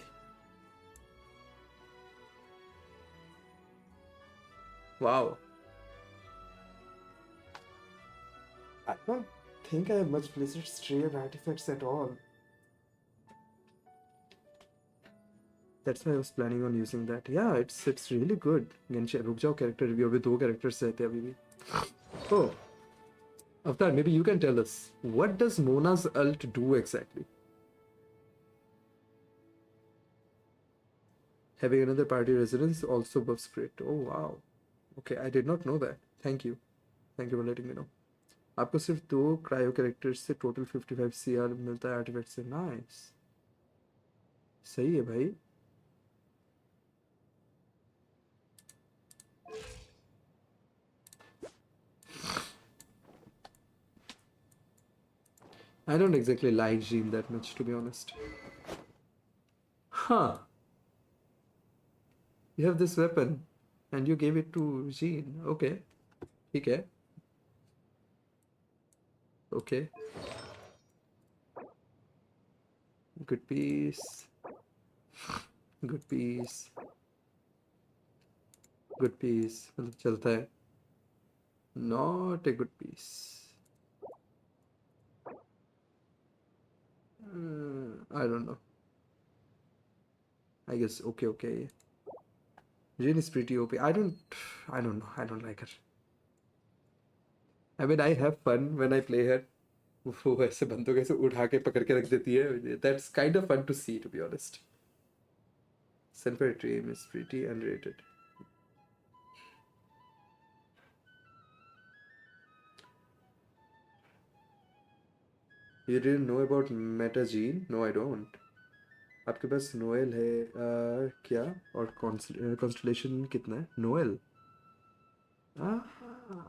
Wow. I don't think I have much Blizzard's trade artifacts at all. That's why I was planning on using that. Yeah, it's really good. Genshin, रुक जाओ character review. अभी 2 characters रहते हैं अभी भी. Oh, Avatar, maybe you can tell us what does Mona's ult do exactly? Having another party residence also buffs crit. Oh wow. Okay, I did not know that. Thank you. Thank you for letting me know. आपको सिर्फ 2 cryo characters से total 55 CR मिलता है artefact से. Nice. सही है भाई. I don't exactly like Jean that much, to be honest. Huh. You have this weapon and you gave it to Jean. Okay. ठीक है. Okay. Good piece. Good piece. Good piece. मतलब चलता है. Not a good piece. I don't know. I guess okay. Jane is pretty OP. I don't know. I don't like her. I mean, I have fun when I play her. वो ऐसे बंदों को ऐसे उठा के पकड़ के रख देती है. That's kind of fun to see, to be honest. Sunfire Dream is pretty underrated. You didn't know about Meta Gene? No, I don't. आपके पास नोएल है क्या? और कॉन्स्टलेशन कितना है? नोएल?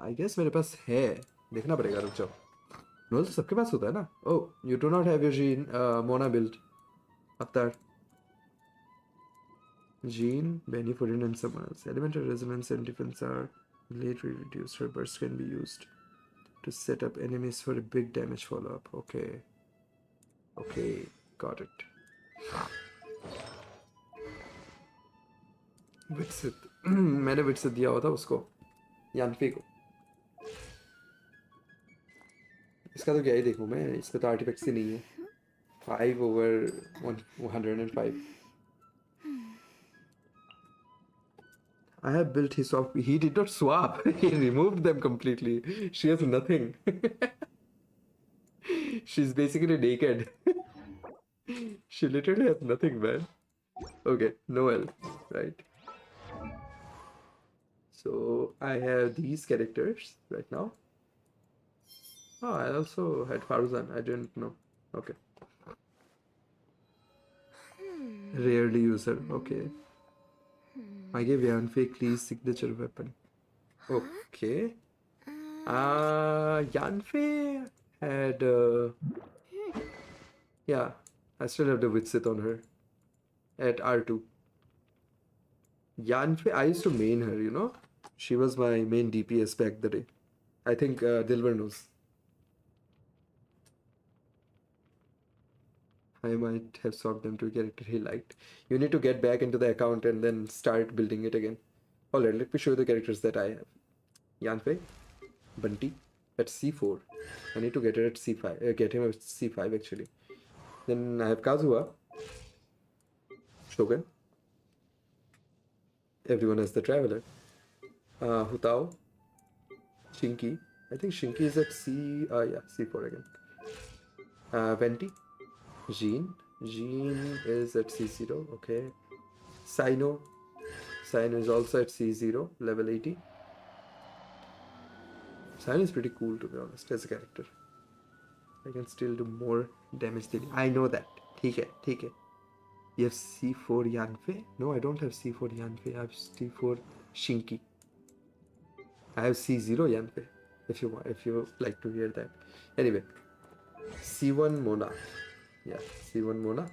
I guess मेरे पास है. देखना पड़ेगा, रुक जाओ. नोएल तो सबके पास होता है ना? Oh, you do not have your Gene Mona build. Avatar. Gene, Benny, Foreign and someone else. Elemental resonance and defense are later reduced. Her burst can be used to set up enemies for a big damage follow-up. Okay, got it. विटसित मैंने विटसित दिया हुआ था उसको, यानफी को. इसका तो क्या ही देखूं मैं, इसमें तो आर्टिफैक्ट्स ही नहीं है. 5 over 105. I have built his swap. He did not swap. He removed them completely. She has nothing. She's basically naked. She literally has nothing, man. Okay, Noel, right? So I have these characters right now. Oh, I also had Farzan. I didn't know. Okay. Rarely use her. Okay. I gave Yanfei Klee's signature weapon. Okay. Yanfei had yeah, I still have the Witsit on her at R2. Yanfei, I used to main her, you know. She was my main DPS back the day. I think Dilber knows. I might have swapped them to a character he liked. You need to get back into the account and then start building it again. Alright, let me show you the characters that I have. Yanfei, Bunty at C4. I need to get it at C5. Get him at C5 actually. Then I have Kazuha, Shogun. Everyone has the Traveler. Hutao, Shinki. I think Shinki is at C4 again. Venti, Jean. Jean is at C0. Okay. Sino. Sino is also at C0, level 80. Sino is pretty cool, to be honest, as a character. I can still do more damage than I know that. Take it. You have C4 Yanfei? No, I don't have C4 Yanfei. I have C4 Shinki. I have C0 Yanfei. If you like to hear that. Anyway, C1 Mona. Yeah, C1 Mona.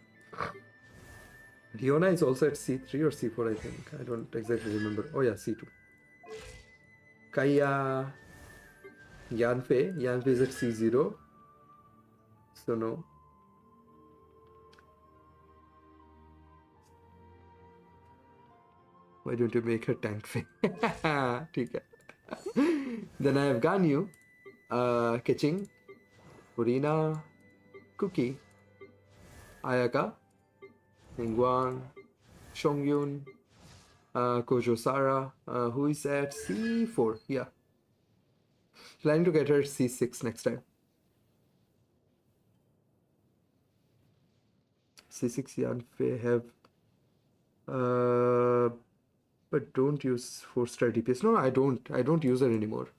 Leona is also at C3 or C4, I think. I don't exactly remember. Oh yeah, C2. Kaya Yanfei. Yanfei is at C0. So no. Why don't you make her tank Fei? Then I have Ganyu, Keqing, Urina, Cookie, Ayaka, Ningguang, Shongyun, Kojo Sara, who is at C4. Yeah. Planning to get her C6 next time. C6 Yanfei have but don't use 4-star DPS. No, I don't use her anymore.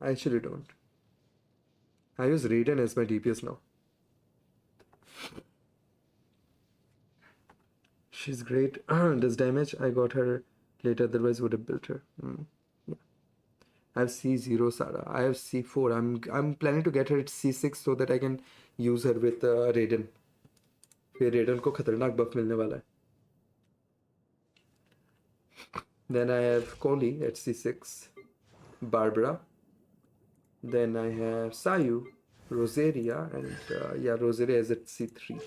I actually don't. I use Raiden as my DPS now. She's great. Does damage. I got her later, otherwise would have built her. Yeah. I have C0 Sara. I have C4. I'm planning to get her at C6 so that I can use her with Raiden. फिर रेडन को खतरनाक buff मिलने वाला है. Then I have Koli at C6, Barbara. Then I have Sayu, Rosaria, and Rosaria is at C3.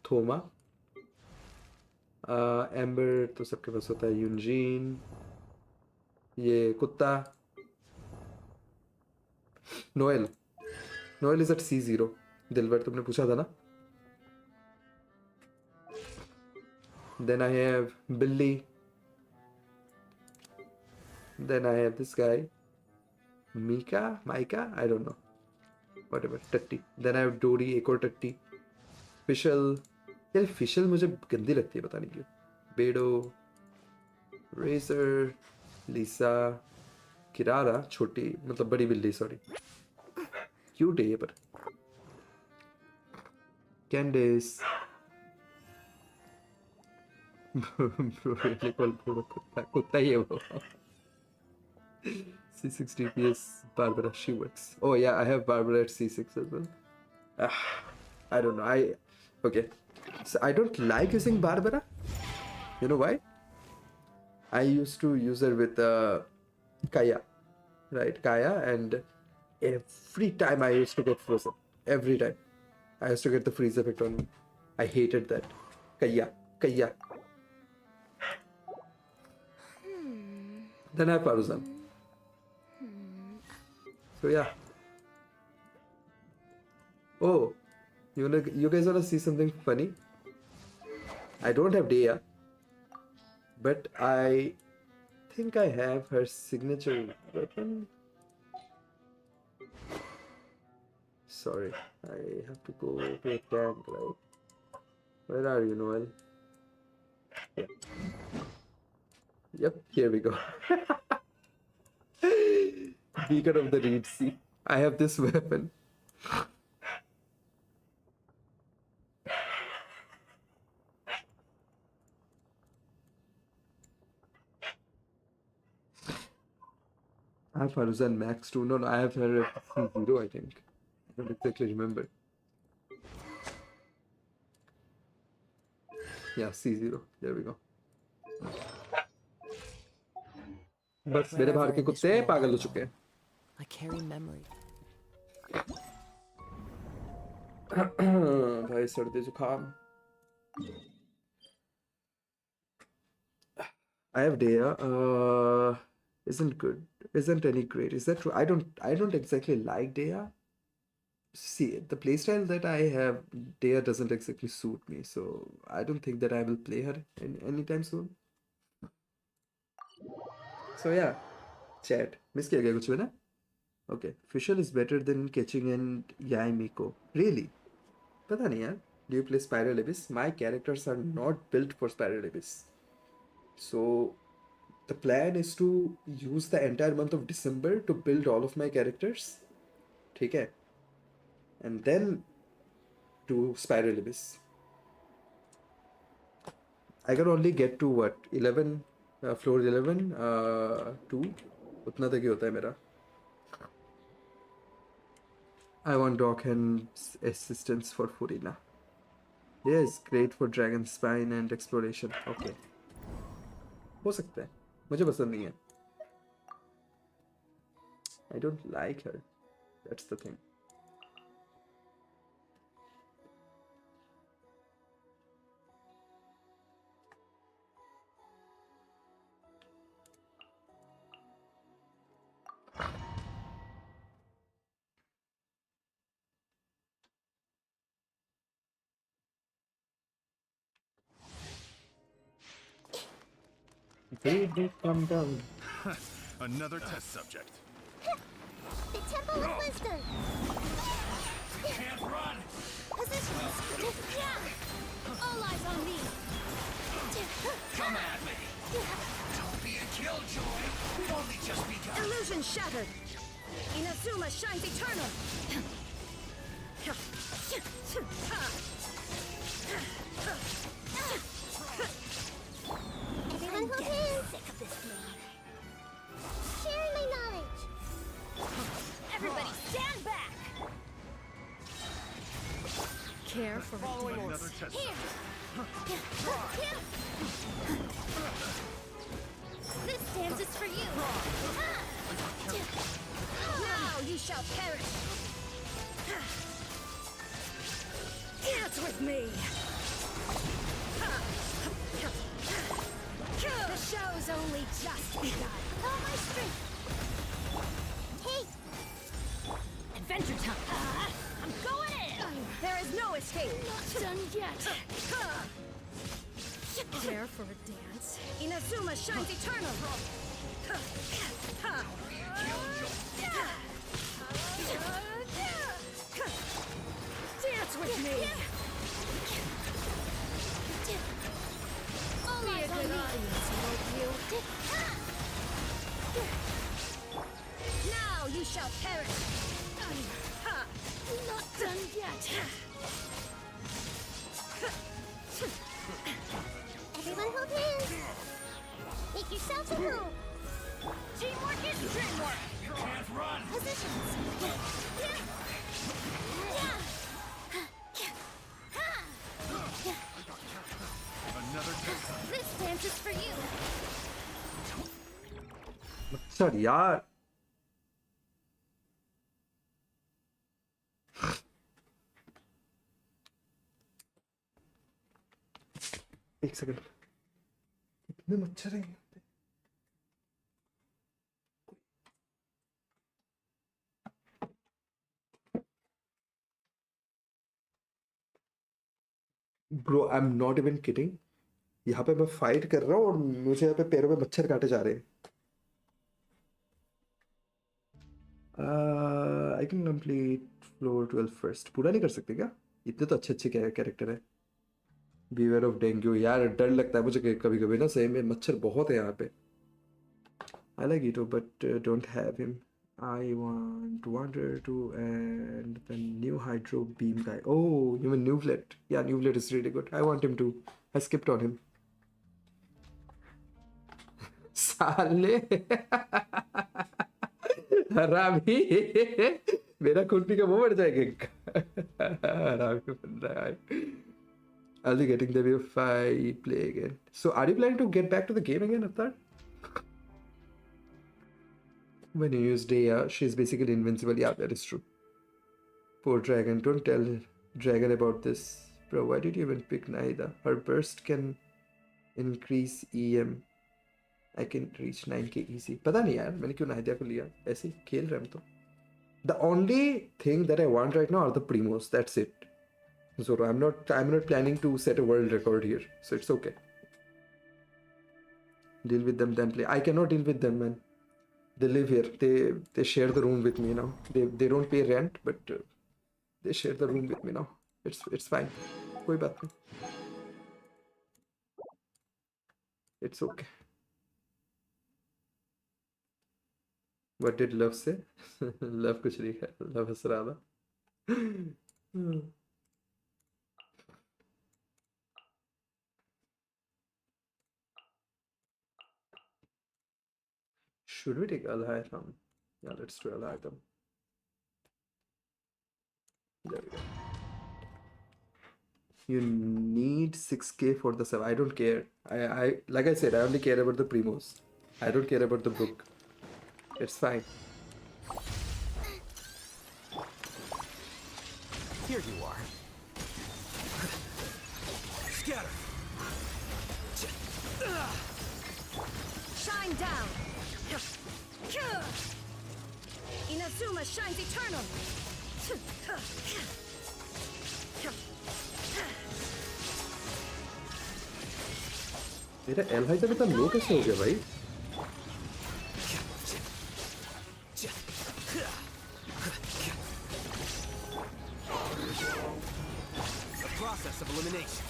Thoma, Amber तो सबके पास होता है. Yunjin, ये कुत्ता. Noel is at C0. दिलवर तुमने पूछा था ना. Then I have Billy. Then I have this guy. Mika? I don't know. Whatever. Tatti. Then I have Dory, एक और टट्टी. Fischl. यार Fischl मुझे गंदी लगती है, पता नहीं क्यों. Bedo. Razor. Lisa. Kirara. छोटी मतलब बड़ी बिल्ली, sorry. Cute है ये पर. Candace. कुत्ता ही है वो. C6 DPS Barbara, she works. Oh yeah, I have Barbara at C6 as well. I don't know. Okay. So I don't like using Barbara. You know why? I used to use her with Kaya. Right? Kaya, and every time I used to get frozen. Every time. I used to get the freeze effect on me. I hated that. Kaya. Then I have Paruzan. So yeah. Oh, you guys wanna see something funny? I don't have Dea, but I think I have her signature weapon. Sorry, I have to go to a tank, right? Where are you, Noel? Yeah. Yep, here we go. Beacon of the Reed Sea. I have this weapon. I have Faruzan Max too. No, I have her at C0, I think. I don't exactly remember. Yeah, C0. There we go. बस मेरे बाहर के कुत्ते पागल हो चुके हैं. I carry memory. भाई सर्दी जुकाम. I have Dea. Isn't good. Isn't any great. Is that true? I don't exactly like Dea. See, the playstyle that I have, Dea doesn't exactly suit me. So I don't think that I will play her anytime soon. So yeah, chat. Miss किया गया कुछ भी ना? Okay. Fischl is better than Catching and Yaimiko. Really? पता नहीं यार. Do you play Spiral Abyss? My characters are not built for Spiral Abyss. So the plan is to use the entire month of December to build all of my characters. ठीक है? And then to Spiral Abyss. I can only get to what? 11? Floor 11? 2? उतना तक ही होता है मेरा. I want Doc and assistance for Furina. Yes, great for Dragon Spine and Exploration. Okay. हो सकता है. मुझे पसंद नहीं है. I don't like her. That's the thing. Baby, come down. Another test subject. The Temple of Wisdom! Can't run! Positions! Yeah! All eyes on me! Come at me! Don't be a killjoy! We've only just begun! Illusion shattered! Inazuma shines eternal! Everyone hold hands! Sick of this man. Sharing my knowledge! Everybody stand back! Care for Following another test Here! subject. This dance is for you! Now you shall perish! Dance with me! The show's only just begun. All my strength! Hey! Adventure time! I'm going in! There is no escape! Not done yet! Care for a dance? Inazuma shines eternal! Dance with me! All eyes on me! Now you shall perish! Not done yet! Everyone hold hands! Make yourselves at home! Teamwork is dreamwork! Can't run! Positions! Another test subject. This dance is for you! मच्छर यार. एक second. कितने मच्छर हैं? Bro, I'm not even kidding. यहाँ पे मैं fight कर रहा हूँ और मुझे यहाँ पे पैरों में मच्छर काटे जा रहे हैं. I can complete floor 12 first. पूरा नहीं कर सकते क्या? इतने तो अच्छे अच्छे कैरेक्टर है. Beware of dengue. यार डर लगता है मुझे कभी कभी ना. सही में मच्छर बहुत है यहाँ पे. I like Ito but don't have him. I want Wanderer to and the new Hydro Beam guy. Oh, you mean Newvlet? Yeah, Newvlet is really good. I want him too. I skipped on him. साले हरामी. मेरा खून P का वो बढ़ जाएगा. हरामी बंदा है. I'll be getting them if I play again. So, are you planning to get back to the game again, Avatar? When you use Dea, she's basically invincible. Yeah, that is true. Poor dragon. Don't tell Dragon about this. Bro, why did you even pick Naida? Her burst can increase EM. I can reach 9k easy. पता नहीं यार मैंने क्यों नाइदिया को लिया ऐसे ही खेल रहे हम तो. The only thing that I want right now are the Primos. That's it. So I'm not planning to set a world record here. So it's okay. Deal with them then play. I cannot deal with them, man. They live here. They share the room with me now. They don't pay rent, but they share the room with me now. It's fine. कोई बात नहीं. It's okay. What did Love say? Love कुछ नहीं है. Love हंस रहा था. Should we take Alhaitham? Yeah, let's do Alhaitham. There we go. You need 6k for the sub. I don't care. I like I said, I only care about the Primos. I don't care about the book. It's fine. Here you are. Scatter. Shine down. Inazuma shines eternal. मेरा L high तक इतना लो कैसे हो गया भाई? The process of elimination.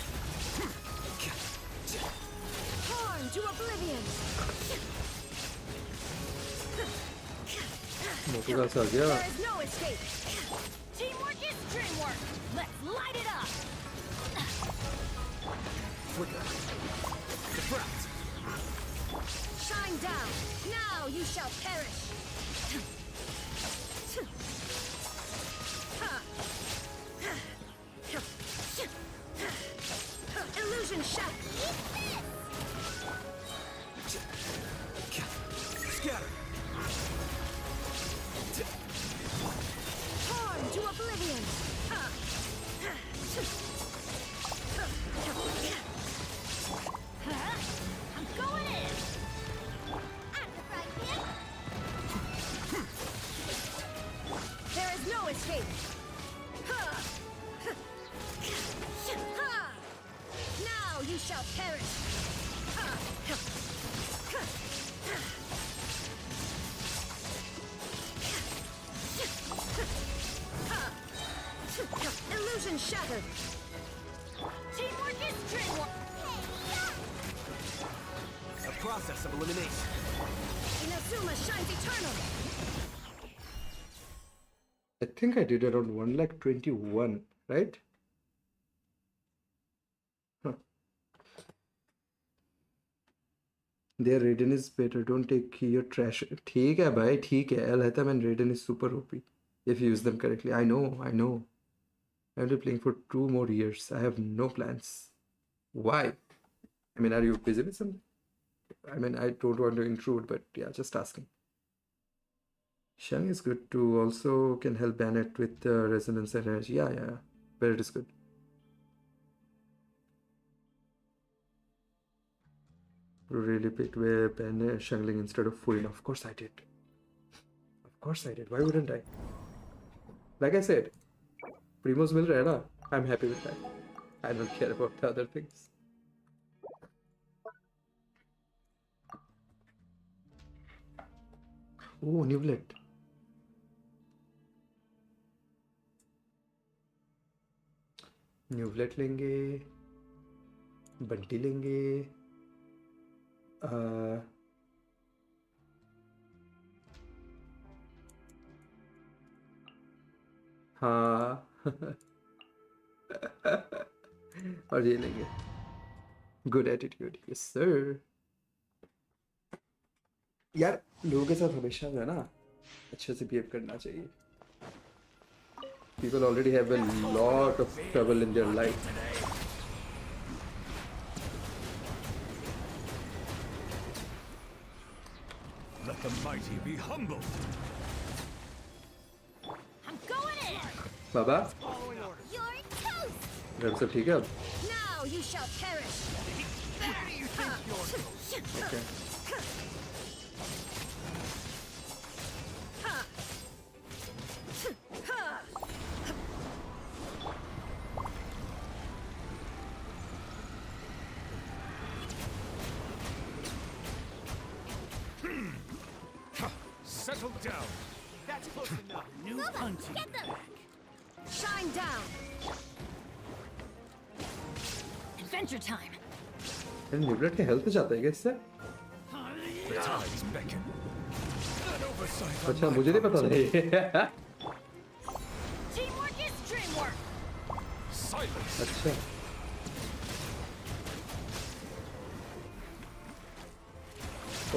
Torn to oblivion. मोटू का आ गया. There is no escape. Teamwork is dreamwork. Let's light it up. Flicker. Deflect. Shine down. Now you shall perish. Illusion shattered. Scatter. Torn to oblivion. I'm going in. At the front here. There is no escape. Now you shall perish. Illusion shattered. Teamwork is dreamwork. The process of elimination. Inazuma shines eternal. I think I did around 121, right? Huh. Their Raiden is better. Don't take your trash. ठीक है भाई, ठीक है. Alhaitham and Raiden is super OP if you use them correctly. I know. I'll be playing for 2 more years. I have no plans. Why? I mean, are you busy with something? I mean, I don't want to intrude, but yeah, just asking. Shang is good too. Also can help Bennett with resonance energy. Yeah. But it is good. Really picked where Bennett Shangling instead of Fuin. Of course I did. Why wouldn't I? Like I said, Primos will run. I'm happy with that. I don't care about the other things. Oh, Newlet. न्यूवलेट लेंगे, बंटी लेंगे, हाँ और ये लेंगे. Good attitude. Yes sir. यार लोगों के साथ हमेशा जो है ना अच्छे से बिहेव करना चाहिए. People already have a lot of trouble in their life. Let the mighty be humble. I'm going in. Baba. Your घर सब ठीक है अब? Now you shall perish. Where do you think you're going? Okay. Settle down. That's close enough. New punching bag. Shine down. Adventure time. न्यूब्लेट के health जाता है क्या इससे? The tides beckon. अच्छा मुझे नहीं पता था ये. Teamwork is dreamwork. Silence. अच्छा.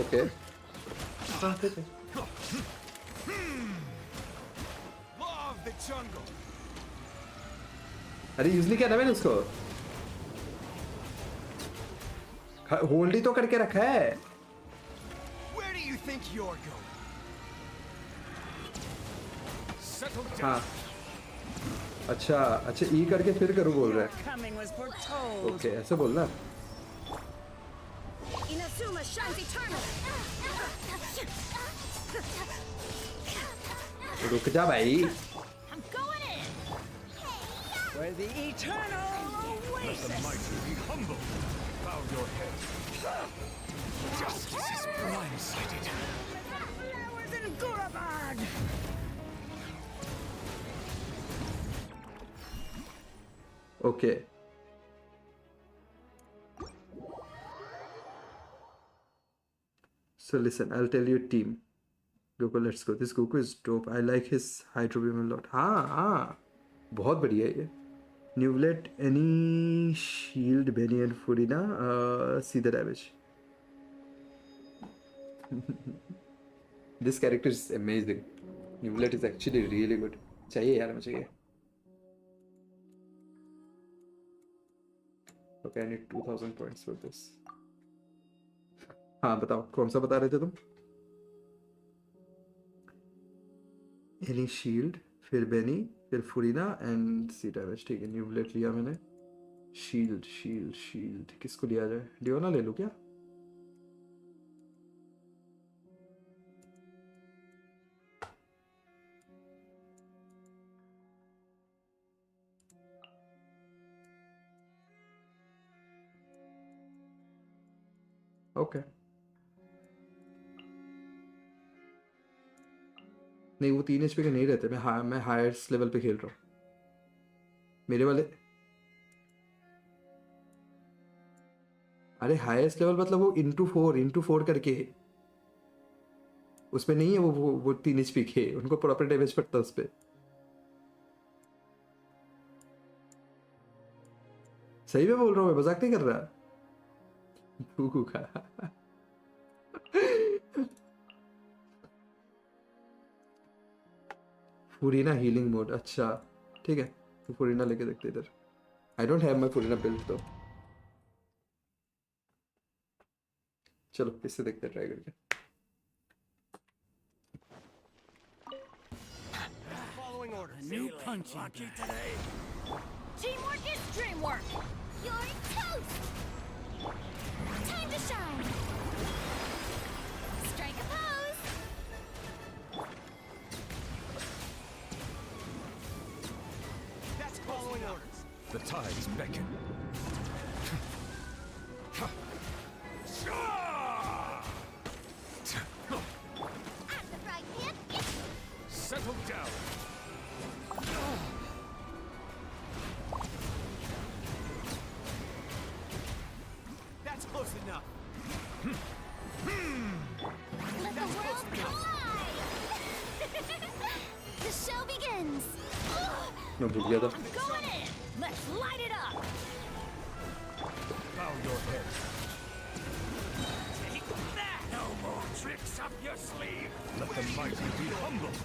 Okay. हाँ ठीक है. Law of the jungle. अरे यूजली क्या नाम है उसको? होल्ड ही तो करके रखा है. Where do you think you're going? Settle down. हाँ. अच्छा अच्छा ई करके फिर करूँ बोल रहा है. Coming was foretold. ओके ऐसे बोलना. Inazuma shines eternal. रुक जा भाई. I'm going in. Where the eternal Let the oasis. mighty be humble. Bow your head. Justice is blindsided. Flowers in Gurabad. Okay. So listen, I'll tell you team. Goku, let's go. This Goku is dope. I like his hydro beam a lot. हाँ बहुत बढ़िया है ये. Newlet, any shield, Benny and Furina, see the damage. This character is amazing. Newlet is actually really good. चाहिए यार मुझे ये. Okay, I need 2000 points for this. हाँ बताओ कौन सा बता रहे थे तुम? Any shield, फिर बेनी, फिर फुरीना एंड सी डैमेज. ठीक है न्यू ब्लेड लिया मैंने. शील्ड शील्ड शील्ड किसको लिया जाए? डियोना ले लूँ क्या? ओके नहीं वो 3 HP के नहीं रहते. मैं हाईएस्ट लेवल पे खेल रहा हूँ. मेरे वाले अरे हाईएस्ट लेवल मतलब वो इंटू 4 करके उसमें नहीं है. वो 3 HP के उनको प्रॉपर डैमेज पड़ता है उस पे. सही में बोल रहा हूँ मैं मजाक नहीं कर रहा. भूखू का फुरीना हीलिंग मोड. अच्छा ठीक है तो फुरीना लेके देखते इधर. I don't have my Furina build तो. चलो इससे देखते ट्राई करके. Following orders. New punching today. Teamwork is dreamwork. You're toast! Time to shine! Strike a pose! That's following orders. The tides beckon. At the right hip! Settle down. That's close enough. Let the world collide! The show begins! मैं भूल गया था. Going in. Let's light it up. Bow your head. Take that. No more tricks up your sleeve. Let the mighty be humble.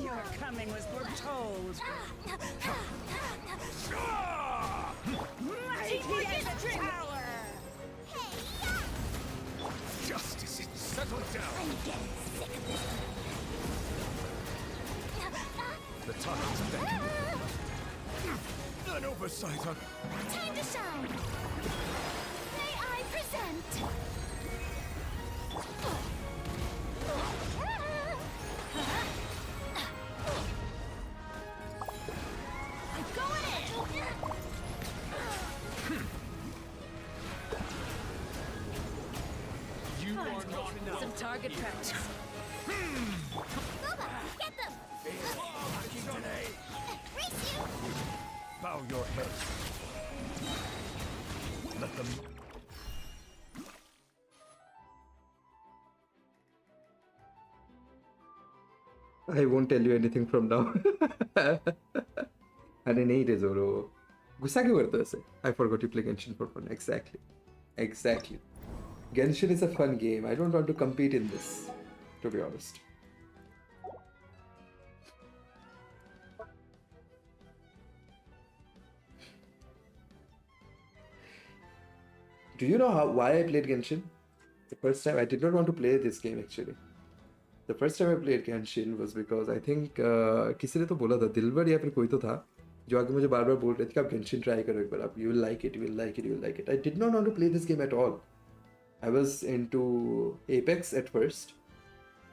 Your coming was foretold. Mighty as a tower. Justice is Settle down. I'm getting sick of this. The tide's back. An oversight on... Time to shine. May I present? I'm going in. You are not enough. Some target practice. Boba, get them! Race you! Bow your head. Let them... I won't tell you anything from now. अरे नहीं रे जोरो गुस्सा क्यों करते हो ऐसे? I forgot you play Genshin for fun. Exactly. Genshin is a fun game. I don't want to compete in this, to be honest. Do you know why I played Genshin? The first time I did not want to play this game actually. The first time I played Genshin was because I think किसी ने तो बोला था दिलबर या फिर कोई तो था जो आगे मुझे बार बार बोल रहे थे कि आप Genshin ट्राई करो एक बार आप you will like it. I did not want to play this game at all. I was into Apex at first,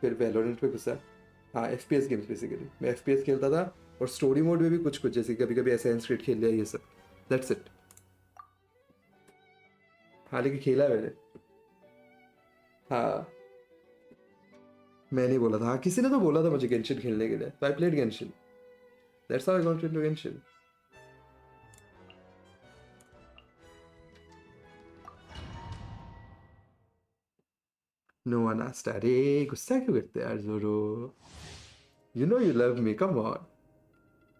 फिर valorant पे घुसा. हाँ FPS games basically. मैं FPS खेलता था और story mode में भी कुछ जैसे कभी कभी Assassin's Creed खेल लिया ये सब. That's it. हाँ लेकिन खेला है मैंने. हाँ मैंने बोला था हाँ किसी ने तो बोला था मुझे Genshin खेलने के लिए तो I played Genshin. That's how I got into Genshin. No one asked. अरे गुस्सा क्यों करते हैं यार जोरो? You know you love me. Come on.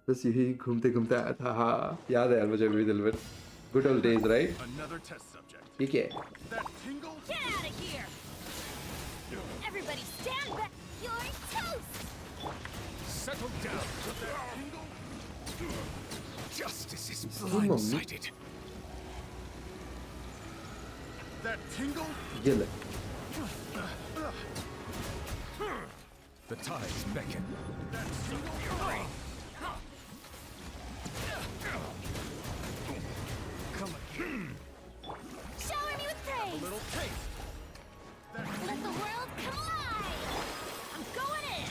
बस यही घूमते घूमते आया था. हाँ याद है यार मुझे भी दिल में. Good old days, right? Another test subject. ये क्या है? That tingle? Get out of here! Everybody stand back! You're toast! Settle down. That tingle? Justice is blindsided. That tingle? ये ले. The tides beckon. That tingle? Come again. Shower me with praise! A little taste. Let the world come alive! I'm going in!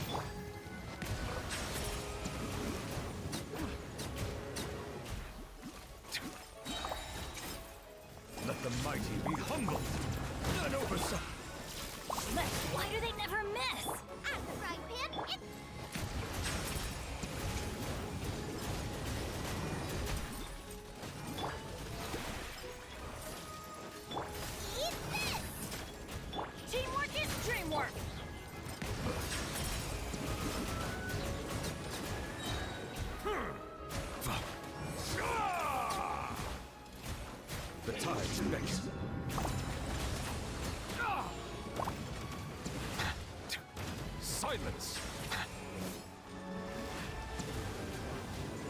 Let the mighty be humble. An oversight. Why do they never miss? At the frying pan, it's... Eat this! Teamwork is dreamwork! The tides beckon. Silence.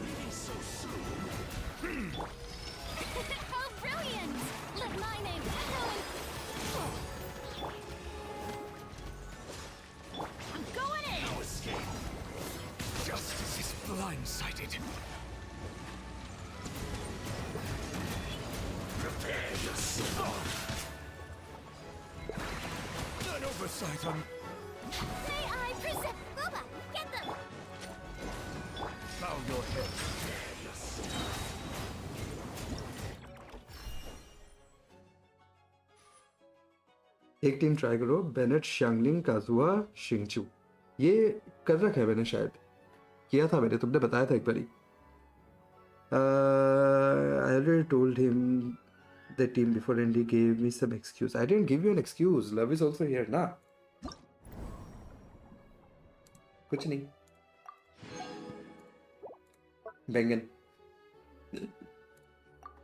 Leaving so soon. How brilliant! Let my name echo I'm going in! No escape. Justice is blindsided. Prepare yourself. An oversight on... May I present... Boba, get them! Bow your head. एक team try करो Bennett शंगलिंग काजुआ शिंगचू ये कर रखा है मैंने शायद किया था मैंने तुमने बताया था एक बारी I already told him the team before and he gave me some excuse. I didn't give you an excuse. Love is also here ना कुछ नहीं Bengan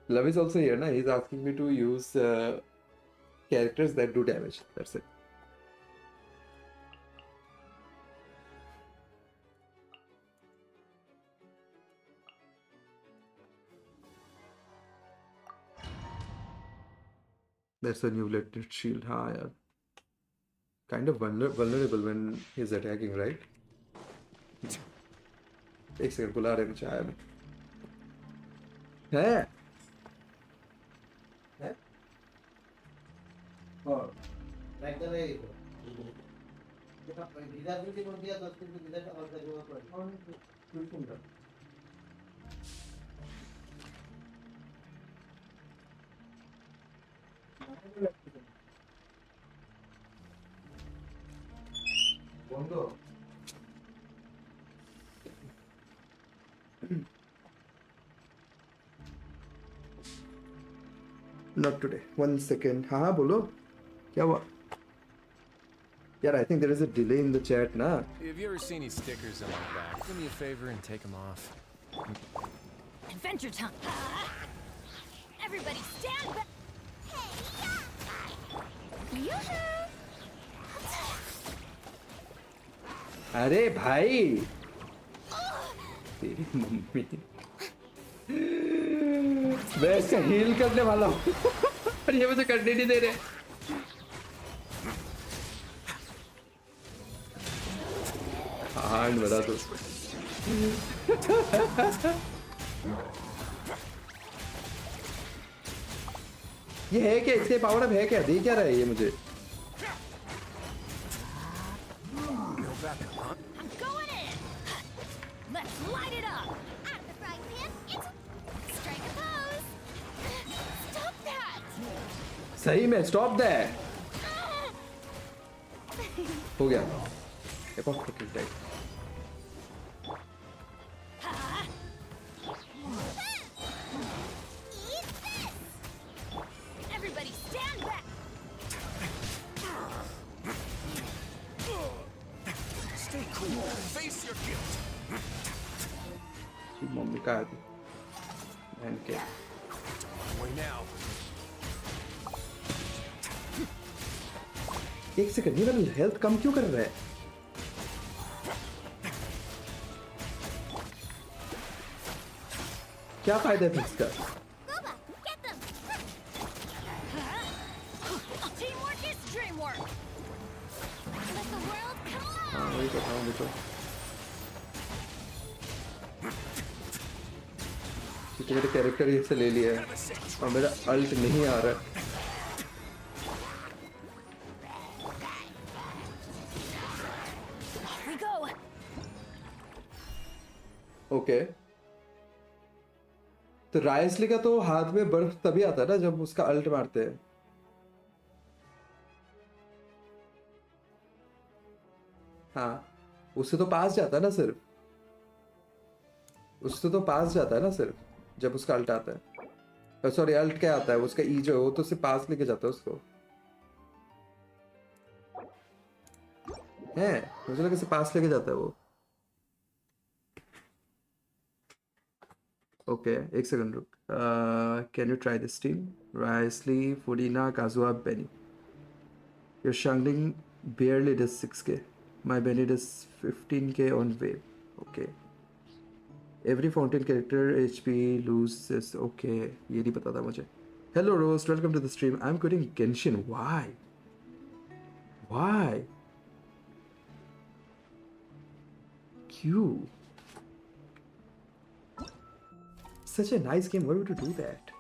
Love is also here na he's asking me to use characters that do damage. That's it. That's a new lit shield. हाँ यार kind of vulnerable when he's attacking, right? एक second बुला रहे मुझे आया मैं है और लाइक कर रही है देखा डिजाबिलिटी बोल दिया 10 दिन की डिजाबिलिटी और जरूरत पड़ी और बिल्कुल বন্ধ Not today. 1 second. हाँ बोलो क्या हुआ यार I think there is a delay in the chat ना Have you ever seen these stickers on my back? Do me a favor and take them off. Adventure time. Everybody stand back. Yoo-hoo! अरे भाई तेरी mummy मैं इसका heal करने वाला हूँ और ये मुझे करने नहीं दे रहे हैंड बता दो ये है क्या इसके पावर अप है क्या दे क्या रहा है ये मुझे I'm going in. Let's light it up. At the frying pan, it's strike a pose. Stop that. सही में stop that हो गया एक और kill type Everybody stand back. Stay cool. Face your guilt. मम्मी का आदि बहन के Away now. एक सेकंड ये वाला हेल्थ कम क्यों कर रहा है क्या फायदा है इसका Teamwork is dreamwork. Let the world come on. हाँ वही तो था मुझे क्योंकि मेरे कैरेक्टर ये से ले लिया है और मेरा अल्ट नहीं आ रहा है We go. ओके तो राइसली का तो हाथ में बर्फ तभी आता है ना जब उसका अल्ट मारते हैं हाँ उससे तो पास जाता है ना सिर्फ उससे तो पास जाता है ना सिर्फ जब उसका अल्ट आता है सॉरी अल्ट क्या आता है उसका ई जो वो तो सिर्फ पास लेके जाता है उसको है मुझे लगा सिर्फ पास लेके जाता है वो ओके एक सेकंड रुक can you try this team राइसली फुडीना काजुआ बेनी योर शंगलिंग barely does 6k my Benny does 15k on wave okay every fountain character HP loses okay ये नहीं पता था मुझे hello Roast welcome to the stream I'm quitting Genshin why क्यों such a nice game why would you do that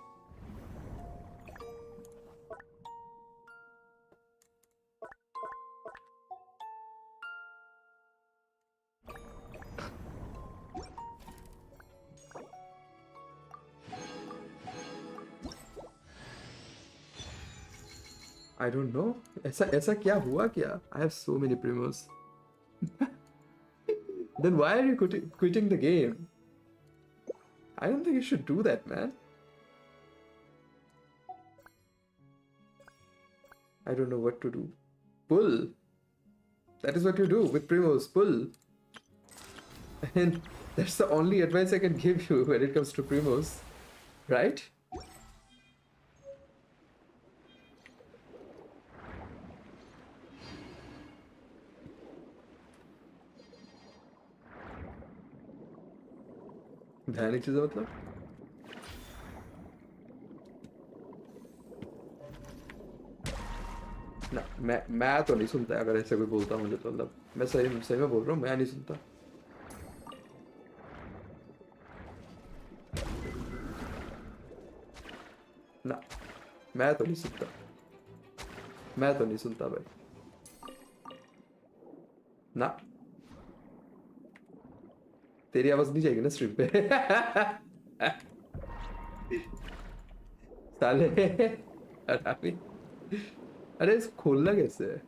I don't know. ऐसा क्या हुआ क्या? I have so many primos. Then why are you quitting the game? I don't think you should do that, man. I don't know what to do. Pull. That is what you do with primos. Pull. And that's the only advice I can give you when it comes to primos, right? भयानक चीज़ मतलब ना मैं तो नहीं सुनता अगर ऐसे कोई बोलता मुझे तो मतलब मैं सही में बोल रहा हूँ मैं नहीं सुनता ना मैं तो नहीं सुनता भाई ना तेरी आवाज नहीं जाएगी ना स्ट्रीम पे साले अरे इस खोलना कैसे है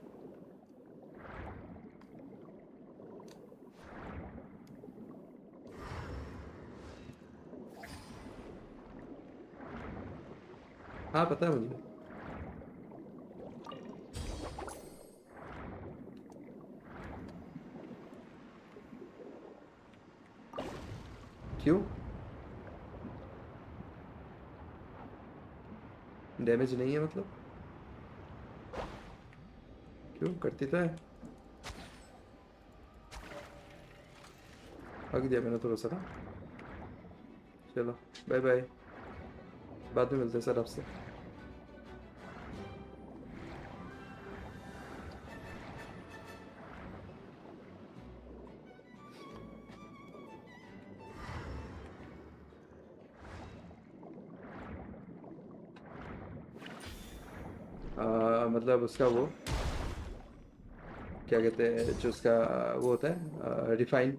हाँ पता है मुझे क्यों डैमेज नहीं है मतलब क्यों करती तो है हक दिया मैंने थोड़ा सा ना चलो बाय बाय बाद में मिलते हैं सर आपसे मतलब उसका वो क्या कहते हैं जो उसका वो होता है रिफाइन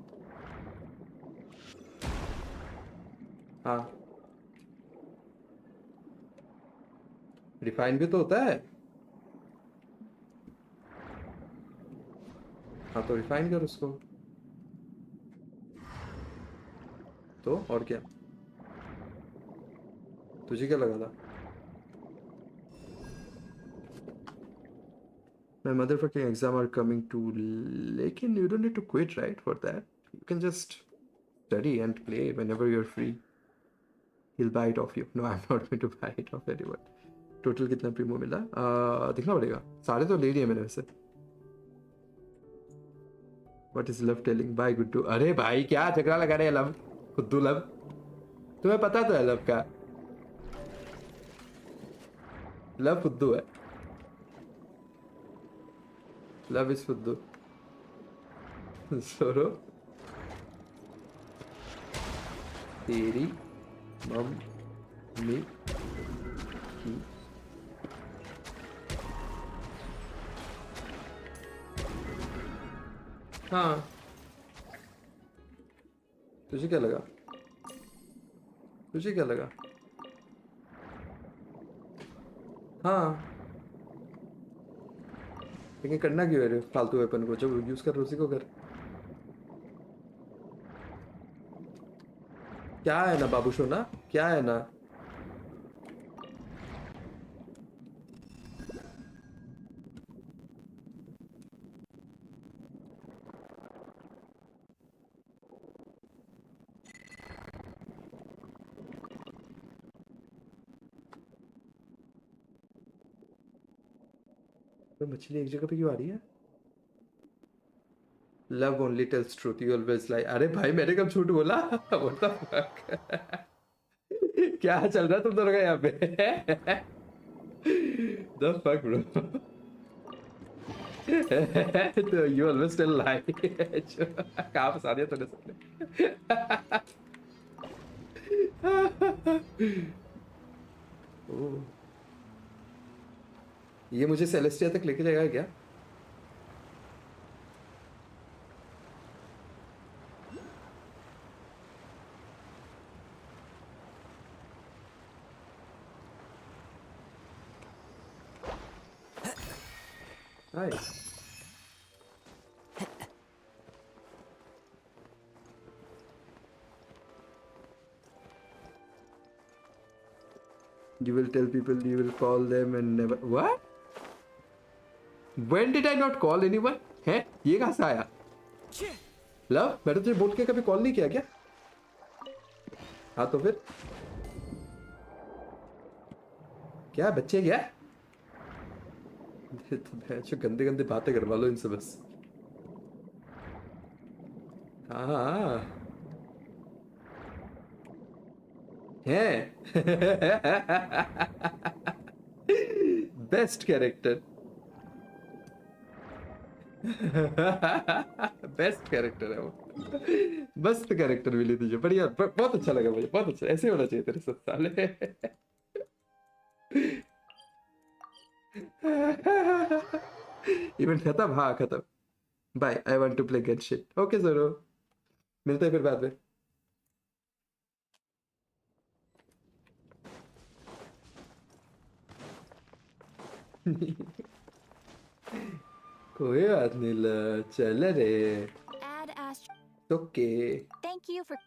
हाँ रिफाइन भी तो होता है हाँ तो रिफाइन कर उसको तो और क्या तुझे क्या लगा था My motherfucking exam are coming too लेकिन you don't need to quit right for that you can just study and play whenever you're free he'll buy it off you no I'm not going to buy it off anyone total कितना Primo मिला दिखना पड़ेगा सारे तो ले लिए मैंने वैसे What is love telling bye Guddu अरे भाई क्या झगड़ा लगा रहे हैं लव खुद्दू लव तुम्हें पता तो है लव का लव खुद्दू है लव इज खुद्दू सोरो तेरी मम्मी की हाँ तुझे क्या लगा हाँ लेकिन करना क्यों है फालतू वेपन को जब यूज कर उसी को कर क्या है ना बाबू सोना क्या है ना तो मछली एक जगह पे क्यों आ रही है love only tells truth you always lie अरे भाई मैंने कब झूठ बोला What the fuck? क्या चल रहा है तुम दोनों का यहाँ पे The fuck bro तो you always tell lie कहाँ फंसा दिया तूने सबने ओह ये मुझे सेलेस्टिया तक लेके जाएगा क्या हाय You will tell people you will call them and never what? When did I not call anyone? हैं? ये कहाँ से आया? लव मैंने तुझे बोल के कभी कॉल नहीं किया क्या? हाँ तो फिर क्या बच्चे क्या? तो गंदे गंदे बातें करवा लो इनसे बस हाँ हैं बेस्ट कैरेक्टर बेस्ट कैरेक्टर है वो, बेस्ट कैरेक्टर मिली तुझे, बढ़िया, बहुत अच्छा लगा मुझे, बहुत अच्छा, ऐसे होना चाहिए तेरे साथ साले। इवेंट खत्म, हाँ खत्म, bye, I want to play Genshin, okay ज़रो, मिलते हैं फिर बाद में। कोई बात नहीं, चल रे, Add Astro. Okay. Thank you for.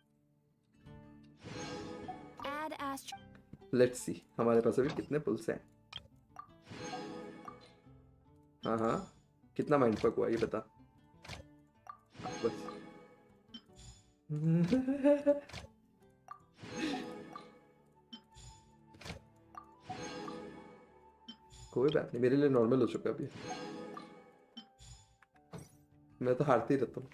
Add Astro. Let's see हमारे पास अभी कितने पुल्स हैं। हाँ हाँ, कितना माइंड फक हुआ ये बता बस। कोई बात नहीं, मेरे लिए नॉर्मल हो चुका अभी, मैं तो हारती रहता हूँ।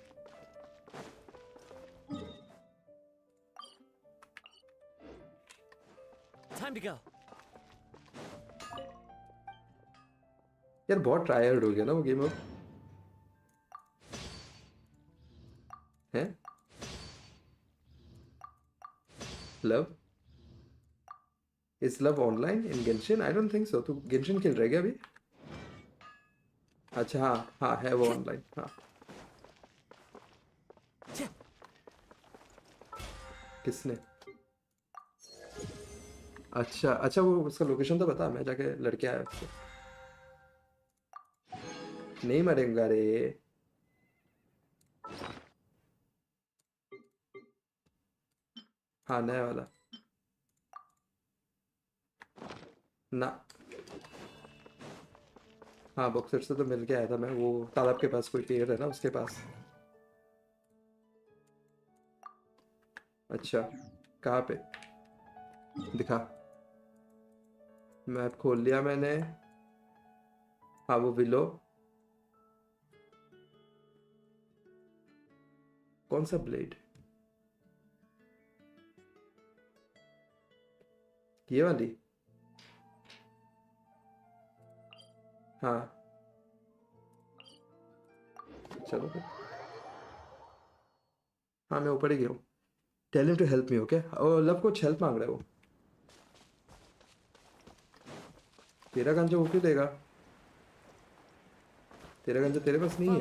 Time to go. यार बहुत टायर्ड हो गया ना वो गेम अब, हैं? Love is love online in Genshin? I don't think so. तू गेंशिन खेल रहा है क्या अभी? अच्छा हाँ हाँ, है वो ऑनलाइन, हाँ। किसने? अच्छा अच्छा, वो उसका लोकेशन तो बता, मैं जाके लड़के आया उससे। नहीं मरेंगा रे। हाँ नया वाला ना, हाँ बॉक्सर से तो मिल के आया था मैं, वो तालाब के पास कोई पेड़ है ना उसके पास। अच्छा कहाँ पे? दिखा, मैप खोल लिया मैंने। हाँ वो विलो, कौन सा ब्लेड? ये वाली? हाँ चलो फिर। हाँ मैं ऊपर ही गया हूँ। Tell him to help me, okay? और लव कुछ हेल्प मांग रहा है वो। तेरा गंजा वो क्यों देगा? तेरा गंजा तेरे पास नहीं है।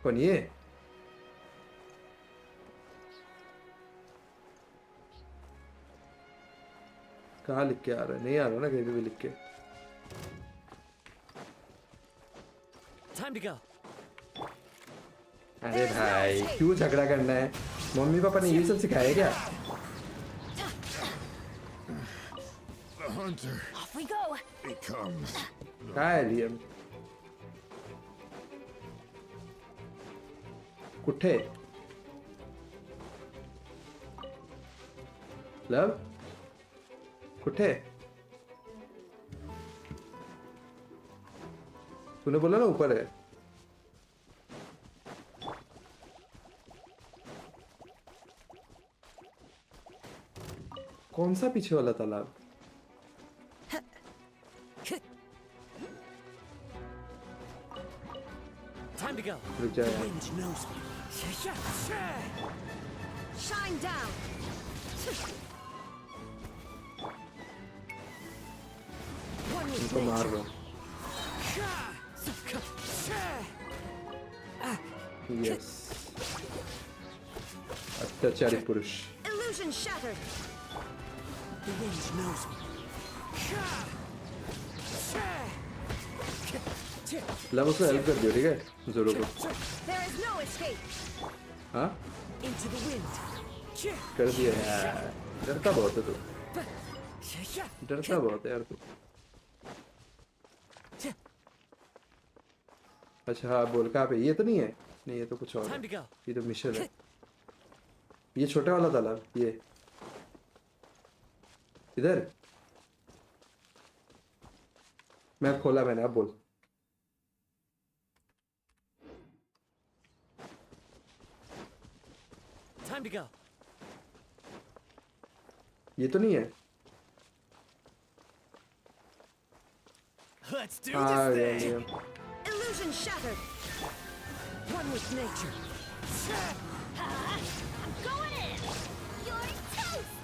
कौन ये? कहाँ लिख के आ रहा है? नहीं आ रहा ना कहीं पे भी लिख के। Time to go. अरे भाई क्यों झगड़ा करना है? मम्मी पापा ने ये सब सिखाया क्या? The hunter. Off we go. Becomes. कहाँ है लियम? कुठे? लव कुठे? तूने बोला ना ऊपर है। कौन सा पीछे वाला तालाब? Time to go. रुक जा The यार। wind knows me. Shine down. One with इनको मार रहा हूँ। यस, अत्याचारी पुरुष। Illusion shattered. The wind knows me. Love उसको हेल्प कर दियो, ठीक है? जोरो को। There is no escape. हाँ? Into the wind. कर दिया यार। डरता बहुत है तू। डरता बहुत है यार तू। अच्छा हाँ बोल, कहाँ पे? ये तो नहीं है? नहीं ये तो कुछ और है। ये तो मिशन है। ये छोटा वाला तालाब, ये इधर। मैप खोला मैंने, अब बोल। Time to go. ये तो नहीं है? Let's do Ah, this yeah, thing. yeah. Illusion shattered. One with nature. I'm going in! You're toast!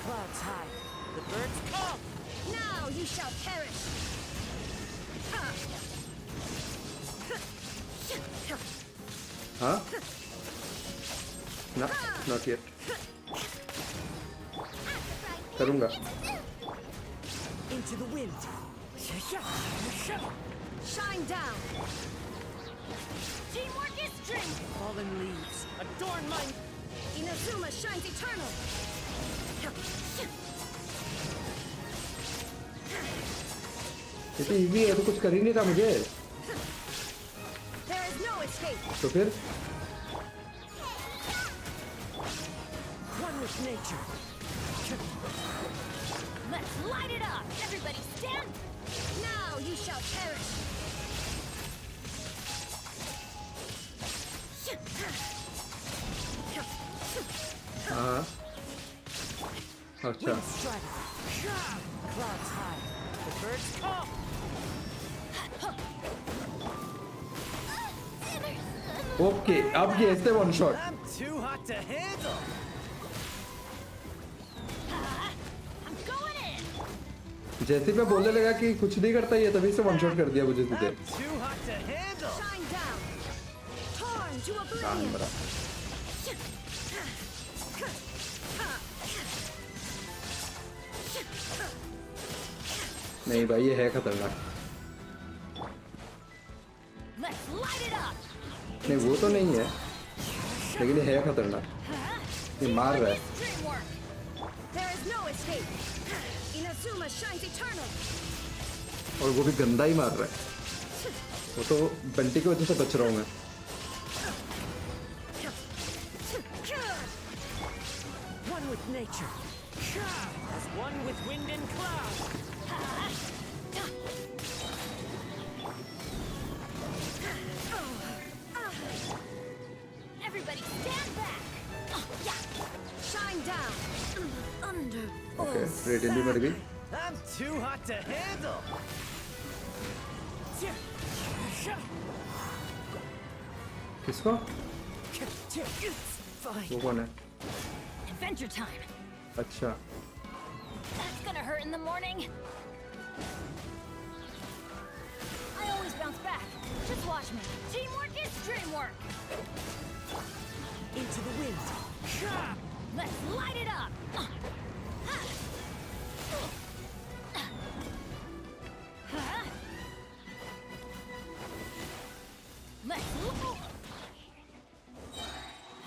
Clouds high. The birds come. Now you shall perish. Huh? No, not yet. करूँगा. Into the wind. Shine down. Teamwork is strength! Fallen leaves. Adorn my... Inazuma shines eternal. ये तो easy है, तो कुछ कर ही नहीं रहा मुझे. There is no escape. तो फिर? One with nature. Let's light it up! Everybody stand! Now you shall perish. हाँ. अच्छा. Wind strider. Clouds high. The birds come. Okay, अब ये ऐसे one shot. I'm too hot to handle. I'm going in! जैसे मैं बोलने लगा कि कुछ नहीं करता ये, तभी से one shot कर दिया मुझे सीधे. I'm too hot to handle. Shine down. Torn to काम oblivion. बड़ा. नहीं भाई, ये है खतरनाक. Let's light it up! नहीं, वो तो नहीं है, लेकिन ये है खतरनाक. ये मार रहा है. Dreamwork! There is no escape. Inazuma shines eternal. और वो भी गंदा ही मार रहा है. वो तो बंटी की वजह से बच रहा हूँ मैं. One with nature. As one with wind and cloud. Everybody stand back! Shine down. Under. Okay, rating भी बढ़ गई. I'm too hot to handle. किसको? Fine. वो कौन है? Adventure time! अच्छा. That's gonna hurt in the morning! I always bounce back. Just watch me. Teamwork is dreamwork! Into the wind. Let's light it up! Let's...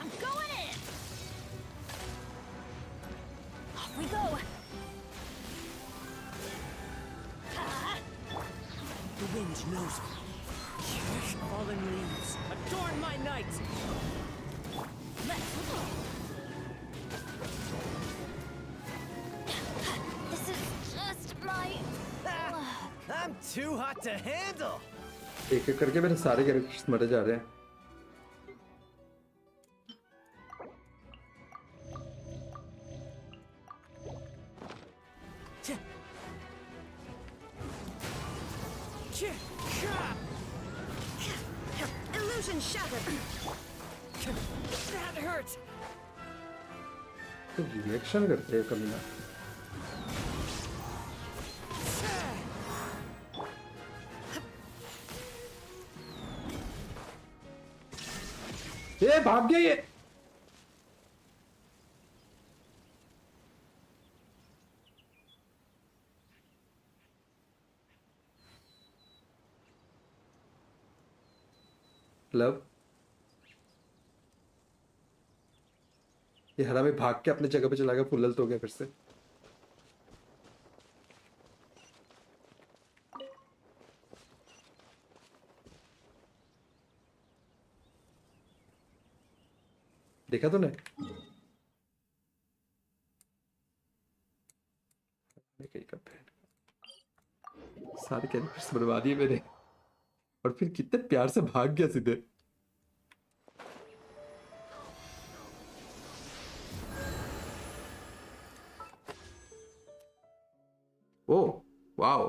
I'm going in! Off we go! The wind knows me. Fallen leaves. Adorn my night. Let's... This is just my... I'm too hot to handle. एक एक करके मेरे सारे characters मरे जा रहे हैं. Illusion shattered. That hurt. तो रिएक्शन करते हैं कभी ना. ये भाग गया ये. लव, ये हरामी भाग के अपने जगह पे चला गया. फुल हेल्थ हो गया फिर से. देखा तूने? सारे कैरेक्टर्स बर्बाद दिए मैंने, और फिर कितने प्यार से भाग गया सीधे. ओ वाओ,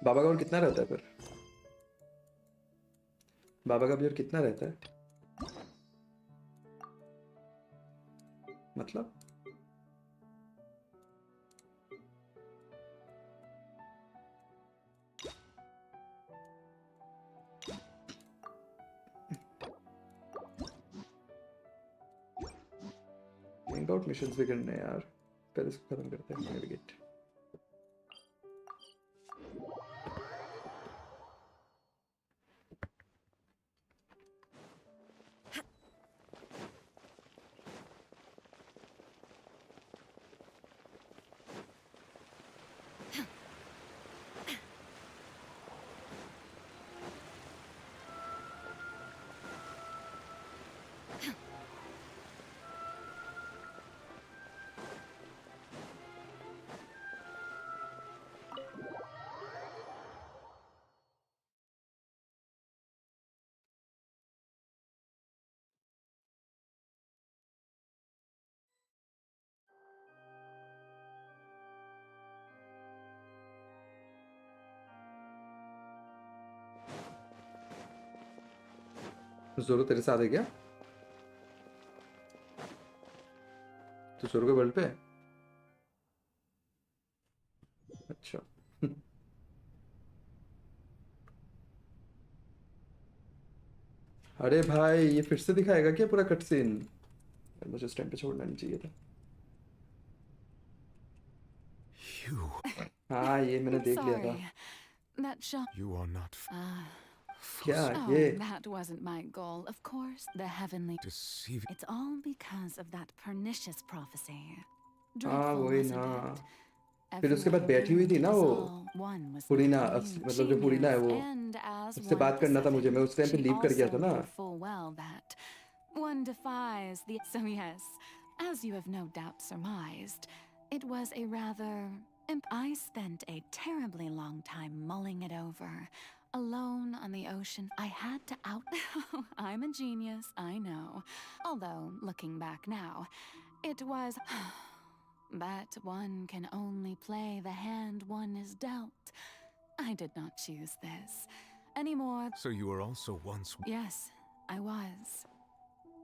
बाबा का और कितना रहता है फिर? बाबा का भी और कितना रहता है? मतलब आउट मिशंस भी करने हैं यार, पहले इसको खत्म करते हैं। नेविगेट। जोरो तेरे साथ है क्या? तो जोरो के वर्ल्ड पे है? अच्छा। अरे भाई ये फिर से दिखाएगा क्या पूरा कट सीन? मुझे उस टाइम पे छोड़ना नहीं चाहिए था। हाँ ये मैंने देख लिया था। That shot. You are not. क्या Oh, ये? that wasn't my goal. Of course, the heavenly. Deceiving. It's all because of that pernicious prophecy. हाँ Dreadful, वही wasn't ना। it? फिर उसके बाद बैठी हुई थी ना वो पुरीना, मतलब जो पुरीना है वो, उससे बात करना था मुझे। मैं उस टाइम पे लीव कर गया था ना। Full well that one defies the. So yes, as you have no doubt surmised, it was a rather. I spent a terribly long time mulling it over. Alone on the ocean, I had to out. I'm a genius, I know. Although, looking back now, it was. But one can only play the hand one is dealt. I did not choose this. Anymore. So you were also once. Yes, I was.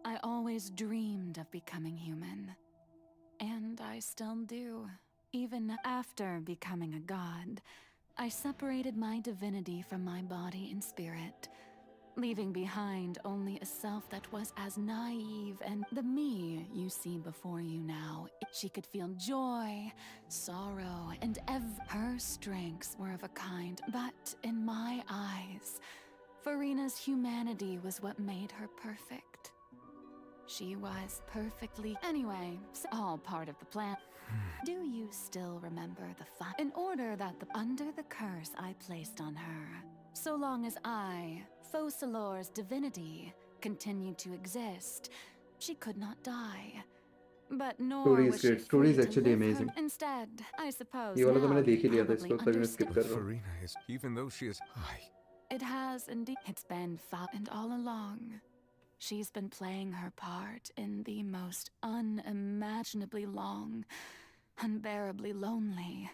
I always dreamed of becoming human. And I still do. Even after becoming a god, I separated my divinity from my body and spirit, leaving behind only a self that was as naive and the me you see before you now. She could feel joy, sorrow, and her strengths were of a kind, but in my eyes, Farina's humanity was what made her perfect. She was perfectly. Anyway, all part of the plan. Do you still remember the fun? In order that under the curse I placed on her, so long as I, Focalor's divinity, continued to exist, she could not die. But nor Story was is she great. Story is free to actually live her. amazing. Instead, I suppose ये वाला तो now मैंने देख ही you लिया था, probably इसको तभी मैं skip कर रहा हूँ। Farina is, even though she is high. It has indeed. It's been fun, and all along, she's been playing her part in the most unimaginably long, unbearably lonely.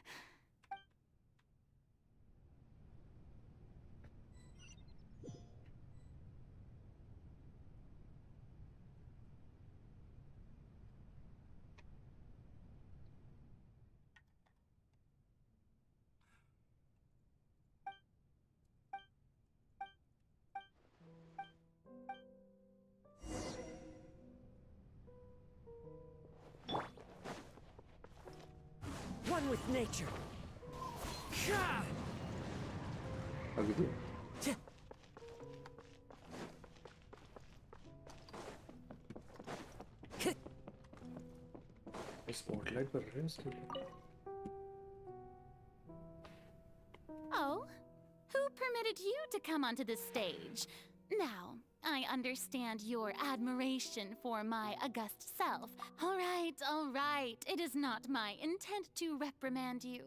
One with nature. Spotlight पर रहे हैं उसके लिए। Oh, who permitted you to come onto this stage? Now, I understand your admiration for my august self. All right. It is not my intent to reprimand you.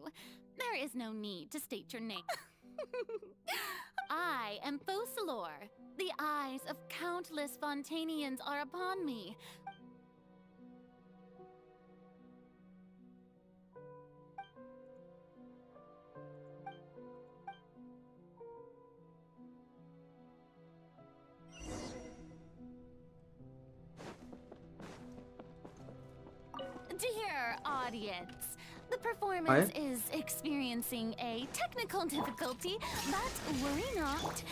There is no need to state your name. I am Focalor. The eyes of countless Fontanians are upon me. audience. The performance is experiencing a technical difficulty, but worry not.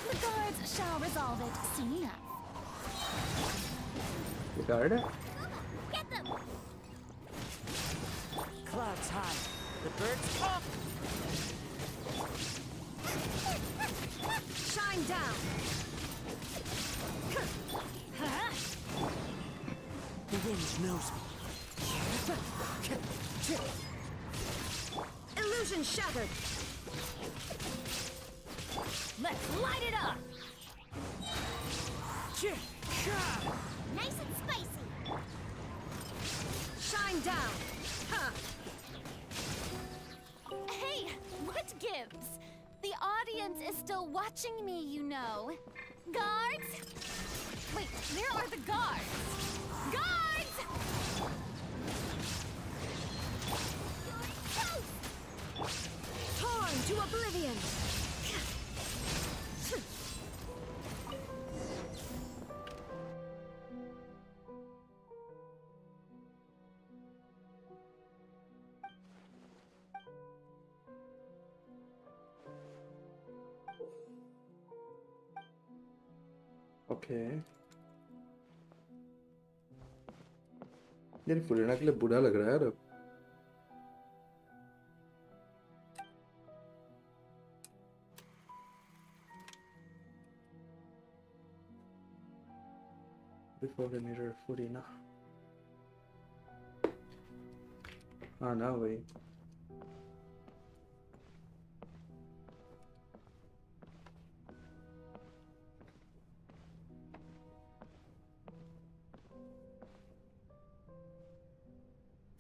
The guards shall resolve it soon enough. The guard? Get them! Clouds high. The birds up! Shine down! The wind knows me. Illusion shattered! Let's light it up! Nice and spicy. Shine down! Huh. Hey, what gives? The audience is still watching me, you know. Guards? Wait, where are the guards? Guards! Torn to oblivion! Okay. यार फुलेना के लिए बुरा लग रहा है यार अब। Before the mirror Phulena. हाँ ना वही।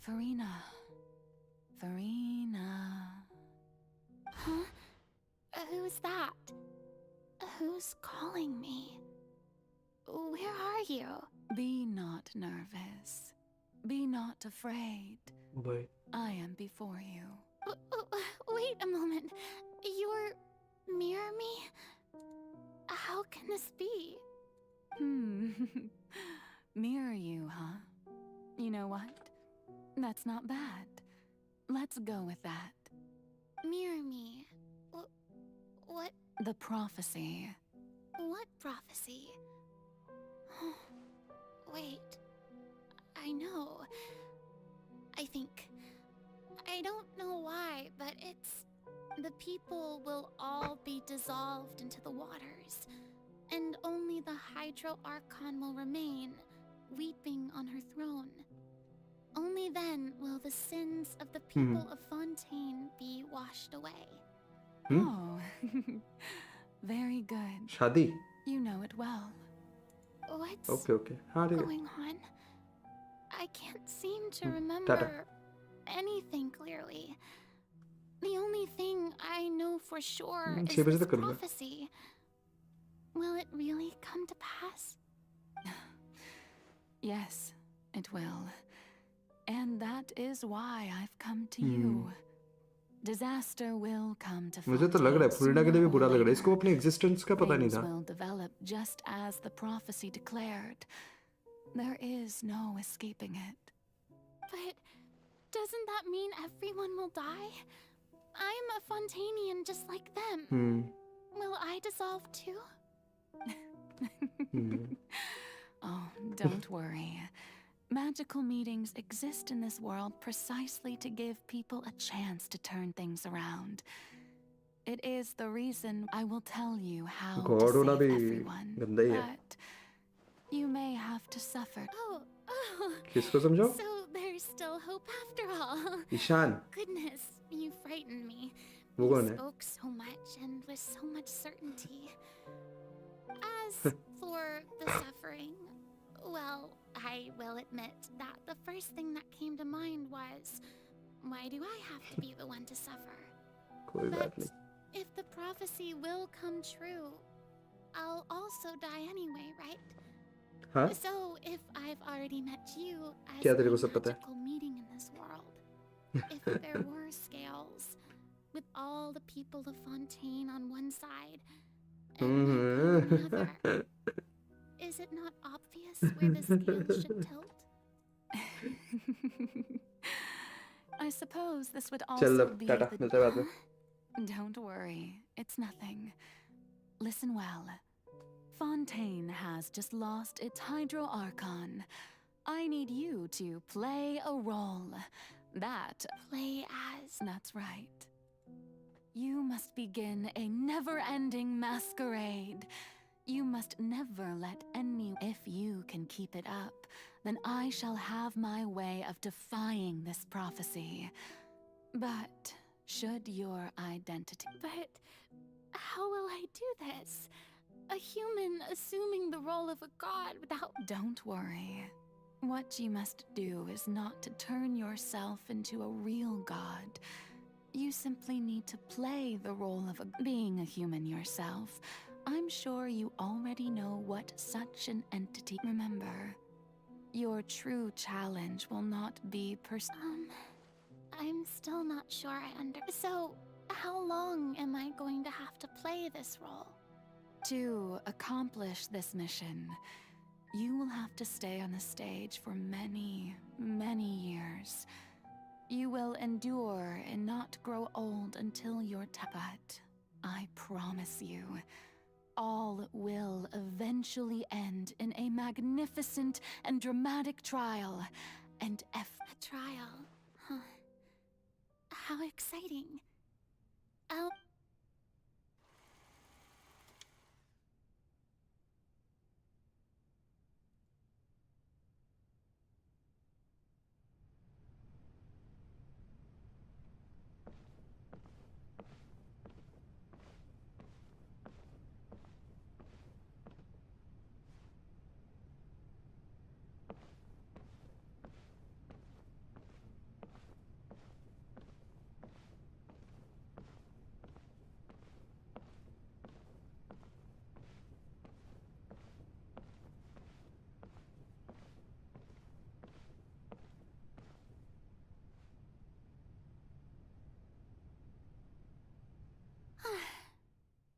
Farina. Huh? Who's that? Who's calling me? Where are you? Be not nervous. Be not afraid. Wait. I am before you. Wait a moment. You're mirror me? How can this be? Mirror you, huh? You know what? That's not bad. Let's go with that. Mirror me? What? The prophecy. What prophecy? Wait. I know. I think. I don't know why, but it's... The people will all be dissolved into the waters, and only the Hydro Archon will remain, weeping on her throne. Only then will the sins of the people of Fontaine be washed away. Oh, very good. Shadi. You know it well. What's Okay. going on? I can't seem to remember anything clearly. The only thing I know for sure is this prophecy. Will it really come to pass? Yes, it will. And that is why I've come to you. Disaster will come to मुझे तो लग रहा है फुलेना के लिए भी बुरा लग रहा है इसको अपनी existence का पता नहीं था will develop just as the prophecy declared. There is no escaping it. But doesn't that mean everyone will die? I'm a Fontainian just like them. Will I dissolve too? Oh, don't worry. Magical meetings exist in this world precisely to give people a chance to turn things around. It is the reason I will tell you how to save everyone. But you may have to suffer. Oh. किसको समझाओ? So there's still hope after all. Ishan. Goodness, you frightened me. वो कौन है? You spoke so much and with so much certainty. As for the suffering, well, I will admit that the first thing that came to mind was, why do I have to be the one to suffer? But if the prophecy will come true, I'll also die anyway, right? Huh? So if I've already met you as क्या a तेरे को सब पता है? magical meeting in this world, if there were scales, with all the people of Fontaine on one side, and on the other, is it not obvious where the scales should tilt? I suppose this would चल also अब be Tata the... मिलते हैं बाद में. Don't worry, it's nothing. Listen well. Fontaine has just lost its Hydro Archon. I need you to play a role. That... Play as... That's right. You must begin a never-ending masquerade. You must never let any... If you can keep it up, then I shall have my way of defying this prophecy. But should your identity... But how will I do this? A human assuming the role of a god without... Don't worry. What you must do is not to turn yourself into a real god. You simply need to play the role of being a human yourself. I'm sure you already know what such an entity... Remember, your true challenge will not be I'm still not sure I So, how long am I going to have to play this role? To accomplish this mission, you will have to stay on the stage for many, many years. You will endure and not grow old until you're but I promise you, all will eventually end in a magnificent and dramatic trial. And A trial? Huh. How exciting.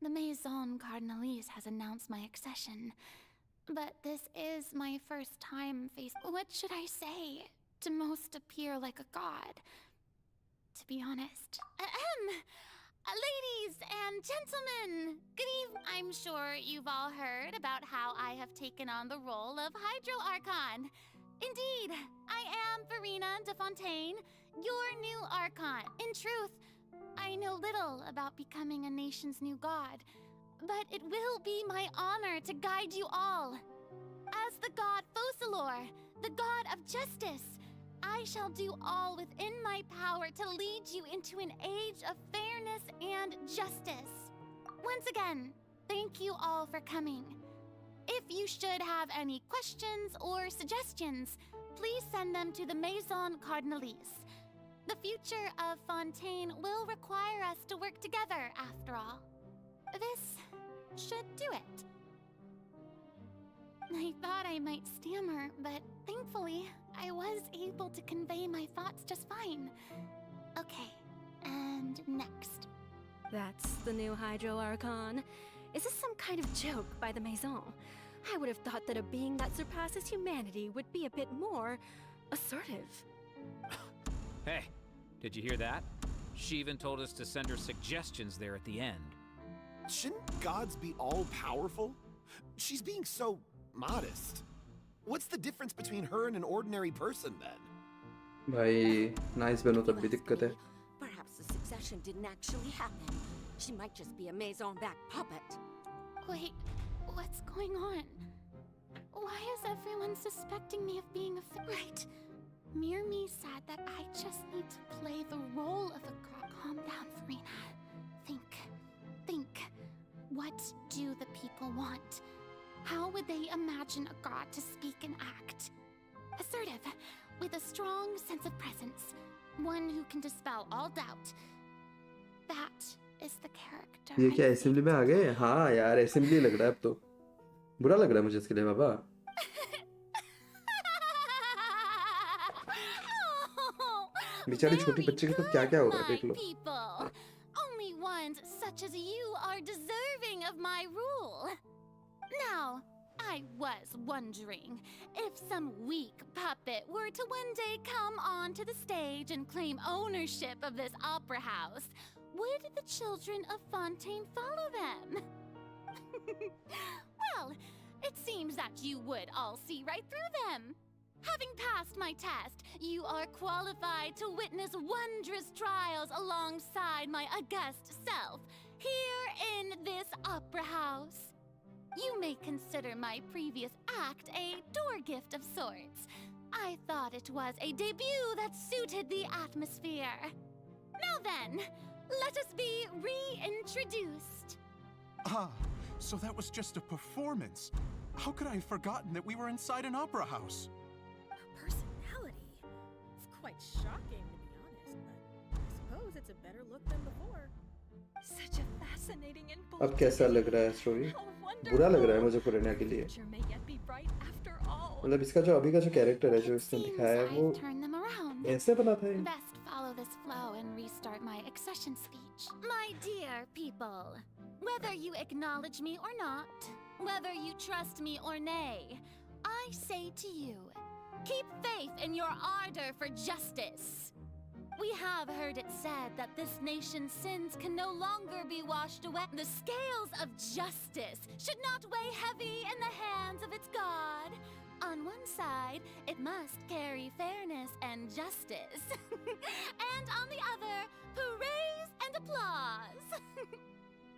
The Maison Cardinalise has announced my accession, but this is my first time What should I say to most appear like a god? To be honest. Ladies and gentlemen, good evening. I'm sure you've all heard about how I have taken on the role of Hydro Archon. Indeed, I am Verena de Fontaine, your new Archon. In truth, I know little about becoming a nation's new god, but it will be my honor to guide you all. As the god Focalor, the god of justice, I shall do all within my power to lead you into an age of fairness and justice. Once again, thank you all for coming. If you should have any questions or suggestions, please send them to the Maison Cardinalise. The future of Fontaine will require us to work together, after all. This should do it. I thought I might stammer, but thankfully, I was able to convey my thoughts just fine. Okay, and next. That's the new Hydro Archon. Is this some kind of joke by the Maison? I would have thought that a being that surpasses humanity would be a bit more assertive. Hey, did you hear that? She even told us to send her suggestions there at the end. Shouldn't gods be all-powerful? She's being so modest. What's the difference between her and an ordinary person, then? भाई nice बनो तब भी दिक्कत है. Perhaps the succession didn't actually happen. She might just be a Maison-back puppet. Wait, what's going on? Why is everyone suspecting me of being a Right. Mirmi said that I just need to play the role of a god. Calm down, Verena. Think. What do the people want? How would they imagine a god to speak and act? Assertive, with a strong sense of presence. One who can dispel all doubt. That is the character. ये क्या assembly में आ गए? हाँ यार assembly लग रहा है अब तो. बुरा लग रहा है मुझे इसके लिए बाबा. बेचारी छोटी बच्चे के तो क्या-क्या हो रहा है देख लो. People, only ones such as you are deserving of my rule. Now, I was wondering if some weak puppet were to one day come onto the stage and claim ownership of this opera house, would the children of Fontaine follow them? Well, it seems that you would all see right through them. Having passed my test, you are qualified to witness wondrous trials alongside my august self, here in this opera house. You may consider my previous act a door gift of sorts. I thought it was a debut that suited the atmosphere. Now then, let us be reintroduced. Ah, so that was just a performance. How could I have forgotten that we were inside an opera house? Her personality. It's quite shocking, to be honest, but I suppose it's a better look than before. Such a fascinating and bold अब कैसा लग रहा है story? बुरा लग रहा है मुझे पुराने के लिए। मतलब इसका जो अभी का जो कैरेक्टर है जो इसने दिखाया है वो ऐसे बना था। Best follow this flow and restart my accession speech. My dear people, whether you acknowledge me or not, whether you trust me or nay, I say to you, keep faith in your ardor for justice. We have heard it said that this nation's sins can no longer be washed away. The scales of justice should not weigh heavy in the hands of its God. On one side, it must carry fairness and justice. And on the other, praise and applause.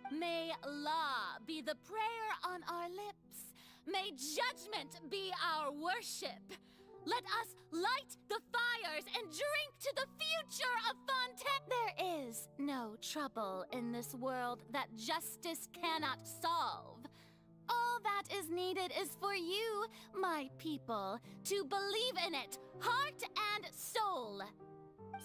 May law be the prayer on our lips. May judgment be our worship. Let us light the fires and drink to the future of Fontaine. There is no trouble in this world that justice cannot solve. All that is needed is for you, my people, to believe in it, heart and soul.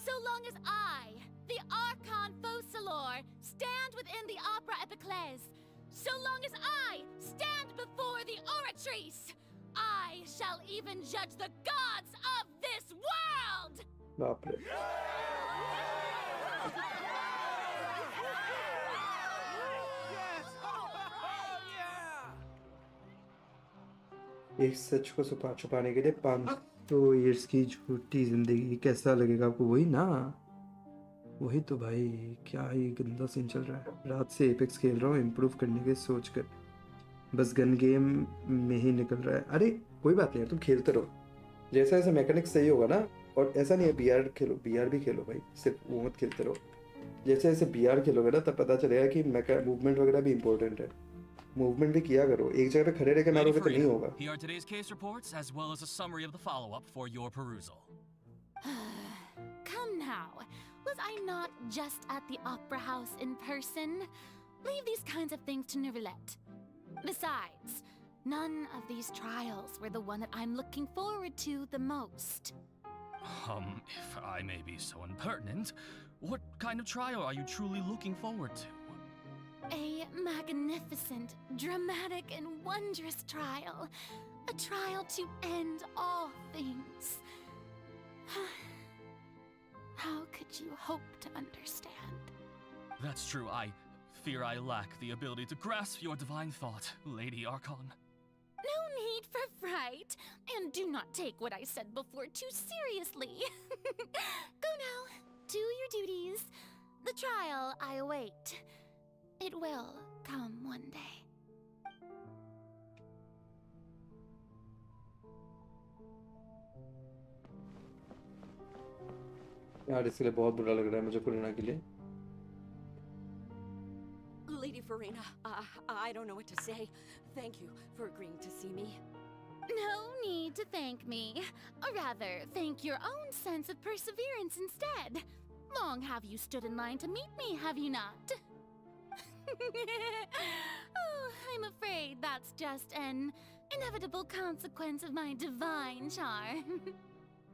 So long as I, the Archon Focalor, stand within the Opera Epiclese, so long as I stand before the Oratrice, I shall even judge the gods of this world! बाप रे। एक सच को छुपाने के लिए 500 years की झूठी जिंदगी, कैसा लगेगा आपको? वही ना, वही तो भाई, क्या ही गंदा सीन चल रहा है। रात से एपेक्स खेल रहा हूँ इम्प्रूव करने के सोच कर, बस गन गेम में ही निकल रहा है। अरे कोई बात नहीं यार, तुम खेलते रहो, जैसा जैसा मैकेनिक्स सही होगा ना। और ऐसा नहीं है बीआर खेलो, बीआर भी खेलो भाई, सिर्फ वो मत खेलते रहो। जैसे जैसे बीआर खेलोगे ना तब पता चलेगा कि मूवमेंट वगैरह भी इंपॉर्टेंट है। मूवमेंट भी किया करो, एक जगह पे खड़े रह के मारोगे तो नहीं होगा। Here are today's case reports as well as a summary of the follow-up for your perusal. Come now, was I not just at the Opera House in person? Leave these kinds of things to Neuvillette. Besides, none of these trials were the one that I'm looking forward to the most. If I may be so impertinent, what kind of trial are you truly looking forward to? A magnificent, dramatic, and wondrous trial. A trial to end all things. How could you hope to understand? That's true. I fear I lack the ability to grasp your divine thought, Lady Archon. No need for fright, and do not take what I said before too seriously. Go now, do your duties. The trial I await. It will come one day. यार इसके लिए बहुत बुरा लग रहा है मुझे पुराना के लिए। Lady Verena, I don't know what to say. Thank you for agreeing to see me. No need to thank me. Or rather, thank your own sense of perseverance instead. Long have you stood in line to meet me, have you not? Oh, I'm afraid that's just an inevitable consequence of my divine charm.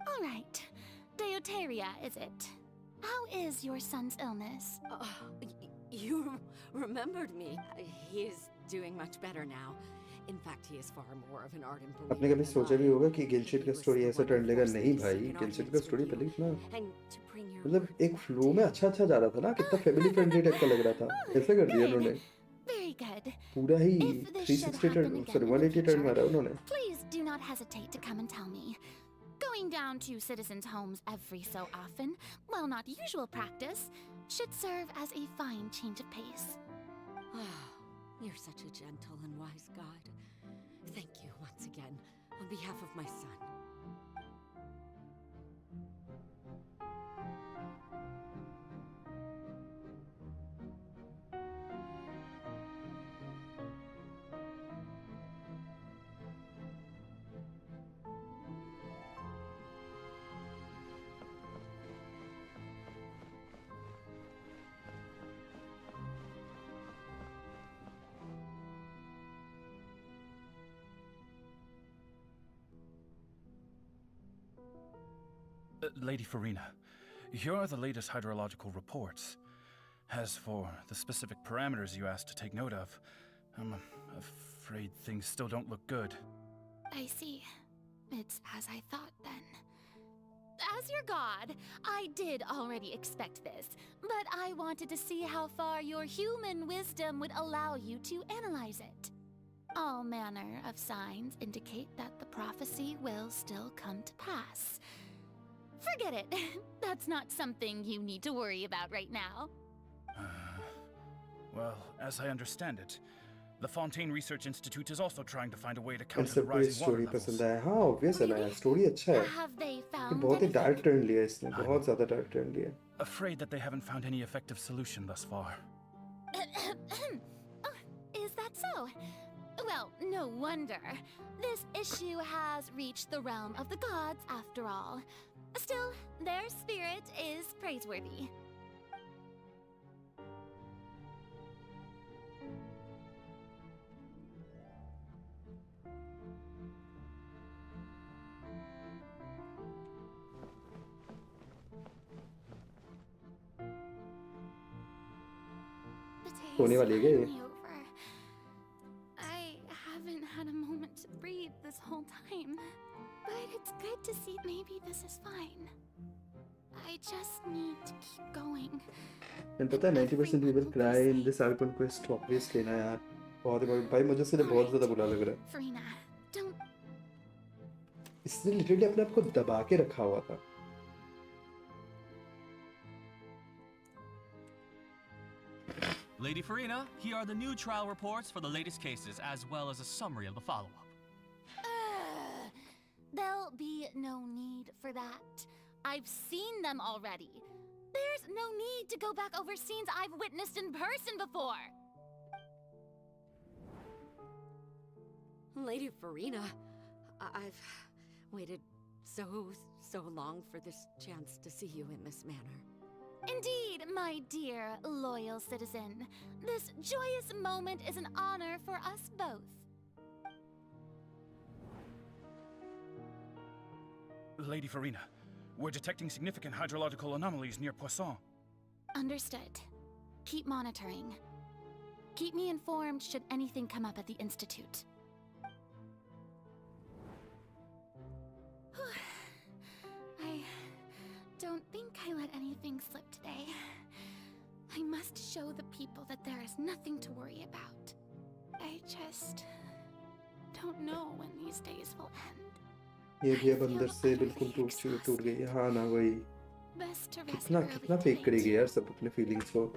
All right. Deoteria, is it? How is your son's illness? You remembered me. He is doing much better now. In fact, he is far more of an ardent believer. आपने कभी सोचा भी होगा कि Genshin का story ऐसा turn लेगा? नहीं भाई, गेंशिन का स्टोरी पहले इतना मतलब एक फ्लो में अच्छा जा रहा था ना, कितना फैमिली फ्रेंडली टाइप का लग रहा था, ऐसे कर दिया उन्होंने। Very good. पूरा ही If this should 360 happen turn, again sorry, in the 180 turn future, मारा उन्होंने. please do not hesitate to come and tell me. Going down to citizens' homes every so often, while not usual practice, should serve as a fine change of pace. You're such a gentle and wise god. Thank you once again, on behalf of my son. Lady Farina, here are the latest hydrological reports. As for the specific parameters you asked to take note of, I'm afraid things still don't look good. I see. It's as I thought then. As your god, I did already expect this, but I wanted to see how far your human wisdom would allow you to analyze it. All manner of signs indicate that the prophecy will still come to pass. Forget it. That's not something you need to worry about right now. Well, as I understand it, the Fontaine Research Institute is also trying to find a way to counter ऐसा the कोई rising water story levels. पसंद आया. हाँ, obvious है ना यार, story अच्छा है. Have they ये found बहुत ही anything? डार्क टर्न लिया इसने, बहुत ज़्यादा डार्क टर्न लिया. Afraid that they haven't found any effective solution thus far. Is that so? Well, no wonder. This issue has reached the realm of the gods after all. Still, their spirit is praiseworthy. The होने day's वाली है क्या ये? finally over. I haven't had a moment to breathe this whole time. But it's good to see maybe this is fine. I just need to keep going. And पता है 90% people cry in this Alcon quest. Obviously ना यार, बहुत ही भाई मुझे इसलिए बहुत ज़्यादा बुरा लग रहा है. Farina, don't. इसने लिटरली अपने आप को दबा के रखा हुआ था. Lady Farina, here are the new trial reports for the latest cases, as well as a summary of the follow-up. There'll be no need for that. I've seen them already. There's no need to go back over scenes I've witnessed in person before. Lady Farina, I've waited so long for this chance to see you in this manner. Indeed, my dear, loyal citizen. This joyous moment is an honor for us both. Lady Farina, we're detecting significant hydrological anomalies near Poisson. Understood. Keep monitoring. Keep me informed should anything come up at the Institute. I don't think I let anything slip today. I must show the people that there is nothing to worry about. I just don't know when these days will end. ये भी अब अंदर से बिल्कुल टूट गई. हाँ ना वही. Best to rest कितना early कितना फेक tonight. करेगी यार सब अपने फीलिंग्स को.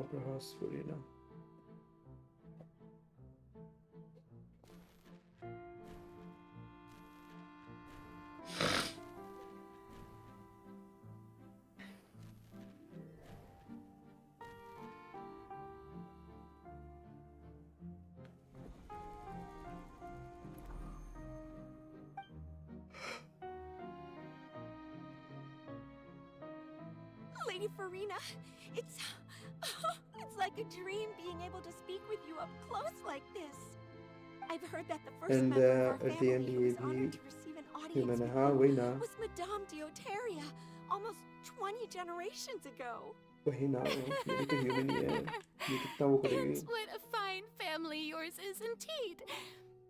Abraha's Farina. Lady Farina, it's like a dream being able to speak with you up close like this. I've heard that the first And member of our at the family end who ये was honored भी to receive an human audience है. with हाँ you वही ना. was Madame Deoteria, almost 20 generations ago. वही ना. ये भी तो human ही है. ये कितना वो करेगी. And what a fine family yours is indeed.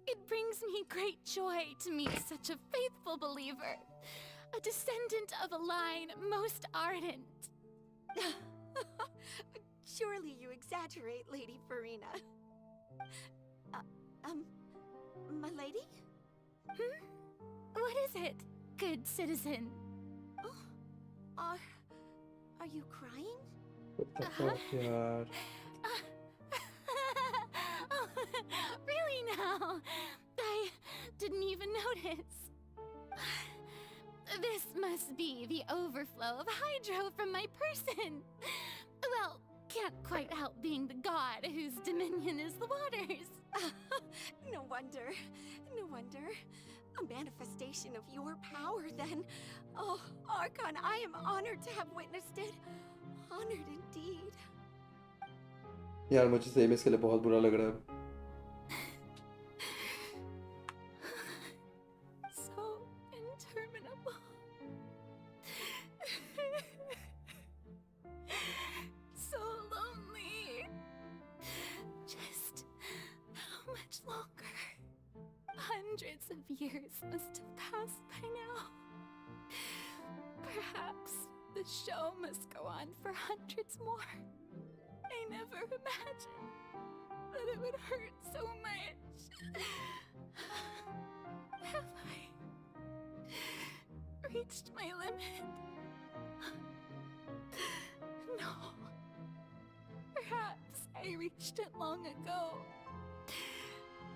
It brings me great joy to meet such a faithful believer, a descendant of a line most ardent. Surely you exaggerate, Lady Farina. My lady? What is it, good citizen? Oh, are you crying? What the fuck, yaar? Oh, really now? I didn't even notice. This must be the overflow of hydro from my person. Well, can't quite help being the god whose dominion is the waters. No wonder. No wonder. A manifestation of your power, then. Oh, Archon, I am honored to have witnessed it. Honored indeed. यार मुझे सही में इसके लिए बहुत बुरा लग रहा है. So interminable. So lonely. Just how much longer? Hundreds of years must have passed by now. Perhaps the show must go on for hundreds more. I never imagined that it would hurt so much. Have I reached my limit? No. Perhaps I reached it long ago.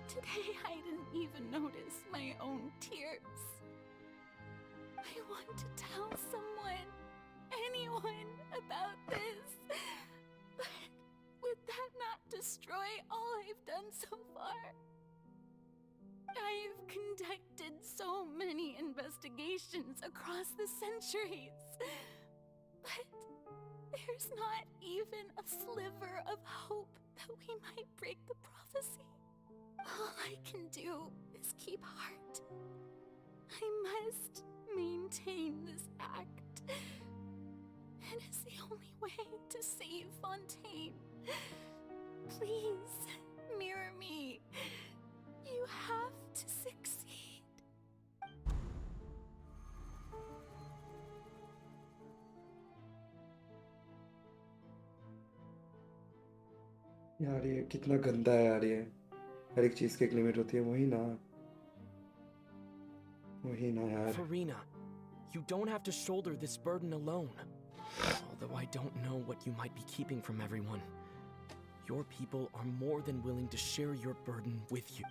Today I didn't even notice my own tears. I want to tell someone, anyone, about this. But would that not destroy all I've done so far? I've conducted so many investigations across the centuries. But there's not even a sliver of hope that we might break the prophecy. All I can do is keep heart. I must maintain this act. It is the only way to save Fontaine. Please, mirror me. You have to succeed. यार ये कितना गंदा है यार ये. हर एक चीज की एक लिमिट होती है. वही ना यार. Farina, you don't have to shoulder this burden alone. Although I don't know what you might be keeping from everyone. Your people are more than willing to share your burden with you.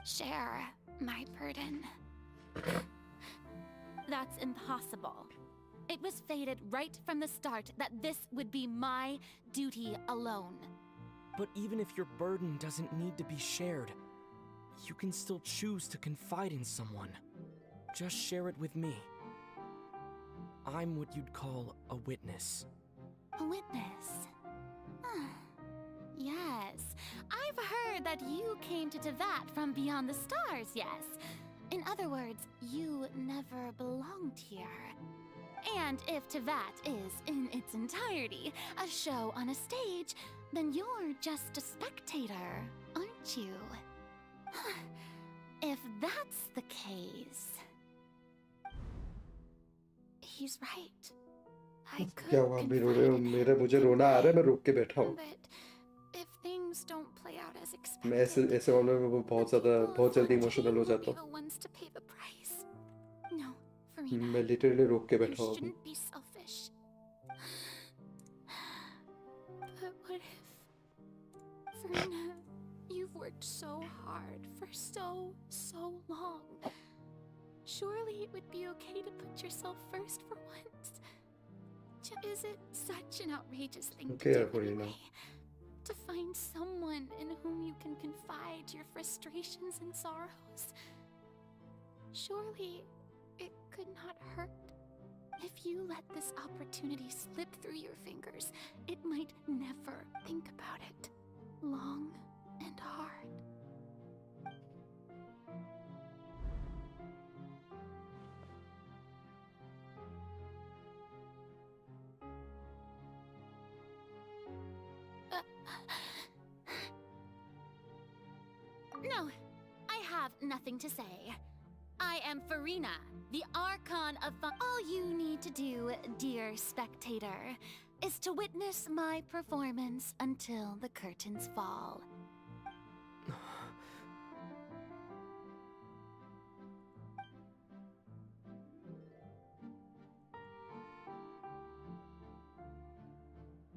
Share my burden. That's impossible. It was fated right from the start that this would be my duty alone. But even if your burden doesn't need to be shared, you can still choose to confide in someone. Just share it with me. I'm what you'd call a witness. A witness? Yes. I've heard that you came to Tevat from beyond the stars, yes. In other words, you never belonged here. And if Tevat is, in its entirety, a show on a stage, then you're just a spectator, aren't you? If that's the case... He's right. I could क्या हुआ? भी रो रहे हो? मुझे रोना आ रहा है. मैं रुक के बैठा हूँ. But if things don't play out as expected, मैं ऐसे मामले में बहुत जल्दी इमोशनल हो जाता हूँ. the ones to pay the price. No, Farina. मैं लिटरली रोक के बैठा You हूँ. shouldn't be selfish. But what if, Farina, you've worked so hard for so long. Surely it would be okay to put yourself first for once. Is it such an outrageous thing to do anyway? To find someone in whom you can confide your frustrations and sorrows? Surely it could not hurt. If you let this opportunity slip through your fingers, it might never think about it. Long and hard. No, I have nothing to say. I am Farina, the Archon of All you need to do, dear spectator, is to witness my performance until the curtains fall.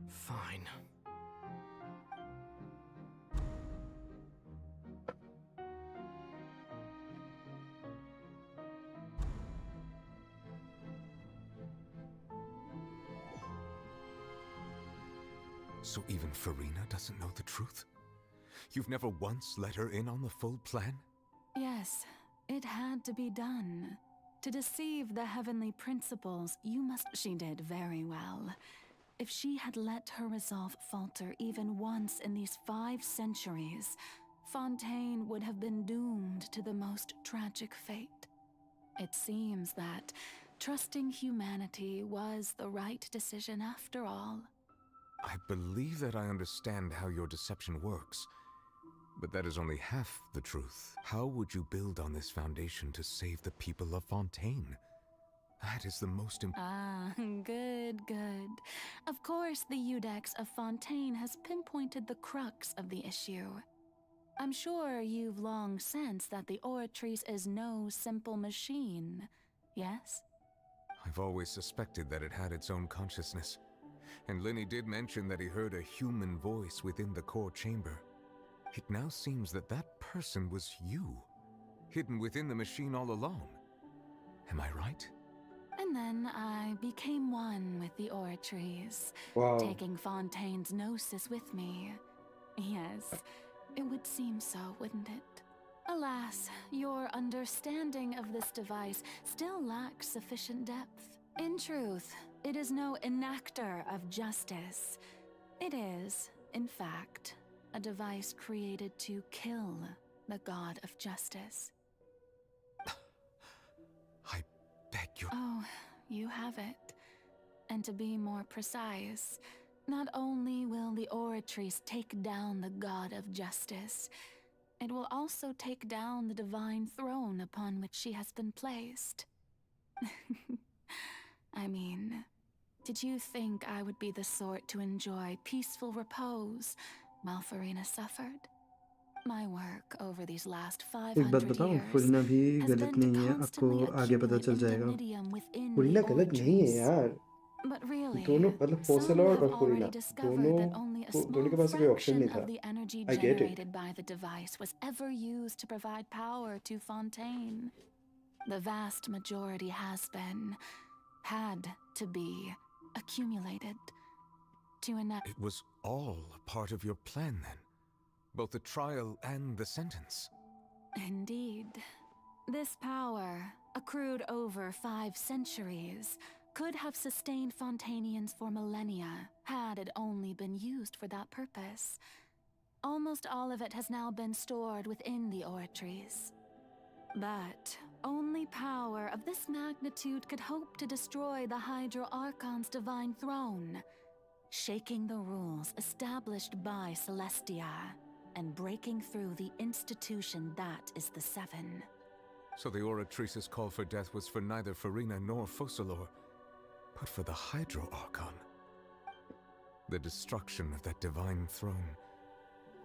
Fine. So even Farina doesn't know the truth? You've never once let her in on the full plan? Yes, it had to be done. To deceive the heavenly principles, you must... She did very well. If she had let her resolve falter even once in these 5 centuries, Fontaine would have been doomed to the most tragic fate. It seems that trusting humanity was the right decision after all. I believe that I understand how your deception works, but that is only half the truth. How would you build on this foundation to save the people of Fontaine? That is the most important. Good. Of course, the Udex of Fontaine has pinpointed the crux of the issue. I'm sure you've long sensed that the Oratrice is no simple machine, yes? I've always suspected that it had its own consciousness. And Lenny did mention that he heard a human voice within the core chamber. It now seems that that person was you, hidden within the machine all along. Am I right? And then I became one with the Oratrice, Wow. taking Fontaine's gnosis with me. Yes, it would seem so, wouldn't it? Alas, your understanding of this device still lacks sufficient depth. In truth, it is no enactor of justice. It is, in fact, a device created to kill the god of justice. I beg you. Oh, you have it. And to be more precise, not only will the Oratrice take down the god of justice, it will also take down the divine throne upon which she has been placed. I mean, did you think I would be the sort to enjoy peaceful repose while Farina suffered? My work over these last एक बात 500 बताऊं, years फुरीना भी has गलत been to नहीं है, आपको constantly आगे पता accumulate चल जाएगा. infinitum within फुरीना the गलत नहीं है Oratrice. यार. But really, दोनों मतलब some फोसेलॉर्ड have और फुरीना already discovered दोनों that only a दोनों के small पास कोई ऑप्शन fraction नहीं था. of the energy I get it. generated by the device was ever used to provide power to Fontaine. The vast majority had to be accumulated to enact. It was all a part of your plan then? Both the trial and the sentence? Indeed. This power, accrued over 5 centuries, could have sustained Fontainians for millennia, had it only been used for that purpose. Almost all of it has now been stored within the Oratrice. But only power of this magnitude could hope to destroy the Hydro Archon's divine throne, shaking the rules established by Celestia, and breaking through the institution that is the Seven. So the Oratrice's call for death was for neither Farina nor Focalor, but for the Hydro Archon. The destruction of that divine throne.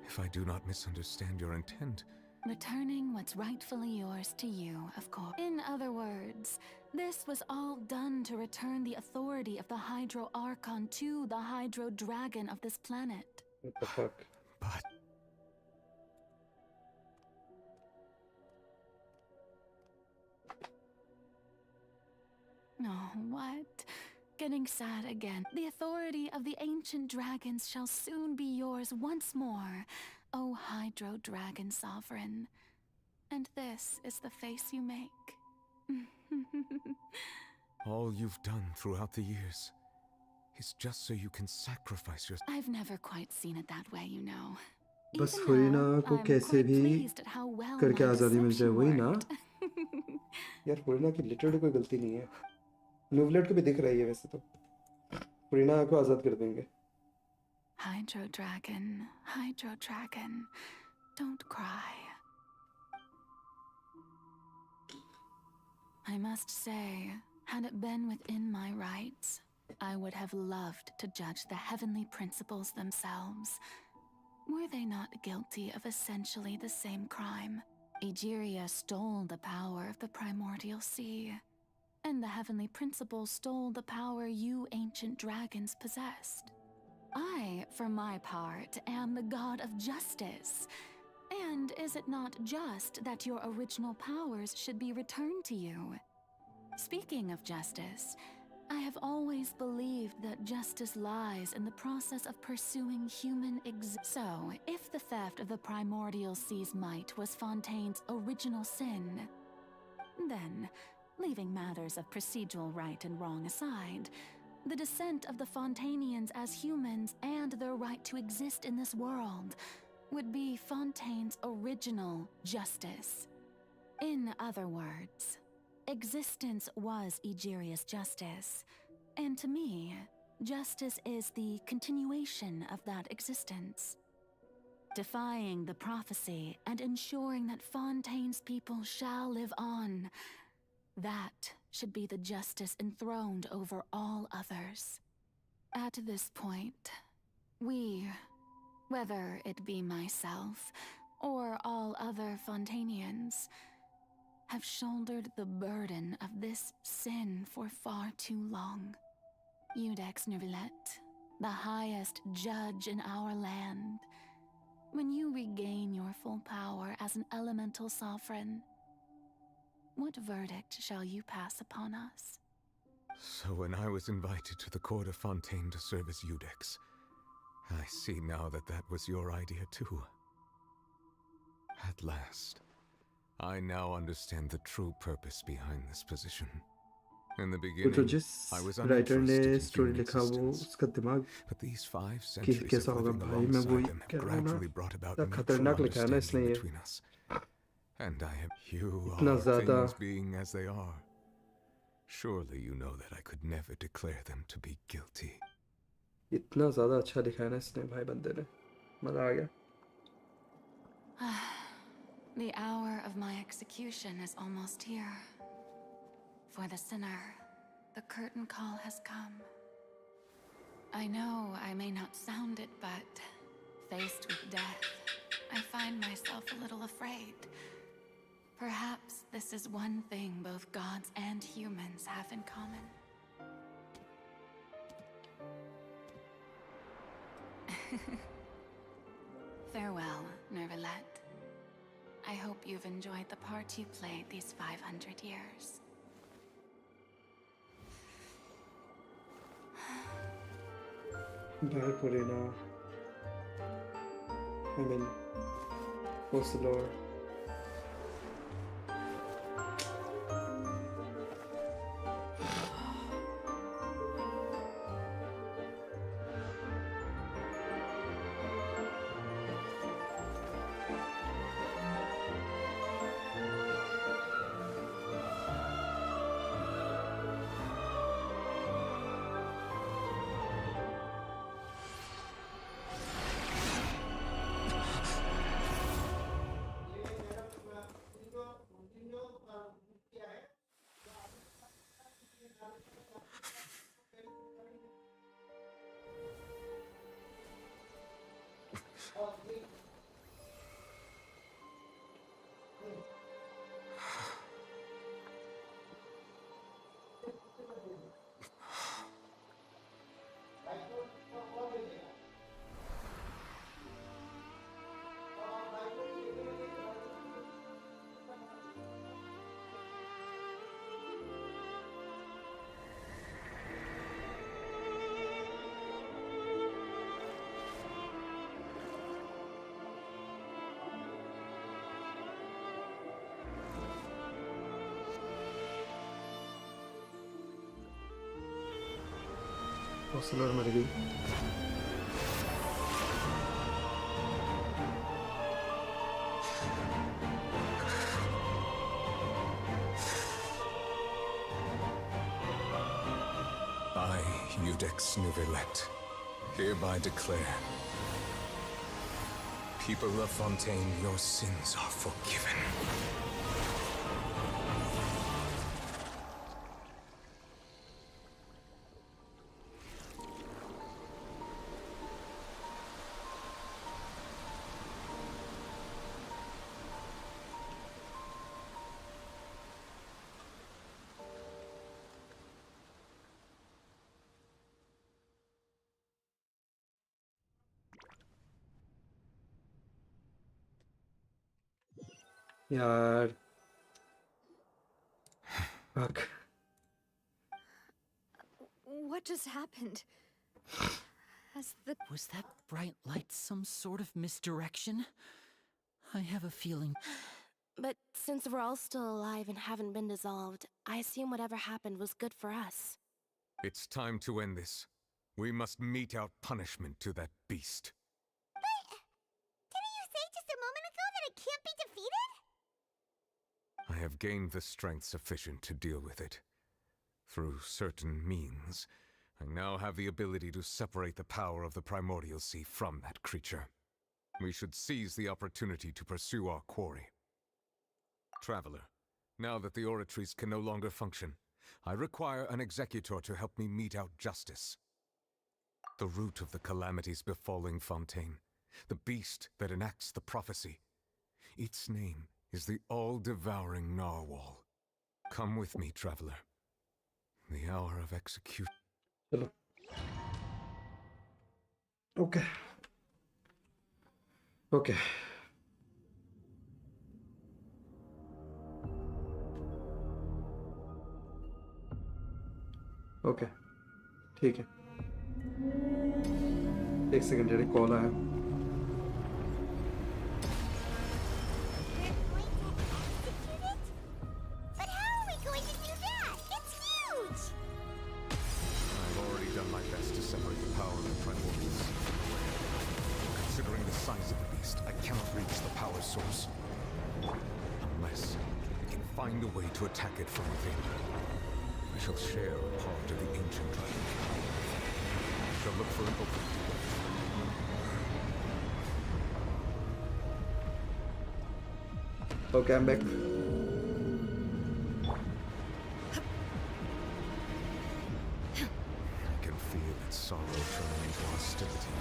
If I do not misunderstand your intent... Returning what's rightfully yours to you, of course. In other words, this was all done to return the authority of the Hydro Archon to the Hydro Dragon of this planet. What the fuck? But... Oh, what? Getting sad again. The authority of the ancient dragons shall soon be yours once more, O Hydro Dragon Sovereign. And this is the face you make. All you've done throughout the years is just so you can sacrifice your... I've never quite seen it that way, you know. बस Even फुरीना now, को I'm कैसे quite भी pleased at how well करके my आज़ादी मिल जाए, deception वही ना? worked. यार फुरीना की लिटरली कोई गलती नहीं है. नूवलेट को भी दिख रही है वैसे तो. फुरीना को आज़ाद कर देंगे. Hydro Dragon, don't cry. I must say, had it been within my rights, I would have loved to judge the heavenly principles themselves. Were they not guilty of essentially the same crime? Egeria stole the power of the primordial sea, and the heavenly principles stole the power you ancient dragons possessed. I, for my part, am the god of justice. And is it not just that your original powers should be returned to you? Speaking of justice, I have always believed that justice lies in the process of pursuing human So, if the theft of the primordial sea's might was Fontaine's original sin, then, leaving matters of procedural right and wrong aside, the descent of the Fontainians as humans and their right to exist in this world would be Fontaine's original justice. In other words, existence was Egeria's justice, and to me, justice is the continuation of that existence. Defying the prophecy and ensuring that Fontaine's people shall live on, that should be the justice enthroned over all others. At this point, we, whether it be myself or all other Fontainians, have shouldered the burden of this sin for far too long. Iudex Neuvillette, the highest judge in our land, when you regain your full power as an elemental sovereign, what verdict shall you pass upon us? So when I was invited to the court of Fontaine to serve as Iudex, I see now that that was your idea too. At last, I now understand the true purpose behind this position. In the beginning, I was writer ने uninterested story in human लिखा वो existence. उसका दिमाग But these 5 कि centuries कैसा of होगा living भाई मैं वही alongside them कह have रहा हूँ gradually ना brought about इतना mutual खतरनाक लिखा है ना इसने understanding ये between us. And I have you इतना are ज़्यादा things being as they are. Surely you know that I could never declare them to be guilty. इतना ज़्यादा अच्छा लिखा है ना इसने भाई बंदे ने मज़ा आ गया The hour of my execution is almost here. For the sinner, the curtain call has come. I know I may not sound it, but faced with death, I find myself a little afraid. Perhaps this is one thing both gods and humans have in common. Farewell, Neuvillette. I hope you've enjoyed the part you played these 500 years. Bye, Purina. I mean, what's the lore? Oscilar मर गई I, Iudex Neuvillette, hereby declare, people of Fontaine, your sins are forgiven. यार fuck. What just happened? Was that bright light some sort of misdirection? I have a feeling. But since we're all still alive and haven't been dissolved, I assume whatever happened was good for us. It's time to end this. We must mete out punishment to that beast. Didn't you say just a moment ago that it can't be defeated? I have gained the strength sufficient to deal with it. Through certain means, I now have the ability to separate the power of the Primordial Sea from that creature. We should seize the opportunity to pursue our quarry. Traveler, now that the oratories can no longer function, I require an executor to help me mete out justice. The root of the calamities befalling Fontaine, the beast that enacts the prophecy. Its name is the all-devouring narwhal. Come with me, traveler. The hour of execution. Okay. Okay. Okay. ठीक है. एक second तेरे call आया. But how are we going to do that? It's huge! I've already done my best to separate the power of the Primordial Sea from the way. Considering the size of the beast, I cannot reach the power source. Unless we can find a way to attack it from within. I shall share a part of the ancient dragon. I shall look for an opening. Okay, I'm back. I can feel its sorrow turning into hostility.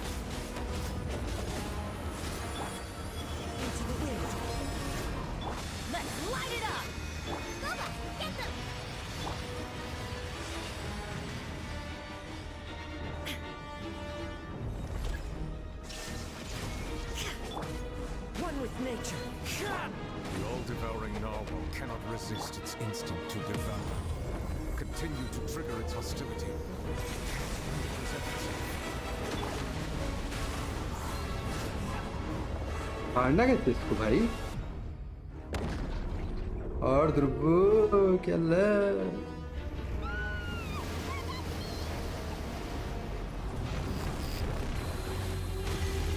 Into the wind. Let's light it up! Loba, get them! One with nature. The all-devouring narwhal cannot resist its instinct to devour. Continue to trigger its hostility. मारना कैसे इसको भाई? और ध्रुव क्या ले?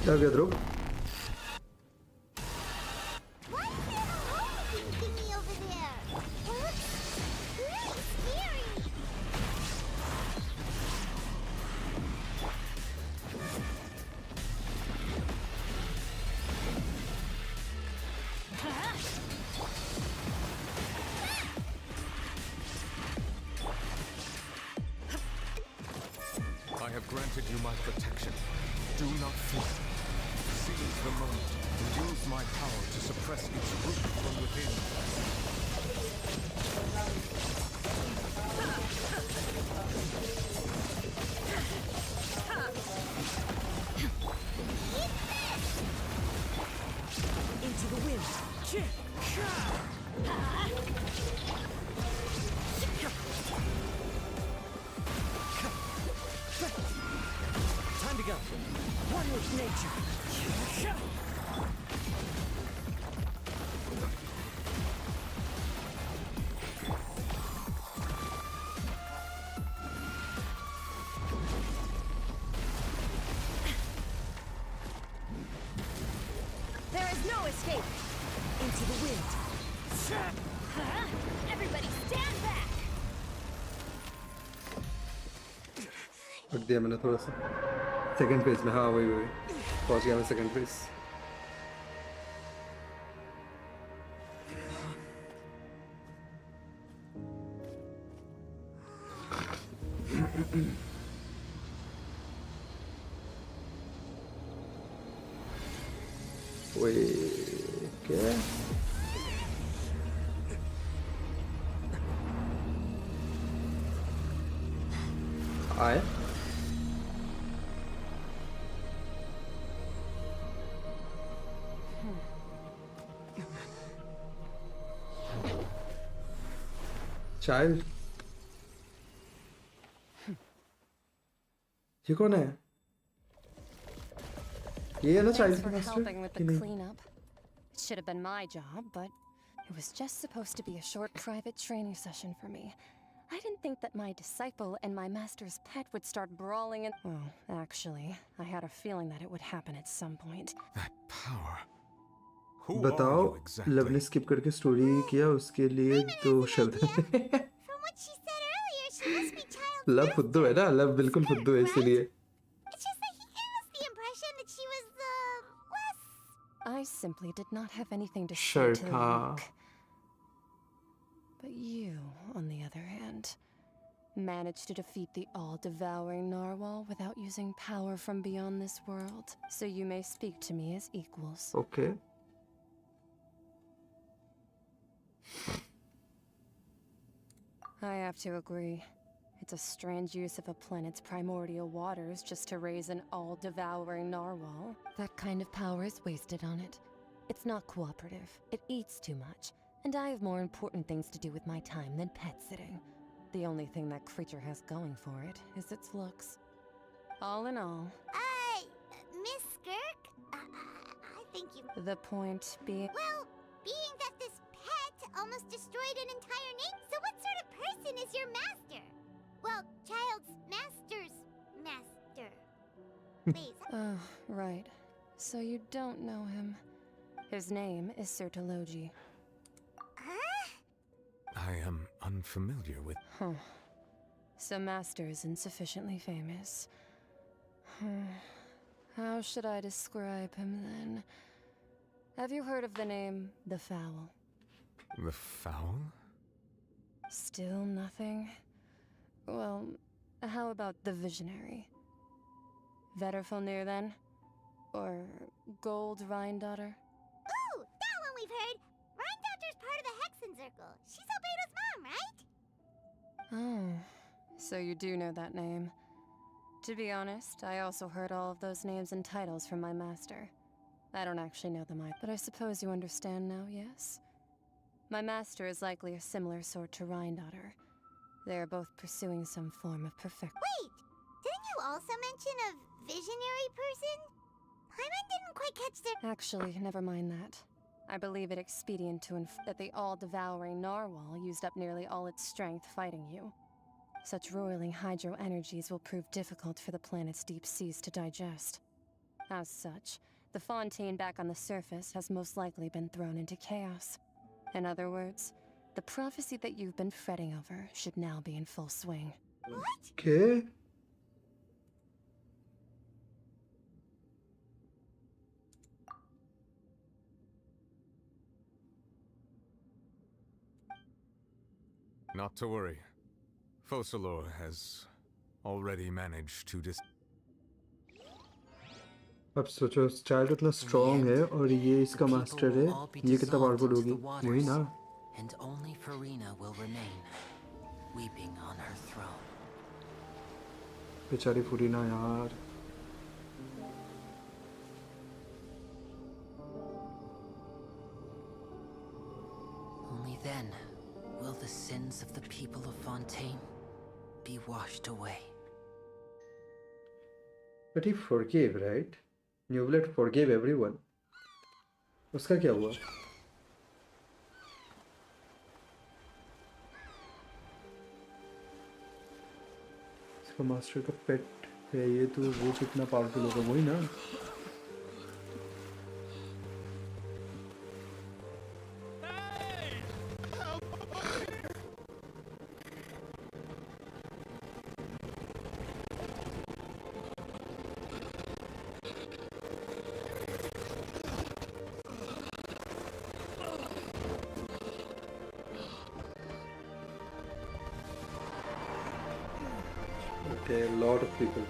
क्या गया ध्रुव? Thingy over there. Looks really scary. I have granted you my protection. Do not fear. Seize the moment and use my power to suppress its root from within. Into the wind. Time to go. One with nature. There is no escape! Into the wind. Everybody stand back! रख दिया मैंने थोड़ा सा. Second phase में हाँ वही पहुंच गया मैं सेकंड फेज. Wait, क्या? आए? Child. ये कौन है? ये है ना child Thanks for master? helping with the कि नहीं? cleanup. It should have been my job, but it was just supposed to be a short private training session for me. I didn't think that my disciple and my master's pet would start brawling and— Well, actually, I had a feeling that it would happen at some point. That power. Who बताओ are you exactly? Love ने skip करके story किया उसके लिए 2 शब्द From what she said earlier, she must be child. Luv फुद्दू है ना लव बिल्कुल फुद्दू है इसलिए It's just that he gave us the impression that she was less. I simply did not have anything to say Sure, to Luke. But you, on the other hand, managed to defeat the all-devouring narwhal without using power from beyond this world. So you may speak to me as equals. Okay. I have to agree. It's a strange use of a planet's primordial waters just to raise an all-devouring narwhal. That kind of power is wasted on it. It's not cooperative. It eats too much. And I have more important things to do with my time than pet sitting. The only thing that creature has going for it is its looks. All in all, Miss Skirk? I think you... the point being... Well, being that this pet almost destroyed an entire name, so what sort of person is your master? Well, child's master's master. Please. Oh, right. So you don't know him. His name is Sertologi. I am unfamiliar with... Huh. So Master isn't sufficiently famous. How should I describe him then? Have you heard of the name The Fowl? The Fowl? Still nothing? Well, how about The Visionary? Vetterfulnir then? Or Gold Rhindaughter? Ooh, that one we've heard. Rhindaughter's part of the Hexen Circle. She's Albedo's mom, right? Oh, so you do know that name. To be honest, I also heard all of those names and titles from my master. I don't actually know them either, but I suppose you understand now, yes? My master is likely a similar sort to Rhindaughter. They are both pursuing some form of perfection. Wait, didn't you also mention a visionary person? Hyman didn't quite catch the... Actually, never mind that. I believe it expedient to that the all-devouring narwhal used up nearly all its strength fighting you. Such roiling hydro energies will prove difficult for the planet's deep seas to digest. As such, the fontaine back on the surface has most likely been thrown into chaos. In other words, the prophecy that you've been fretting over should now be in full swing. What? Okay. Not to worry. Focalor has already managed to अब सोचो child इतना strong है और ये इसका master है ये कितना पावरफुल होगी वही ना And only Farina will remain, weeping on her throne. बेचारी फुरीना यार Only then will the sins of the people of Fontaine be washed away. But he forgave, right? Newblet forgave everyone. उसका क्या हुआ? इसका मास्टर का पेट है ये तो वो कितना पावरफुल होगा वही ना? Okay, a lot of people.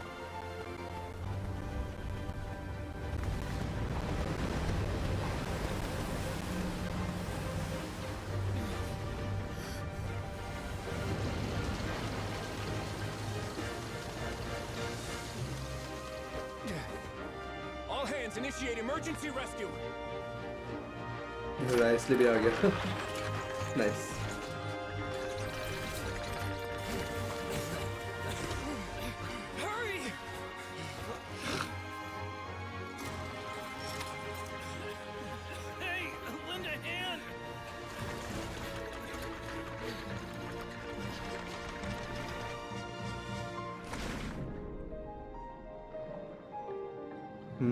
All hands, initiate emergency rescue. Nicely भी आ गया. Nice.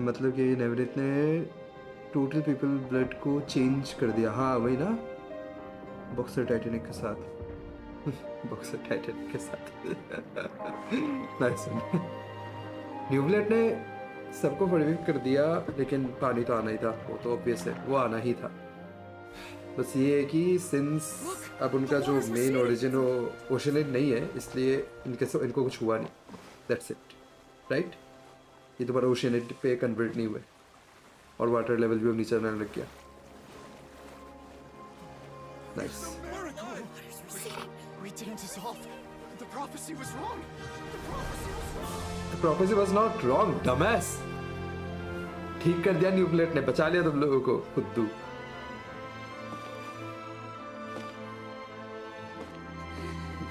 मतलब कि नेवरित ने टोटल पीपल ब्लड को चेंज कर दिया. हाँ वही ना, बॉक्सर टाइटेनिक के साथ. बॉक्सर टाइटेनिक के साथ. नाइस. न्यू ब्लड ने सबको फॉरगिव कर दिया, लेकिन पानी तो आना ही था, वो तो ऑब्वियस है, वो आना ही था. बस ये है कि सिंस अब उनका जो मेन ओरिजिन वो ओशनिक नहीं है, इसलिए इनको कुछ हुआ नहीं. That's it, right. ये दोबारा ओशनिक पे कन्वर्ट नहीं हुए और वाटर लेवल भी अब नीचे आने लग गया. Nice. We didn't dissolve. The prophecy was wrong. The prophecy was not wrong, dumbass. ठीक कर दिया न्यू प्लेट ने, बचा लिया तुम लोगों को. खुद्दू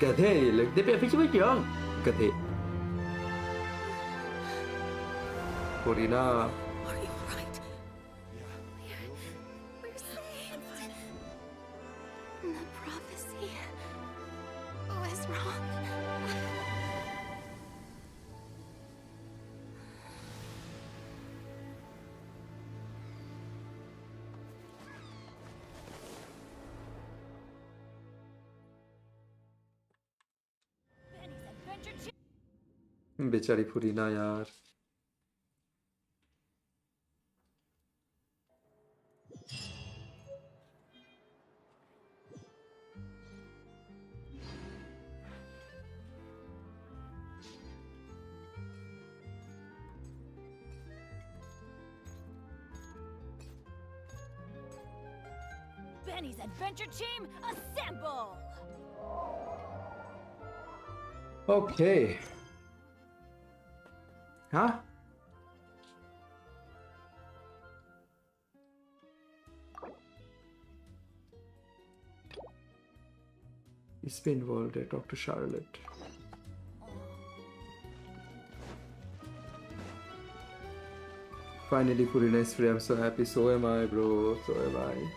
गधे लगते पे फिक्स में क्यों गधे. Corina The prophecy was wrong. बेचारी फुरीना यार. Benny's adventure team, assemble! Okay. Huh? He's been involved. I talked to Charlotte. Finally, Purina is free. I'm so happy. So am I, bro. So am I.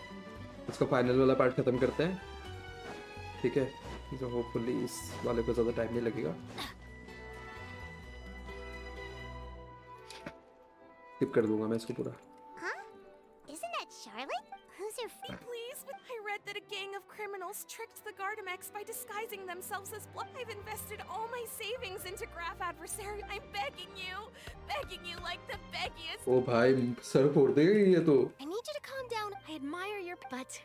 इसका final वाला part खत्म करते हैं, ठीक है. तो होपफुली इस वाले को ज़्यादा टाइम नहीं लगेगा. टिप कर दूंगा मैं इसको पूरा. Huh? Isn't that Charlotte? Who's your friend? Please, I read that a gang of criminals tricked the Gardamex by disguising themselves as blood. I've invested all my savings into Graph Adversary. I'm begging you like the beggiest. ओ भाई sir फोड़ देगा ये तो. I need you to calm down. I admire your, but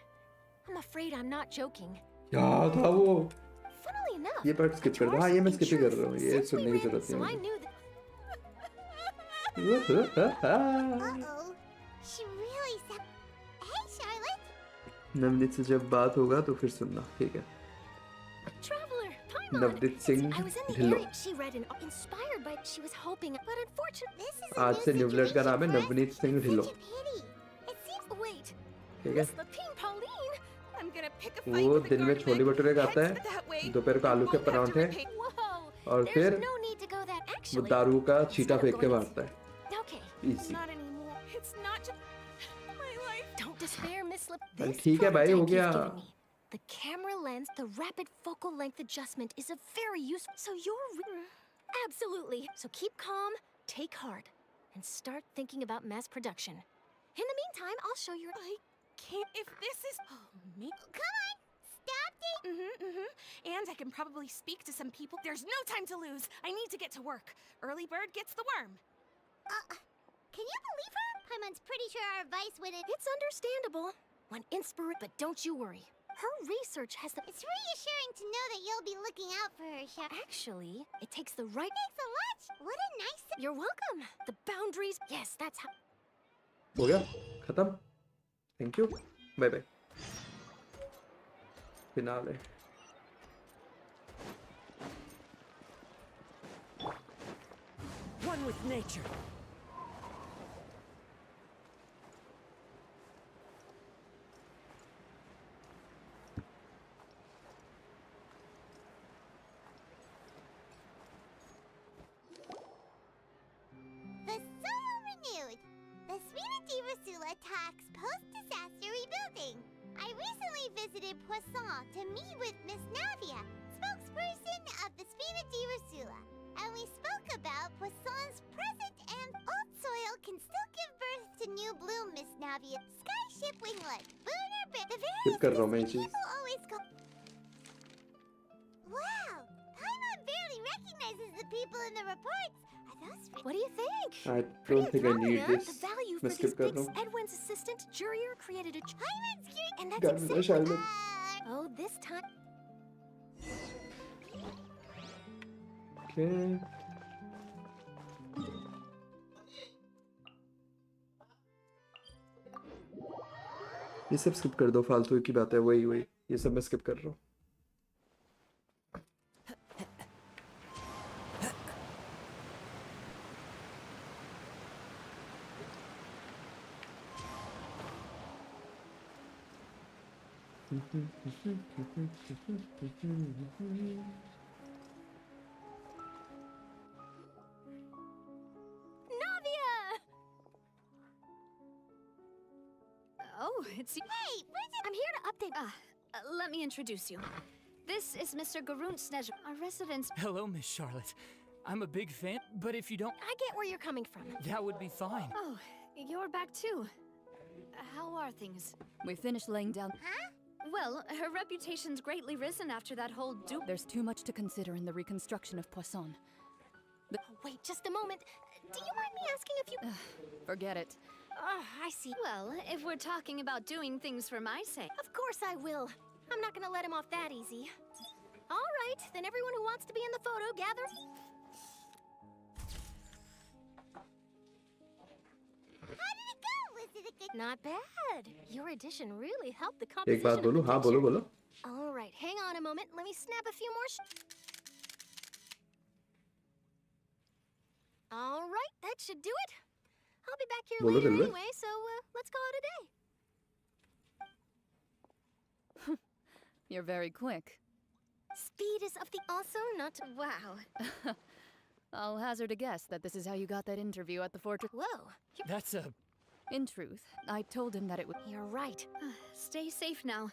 I'm afraid I'm not joking. क्या था वो? Funnily enough, ये part skip कर दो. हाँ ये मैं स्किप ही कर रहा हूँ, ये सुनने की जरूरत so I नहीं knew that. Uh-oh. She really said... Hey, Charlotte! Navneet से जब बात होगा तो फिर सुनना, ठीक है. Traveler, Paimon. Navneet Singh I was in the Dhillon. area. She read and inspired by. She was hoping, but unfortunately, this is आज से न्यू ब्लड का नाम है नवनीत सिंह ढिल्लो. wait. ठीक है. Miss Lapine Pauline, I'm gonna pick a fight वो with the दिन में छोले भटूरे खाता है, दोपहर को आलू के परांठे, और फिर No need to go that. वो Actually, दारू का छींटा फेंक के मारता है. okay. Easy. Not anymore. It's not just my life. Don't despair, Miss Lip. चल ठीक है भाई, हो गया. The camera lens, the rapid focal length adjustment is a very useful. So you're absolutely. So keep calm, take heart, and start thinking about mass production. In the meantime, I'll show you. I can't. If this is me. Come on! Stop it! And I can probably speak to some people. There's no time to lose. I need to get to work. Early bird gets the worm. Can you believe her? Paimon's pretty sure our advice wouldn't... It's understandable. When but don't you worry. Her research has the... It's reassuring to know that you'll be looking out for her, Chef. Actually, it takes the right... Thanks a lot! What a nice... You're welcome. The boundaries... Yes, that's how... हो गया, खत्म. Thank you. Bye bye. Finale. One with nature. The soil renewed. The Sweet Rasula talks post-disaster rebuilding. I recently visited Poisson to meet with Miss Navia, spokesperson of the Spina di Rasula, and we spoke about Poisson's present and old soil can still to new bloom, Miss Navia. Skyship winglet, Booner Bit. The Skip कर रहा हूँ मैं ये various cheese. people always call. Wow, Paimon barely recognizes the people in the reports. Are those? What do you think? I don't think I need this. The value मैं for skip these कर रहा bits. हूँ. Edwin's assistant, Jurier, created a Paimon's cute, and that's God, exactly. Charlotte. Oh, this time. Okay. ये सब skip कर दो, फालतू की बात है. वही ये सब मैं skip कर रहा हूँ. Navia! Oh, it's you. Hey, I'm here to update. Let me introduce you. This is Mr. Garun Snej, our resident. Hello, Miss Charlotte. I'm a big fan, but if you don't... I get where you're coming from. That would be fine. Oh, you're back too. How are things? We finished laying down. Huh? Well, her reputation's greatly risen after that whole duel. There's too much to consider in the reconstruction of Poisson. Oh, wait, just a moment. Do you mind me asking if you... Forget it. I see. Well, if we're talking about doing things for my sake. Of course I will. I'm not gonna let him off that easy. All right, then everyone who wants to be in the photo, gather. How did it go? Was it a good? Not bad. Your addition really helped the एक composition बात of बोलूँ? the हाँ picture. बोलो. All right, hang on a moment. Let me snap a few more. All right, that should do it. I'll be back here Bolo later Dilber. anyway, so let's call it a day. You're very quick. Speed is of the also not. Wow. I'll hazard a guess that this is how you got that interview at the fortress. Whoa. That's a... In truth, I told him that it would. You're right. Stay safe now.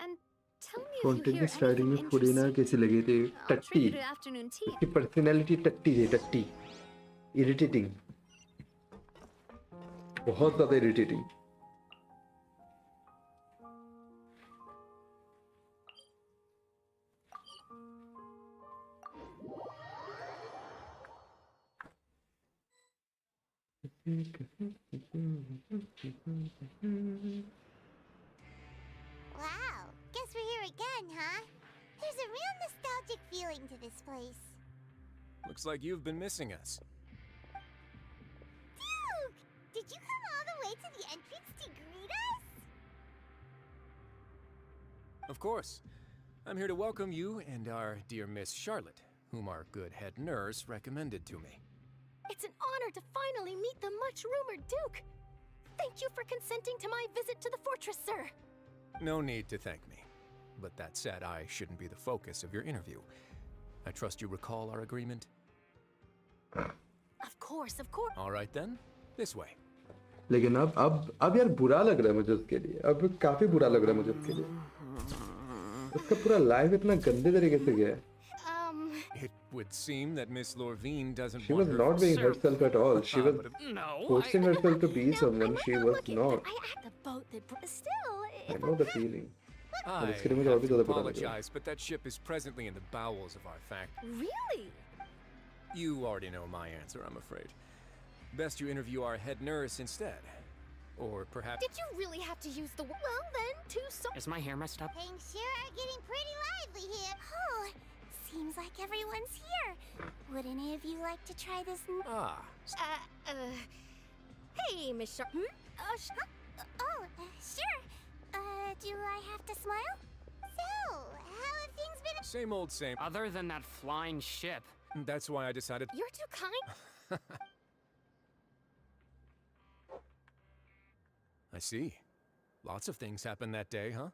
And tell me if you Content hear में starting anything में फुरीना interesting. कैसी लगी थी? I'll treat you टट्टी. to afternoon tea. उसकी personality टट्टी थी, टट्टी. Irritating. बहुत ज़्यादा irritating. Wow, guess we're here again, huh? There's a real nostalgic feeling to this place. Looks like you've been missing us. Duke! Did you come all the way to the entrance to greet us? Of course. I'm here to welcome you and our dear Miss Charlotte, whom our good head nurse recommended to me. It's an honor to finally meet the much-rumored Duke. Thank you for consenting to my visit to the fortress, sir. No need to thank me. But that said, I shouldn't be the focus of your interview. I trust you recall our agreement? Of course, of course. All right then, this way. लेकिन अब यार बुरा लग रहा है मुझे उसके लिए. अब काफी बुरा लग रहा है मुझे उसके लिए. उसका पूरा लाइफ इतना गंदे तरीके से गया है. It would seem that Miss Lorvine doesn't She want was her not being herself at all. She was No, forcing herself to be someone she was not. The boat that still. I know the feeling. I और इसके लिए मुझे और have भी to ज़्यादा बुरा लग रहा है. apologize, but that ship is presently in the bowels of our factory. Really? You already know my answer, I'm afraid. Best you interview our head nurse instead. Or perhaps... Did you really have to use the... Well, then, two so... Is my hair messed up? Things sure are getting pretty lively here. Oh, seems like everyone's here. Would any of you like to try this? Ah. Hey, Miss Sharp. Sure. Do I have to smile? So, how have things been? Same old same. Other than that flying ship. That's why I decided... You're too kind. I see. Lots of things happened that day, huh?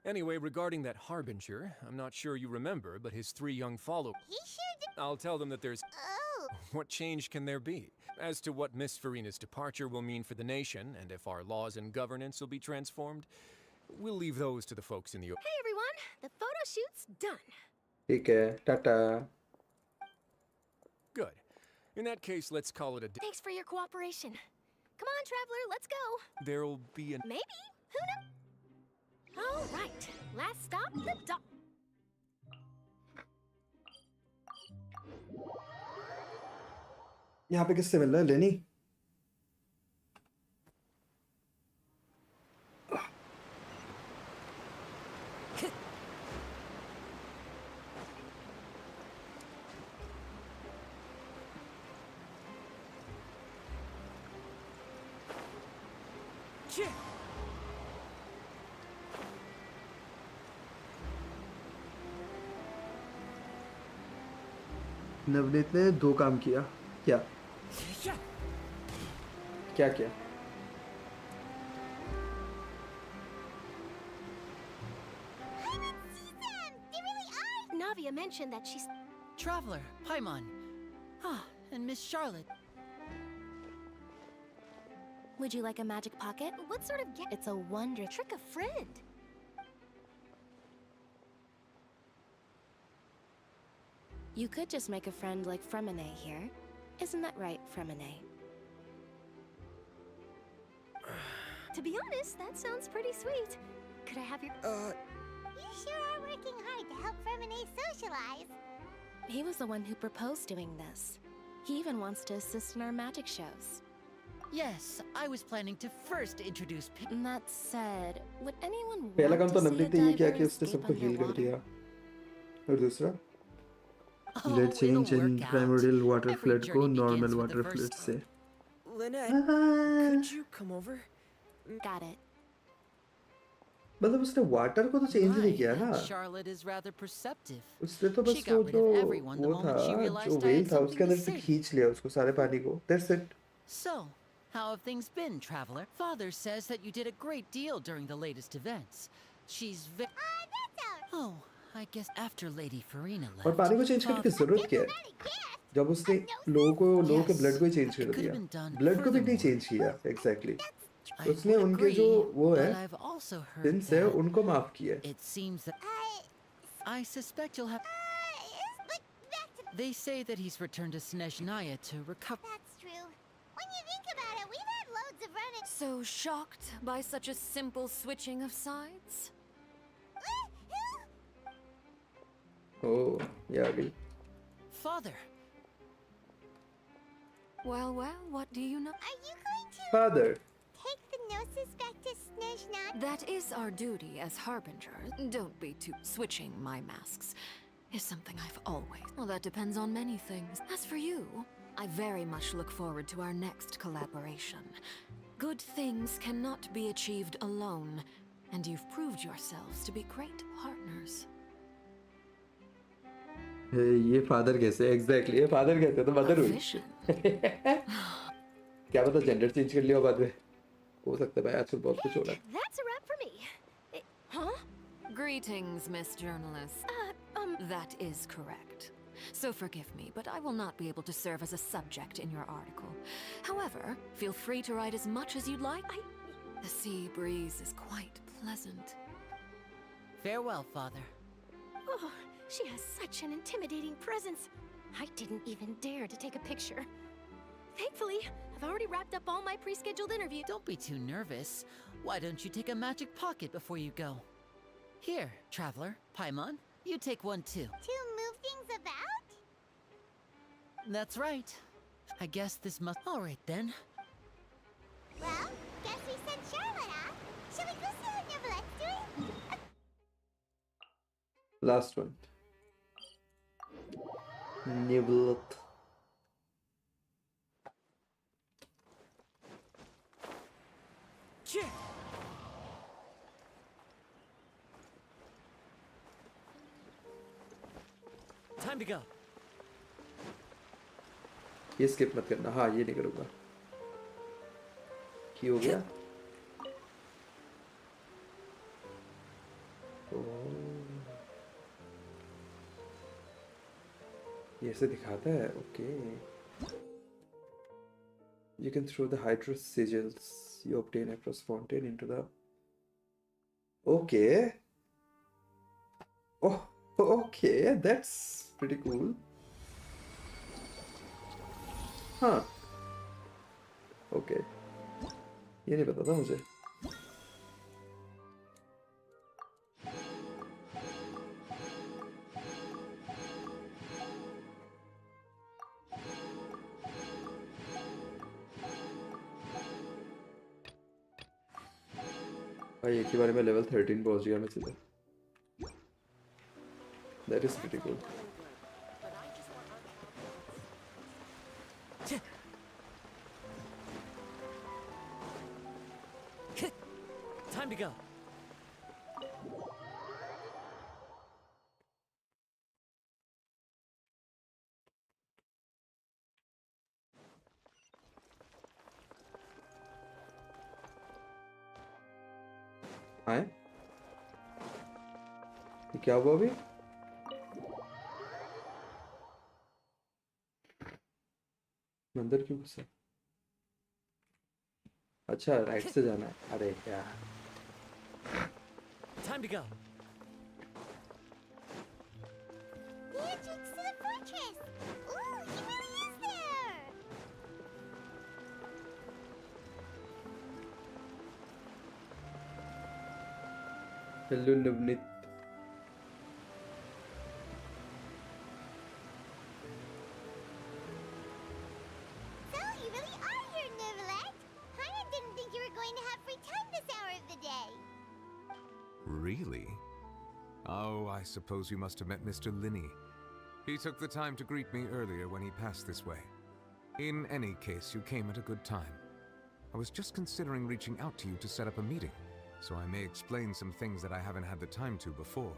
Anyway, regarding that Harbinger, I'm not sure you remember, but his 3 young followers... He sure did. I'll tell them that there's... Oh. What change can there be? As to what Miss Farina's departure will mean for the nation, and if our laws and governance will be transformed, we'll leave those to the folks in the... Hey, everyone. The photo shoot's done. ठीक है. Tata. Good. In that case, let's call it a day. Thanks for your cooperation. Come on, Traveler, let's go. There'll be an... Maybe. Who knows? All right. Last stop, the dock. यहाँ पे किससे मिल रहा है लेनी? नवनीत ने 2 काम किया। क्या क्या क्या? Navia mentioned that she's... Traveler, Paimon. Ah, and Miss Charlotte. Would you like a magic pocket? What sort of get? It's a wonder. Trick a friend. You could just make a friend like Fremine here. Isn't that right, Fremine? To be honest, that sounds pretty sweet. Could I have your... You sure are working hard to help Fremine socialize. He was the one who proposed doing this. He even wants to assist in our magic shows. Yes, I was planning to first introduce That said, would anyone पहला want काम तो to see a Navneet ने ये किया diver कि उसने escape सबको heal कर underwater? दिया। और दूसरा Oh, let change it'll in work out. Primordial water Every flood को journey normal begins with water the flood first से। Lynette, Ah. could you come over? Got it. मतलब उसने वाटर को तो चेंज नहीं किया ना। Charlotte is rather perceptive. उसने तो She बस got वो rid जो of everyone the वो moment she था realized जो I वेल had था उसके something अंदर to से say. खींच लिया उसको सारे पानी को। That's it. So, how have things been, Traveler? Father says that you did a great deal during the latest events. She's Oh, I guess after Lady Farina left. और पानी को चेंज करने की जरूरत क्या है? जब उसने लोगों के ब्लड को ही चेंज कर दिया। ब्लड को भी नहीं चेंज किया एग्जैक्टली। उसने उनके जो वो है सिंस है उनको माफ किया। It seems that I suspect you'll have. They say that he's returned to Snezhnaya to recover. That's true. When you think about it, we've had loads of run-ins. So shocked by such a simple switching of sides? Oh, yeah, अभी। Father. Well, what do you know? Are you going to Father. take the Gnosis back to Snezhnaya? That is our duty as Harbingers. Don't be too... Switching my masks is something I've always... Well, that depends on many things. As for you, I very much look forward to our next collaboration. Good things cannot be achieved alone, and you've proved yourselves to be great partners. ये father कैसे exactly ये father कहते हैं तो mother हुई। क्या पता gender change कर लिया बाद में। हो सकता है भाई आजकल बहुत कुछ हो रहा है। That's a wrap for me. Huh? Greetings, Miss Journalist. That is correct. So forgive me, but I will not be able to serve as a subject in your article. However, feel free to write as much as you'd like. The sea breeze is quite pleasant. Farewell, Father. Oh, she has such an intimidating presence. I didn't even dare to take a picture. Thankfully, I've already wrapped up all my pre-scheduled interviews. Don't be too nervous. Why don't you take a magic pocket before you go? Here, Traveler, Paimon, you take one too. To move things about? That's right. I guess this must... Alright then. Well, guess we sent Charlotte off. Shall we go see what Nevlette's doing? Last one. Nevlet. Time to go. ये skip मत करना। हाँ ये नहीं करूँगा। क्या हो गया? ये से दिखाता है। Okay. You can throw the hydro sigils you obtain across fountain into the. Okay. Oh, okay. That's pretty cool. Huh. Okay. ये नहीं पता था मुझे। भाई एक ही बारे में लेवल 13 पहुंच गया मैं सीधा। That is pretty cool. Time to go. आए? ये क्या हुआ अभी? अंदर क्यों घुसा? अच्छा राइट से जाना है। अरे यार। Time to go. The entrance to the fortress! Ooh, he really is there! Hello Navneet. So, you really are here, Nervalet? Hyna didn't think you were going to have free time this hour of the day. Really? Oh, I suppose you must have met Mr. Linney. He took the time to greet me earlier when he passed this way. In any case, you came at a good time. I was just considering reaching out to you to set up a meeting, so I may explain some things that I haven't had the time to before.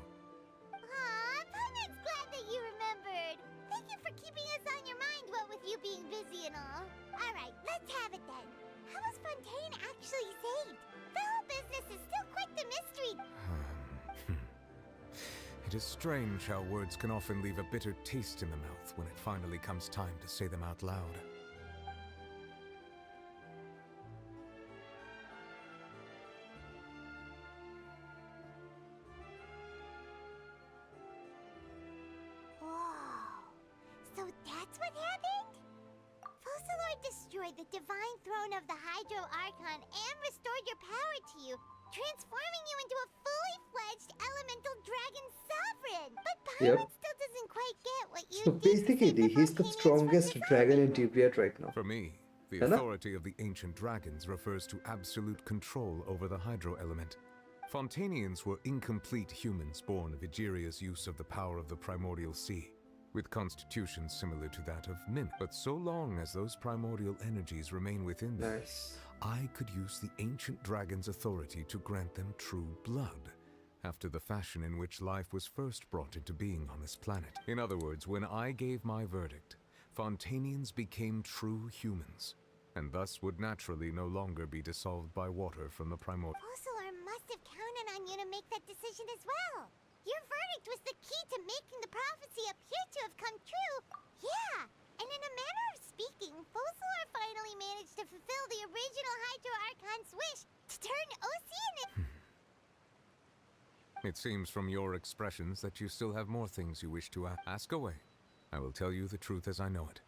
Aw, Paimon's glad that you remembered. Thank you for keeping us on your mind, what with you being busy and all. Alright, let's have it then. How was Fontaine actually saved? The whole business is still quite the mystery. It is strange how words can often leave a bitter taste in the mouth when it finally comes time to say them out loud. Whoa. So that's what happened? Focalord destroyed the divine throne of the Hydro Archon and restored your power to you, transforming you into a fully fledged elemental dragon sovereign. But Paimon still doesn't quite get what you So did to save basically, he's the strongest dragon in Deviant right now. For me, the Hello? authority of the ancient dragons refers to absolute control over the hydro element. Fontanians were incomplete humans born of Egeria's use of the power of the primordial sea, with constitutions similar to that of Min. But so long as those primordial energies remain within them, I could use the ancient dragon's authority to grant them true blood, after the fashion in which life was first brought into being on this planet. In other words, when I gave my verdict, Fontanians became true humans, and thus would naturally no longer be dissolved by water from the primordial. Focalord must have counted on you to make that decision as well. Your verdict was the key to making the prophecy appear to have come true. Yeah, and in a manner of speaking, Focalord finally managed to fulfill the original Hydro Archon's wish to turn Ocean. It seems from your expressions that you still have more things you wish to ask away. I will tell you the truth as I know it.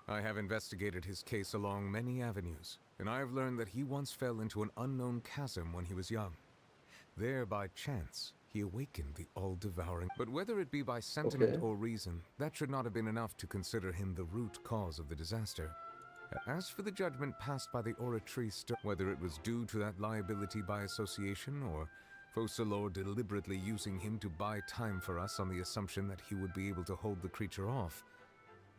I have investigated his case along many avenues, and I have learned that he once fell into an unknown chasm when he was young. There, by chance, he awakened the all-devouring. But whether it be by sentiment or reason, that should not have been enough to consider him the root cause of the disaster. As for the judgment passed by the Oratree, whether it was due to that liability by association, or Focalord deliberately using him to buy time for us on the assumption that he would be able to hold the creature off,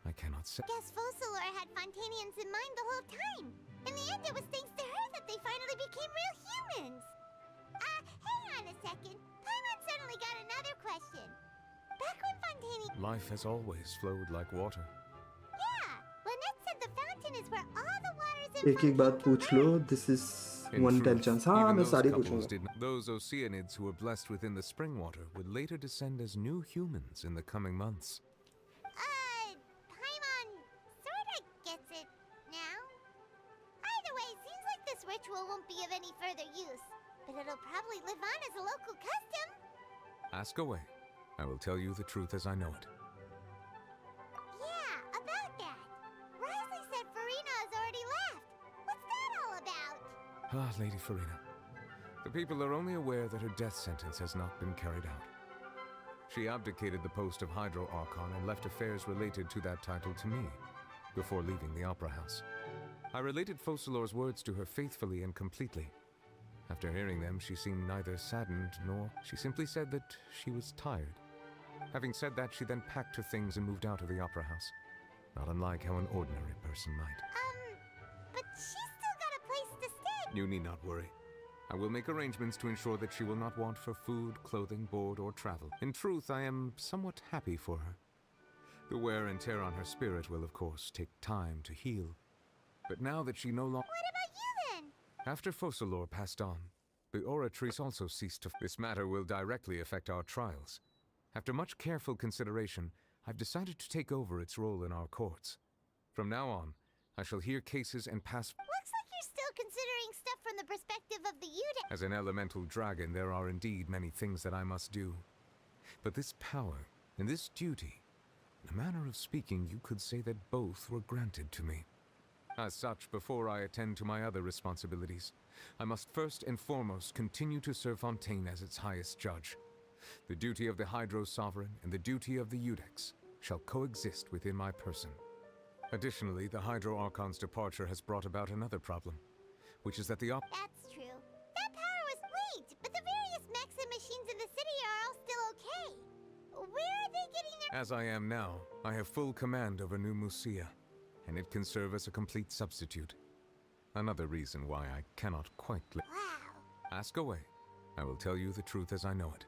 I cannot say. Guess Focalord had Fontanians in mind the whole time. In the end, it was thanks to her that they finally became real humans. Hang on a second. Paimon suddenly got another question. Back when Fontanian... Life has always flowed like water. Yeah, Lynette said the fountain is where all the waters in एक बात पूछ लो. This is one in 10 chance. हाँ, even मैं those सारी couples पूछूंगा. did not. Those Oceanids who were blessed within the spring water would later descend as new humans in the coming months. Paimon sorta gets it now. Either way, seems like this ritual won't be of any further use. But it'll probably live on as a local custom. Ask away. I will tell you the truth as I know it. Yeah, about that. Ah, Lady Farina. The people are only aware that her death sentence has not been carried out. She abdicated the post of Hydro Archon and left affairs related to that title to me, before leaving the Opera House. I related Focalor's words to her faithfully and completely. After hearing them, she seemed neither saddened nor... She simply said that she was tired. Having said that, she then packed her things and moved out of the Opera House. Not unlike how an ordinary person might. But she's still got a place to stay. You need not worry. I will make arrangements to ensure that she will not want for food, clothing, board, or travel. In truth, I am somewhat happy for her. The wear and tear on her spirit will, of course, take time to heal. But now that she no longer... What about you then? After Focalor passed on, the Oratrice also ceased to... This matter will directly affect our trials. After much careful consideration, I've decided to take over its role in our courts. From now on, I shall hear cases and pass... Looks like you're still considering stuff from the perspective of the Udex. As an elemental dragon, there are indeed many things that I must do. But this power and this duty, in a manner of speaking, you could say that both were granted to me. As such, before I attend to my other responsibilities, I must first and foremost continue to serve Fontaine as its highest judge. The duty of the Hydro Sovereign and the duty of the Udex shall coexist within my person. Additionally, the Hydro Archon's departure has brought about another problem, which is that the That's true. That power was... Wait, but the various mechs and machines in the city are all still okay. Where are they getting their... As I am now, I have full command over New Musia, and it can serve as a complete substitute. Another reason why I cannot quite... Wow. Ask away. I will tell you the truth as I know it.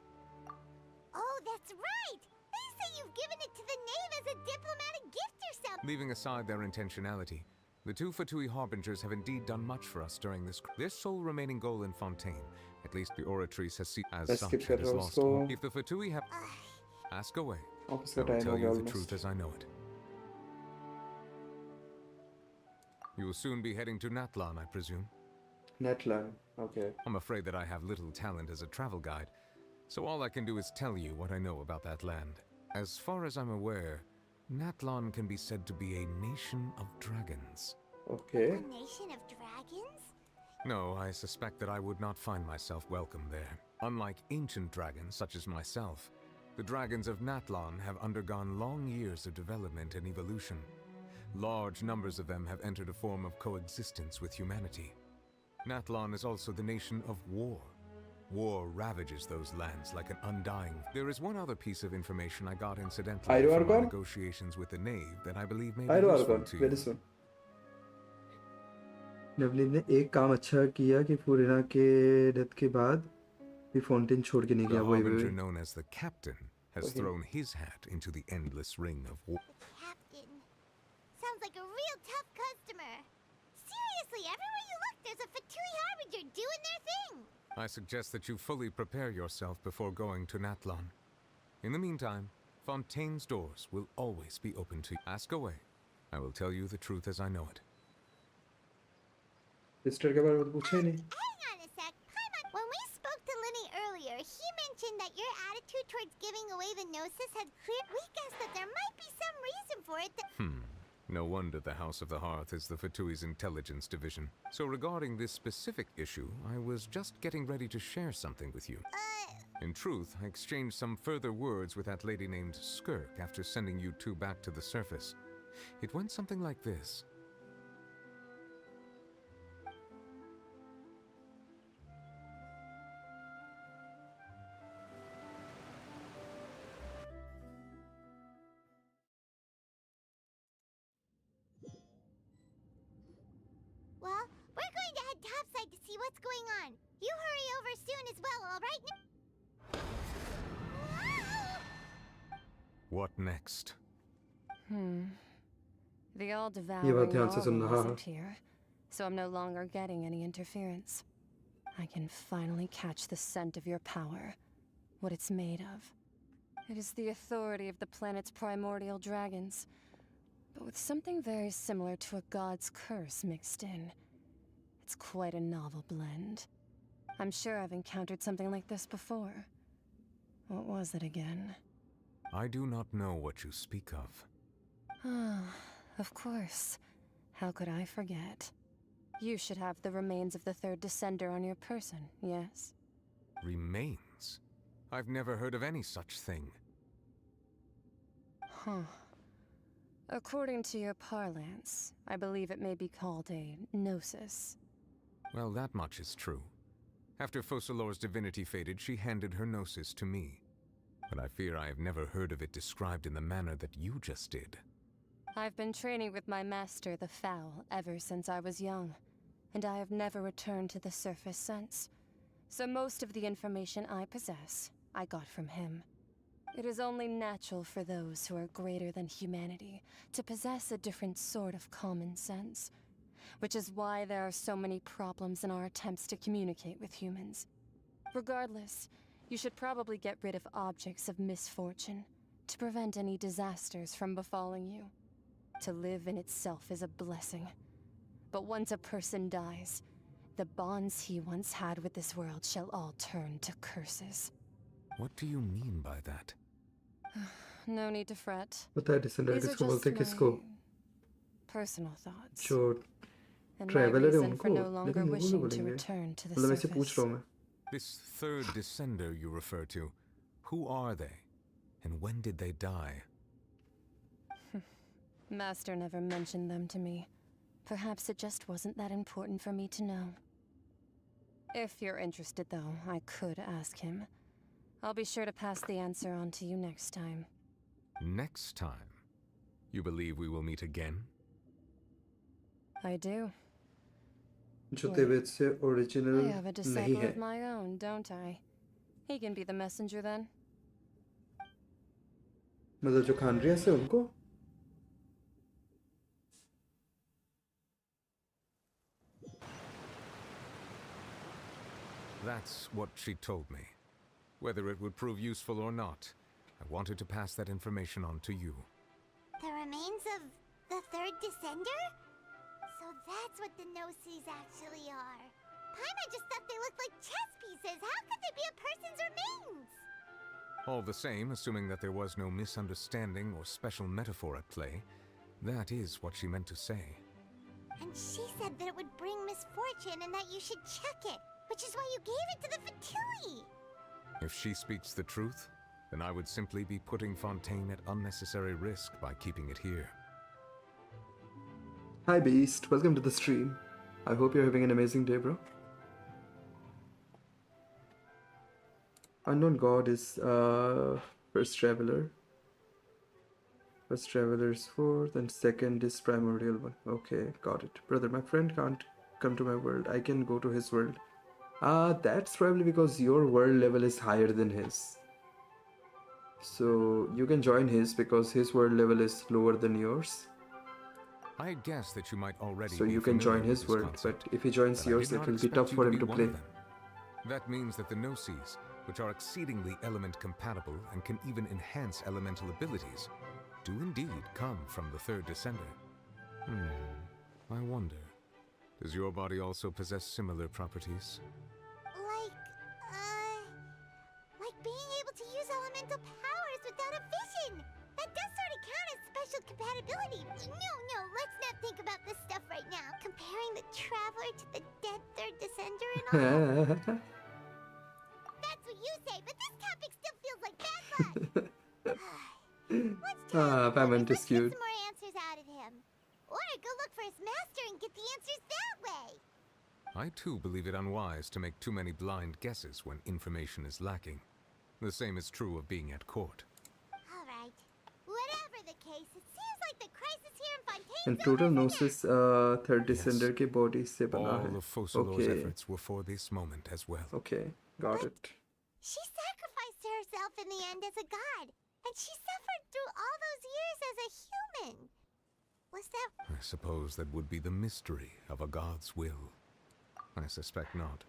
Oh, that's right! They say you've given it to the knave as a diplomatic gift or something! Leaving aside their intentionality, the two Fatui Harbingers have indeed done much for us during this... Their sole remaining goal in Fontaine, at least the Oratrice has seen as such, and is lost. If the Fatui have... Ask away. I will tell you the truth as I know it. You will soon be heading to Natlan, I presume? Natlan, okay. I'm afraid that I have little talent as a travel guide, so all I can do is tell you what I know about that land. As far as I'm aware, Natlan can be said to be a nation of dragons. Okay. A nation of dragons? No, I suspect that I would not find myself welcome there. Unlike ancient dragons such as myself, the dragons of Natlan have undergone long years of development and evolution. Large numbers of them have entered a form of coexistence with humanity. Natlan is also the nation of war. War ravages those lands like an undying... There is one other piece of information I got incidentally from my negotiations with the knave that I believe may be useful to you. Very soon. नवलीन ने एक काम अच्छा किया कि फुरिना के death के बाद भी फाउंटेन छोड़ के नहीं गया. The harbinger known as the Captain has thrown his hat into the endless ring of war. Captain. Sounds like a real tough customer. Seriously, everywhere you look, there's a Fatui Harbinger doing their thing. I suggest that you fully prepare yourself before going to Natlan. In the meantime, Fontaine's doors will always be open to you. Ask away. I will tell you the truth as I know it. Sister के बारे में तो पूछा ही नहीं. Hang on a sec. Paimon, when we spoke to Linny earlier, he mentioned that your attitude towards giving away the Gnosis had cleared. We guessed that there might be some reason for it. No wonder the House of the Hearth is the Fatui's intelligence division. So regarding this specific issue, I was just getting ready to share something with you. In truth, I exchanged some further words with that lady named Skirk after sending you two back to the surface. It went something like this. Well, we're going to head topside to see what's going on. You hurry over soon as well, all right? What next? The all-devouring Narwhal isn't here, so I'm no longer getting any interference. I can finally catch the scent of your power, what it's made of. It is the authority of the planet's primordial dragons, but with something very similar to a god's curse mixed in. It's quite a novel blend. I'm sure I've encountered something like this before. What was it again? I do not know what you speak of. Ah, of course. How could I forget? You should have the remains of the third descender on your person, yes? Remains? I've never heard of any such thing. Huh. According to your parlance, I believe it may be called a gnosis. Well, that much is true. After Focalor's divinity faded, she handed her gnosis to me. But I fear I have never heard of it described in the manner that you just did. I've been training with my master, the Foul, ever since I was young, and I have never returned to the surface since. So most of the information I possess, I got from him. It is only natural for those who are greater than humanity to possess a different sort of common sense, which is why there are so many problems in our attempts to communicate with humans. Regardless, you should probably get rid of objects of misfortune to prevent any disasters from befalling you. To live in itself is a blessing. But once a person dies, the bonds he once had with this world shall all turn to curses. What do you mean by that? No need to fret. पता है descender These are किसको बोलते हैं just किसको my personal thoughts. जो And my traveller है reason for उनको no longer लेकिन वो wishing to बोलेंगे return to the मतलब मैं इसे पूछ surface. रहा हूँ मैं This third descender you refer to, who are they? And when did they die? Master never mentioned them to me. Perhaps it just wasn't that important for me to know. If you're interested, though, I could ask him. I'll be sure to pass the answer on to you next time. Next time? You believe we will meet again? I do. जो तेरे से original I have a नहीं disciple है of my own, don't I? He can be the messenger then. मतलब जो खानरिया से उनको That's what she told me. Whether it would prove useful or not, I wanted to pass that information on to you. The remains of the third descender? So that's what the Gnosis actually are. Paimon just thought they looked like chess pieces. How could they be a person's remains? All the same, assuming that there was no misunderstanding or special metaphor at play, that is what she meant to say. And she said that it would bring misfortune and that you should check it, which is why you gave it to the Fatui. If she speaks the truth, then I would simply be putting Fontaine at unnecessary risk by keeping it here. Hi Beast, welcome to the stream. I hope you're having an amazing day, bro. Unknown God is first traveler. First traveler is fourth, and second is primordial one. Okay, got it. Brother, my friend can't come to my world. I can go to his world. That's probably because your world level is higher than his. So you can join his because his world level is lower than yours. I guess that you might already So be you can familiar join with his this world, concept, but if he joins but I yours, did it not will be expect tough you for to him be to one play. of them. That means that the Gnosis, which are exceedingly element compatible and can even enhance elemental abilities, do indeed come from the third descender. I wonder, does your body also possess similar properties? Like being able to use elemental powers without a vision. That does sort of count as special compatibility. No, let's not think about this stuff right now. Comparing the Traveler to the dead third descender and all. That's what you say, but this topic still feels like bad luck. Paimon is Let's get cute. some more answers out of him. Or go look for his master and get the answers that way. I too believe it unwise to make too many blind guesses when information is lacking. The same is true of being at court. Alright. Whatever the case, it seems like the crisis here in Fontaine. And total Gnosis third descender के body से बना है. All of Focalor's Okay. efforts were for this moment as well. Okay, got it. She sacrificed herself in the end as a god, and she suffered through all those years as a human. Was that... I suppose that would be the mystery of a god's will. I suspect not.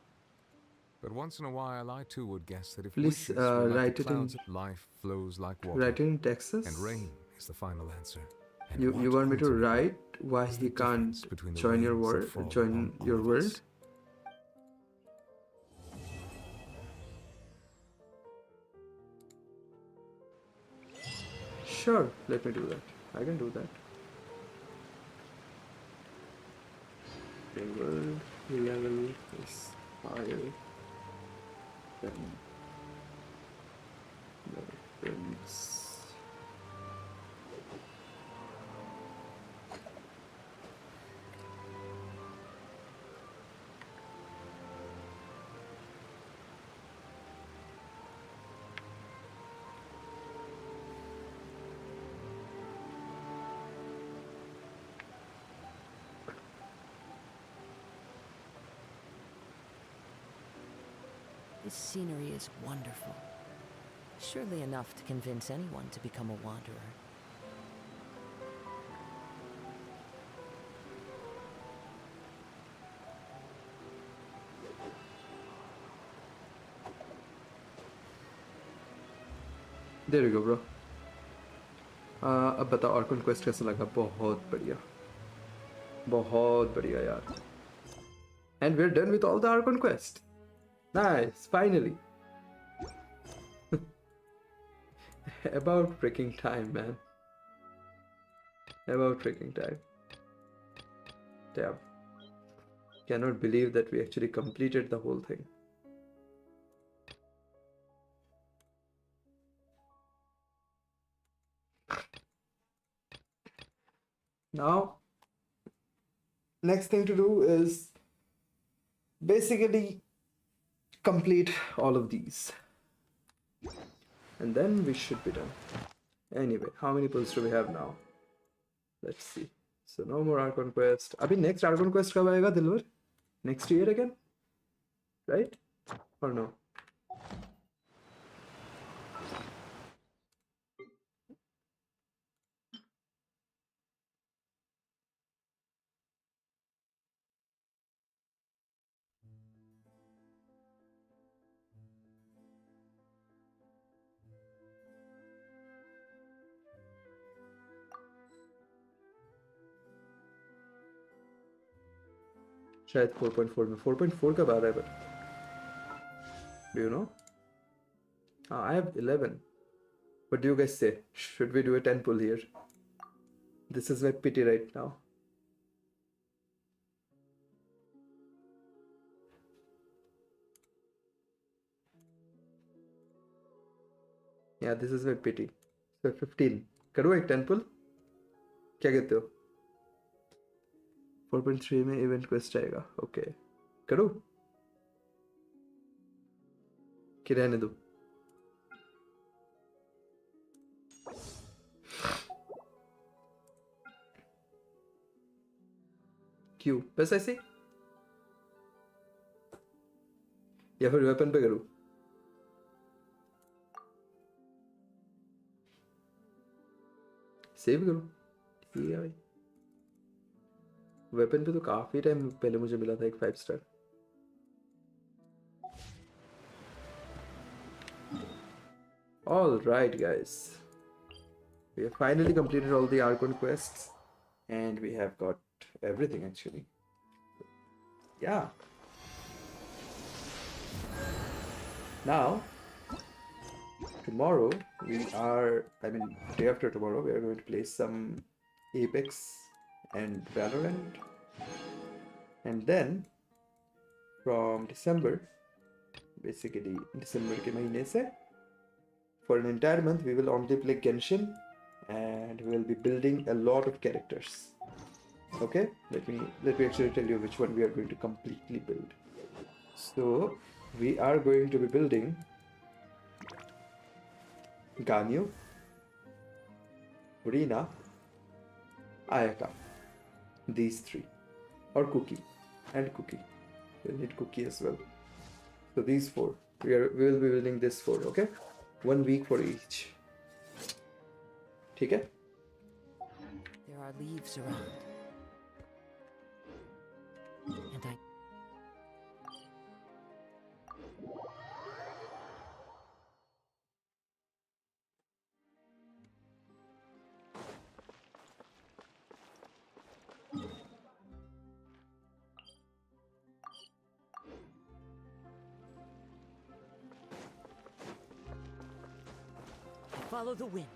But once in a while, I too would guess that if Please, wishes were like write the it in- clouds, life flows like water. Write it in Texas. And rain is the final answer. And You what want me to ultimately write why is he the can't difference between the join your rains that world? fall Join upon all your of world? us? Sure, let me do that. I can do that. World level is higher than the prince. This scenery is wonderful. Surely enough to convince anyone to become a wanderer. There you go, bro. अब बताओ Arkan quest कैसा लगा? बहुत बढ़िया, बहुत बढ़िया यार. And we're done with all the Archon quest. Nice, finally. About freaking time, man. About freaking time. Damn. Cannot believe that we actually completed the whole thing. Now, next thing to do is basically complete all of these. And then we should be done. Anyway, how many pulls do we have now? Let's see. So no more Archon quest. Abhi next Archon quest kab aayega Dilwar? Next year again? Right? Or no? शायद 4.4 में 4.4 कब आ रहा है but do you know? I have 11. What do you guys say? Should we do a 10 pull here? This is my pity right now. Yeah, this is my pity. So 15. करूँ एक 10 pull? क्या कहते हो? 4.3 में इवेंट क्वेस्ट आएगा. Okay, करूँ कि रहने दो? क्यों? बस ऐसे या फिर वेपन पे करूँ? सेव करूँ? ठीक है भाई. वेपन पे तो काफी टाइम पहले मुझे मिला था एक 5 star. All right, guys, we have finally completed all the Archon quests, and we have got everything actually. Yeah. Now, tomorrow day after tomorrow, we are going to play some Apex and Valorant, and then from December, basically December के महीने से, for an entire month we will only play Genshin, and we will be building a lot of characters. Okay, let me actually tell you which one we are going to completely build. So we are going to be building Ganyu, Rina, Ayaka. These three, or Cookie, and Cookie. We'll need Cookie as well. So these 4, we will be building this 4. Okay, 1 week for each. ठीक है? There are leaves around, and I. Follow the wind.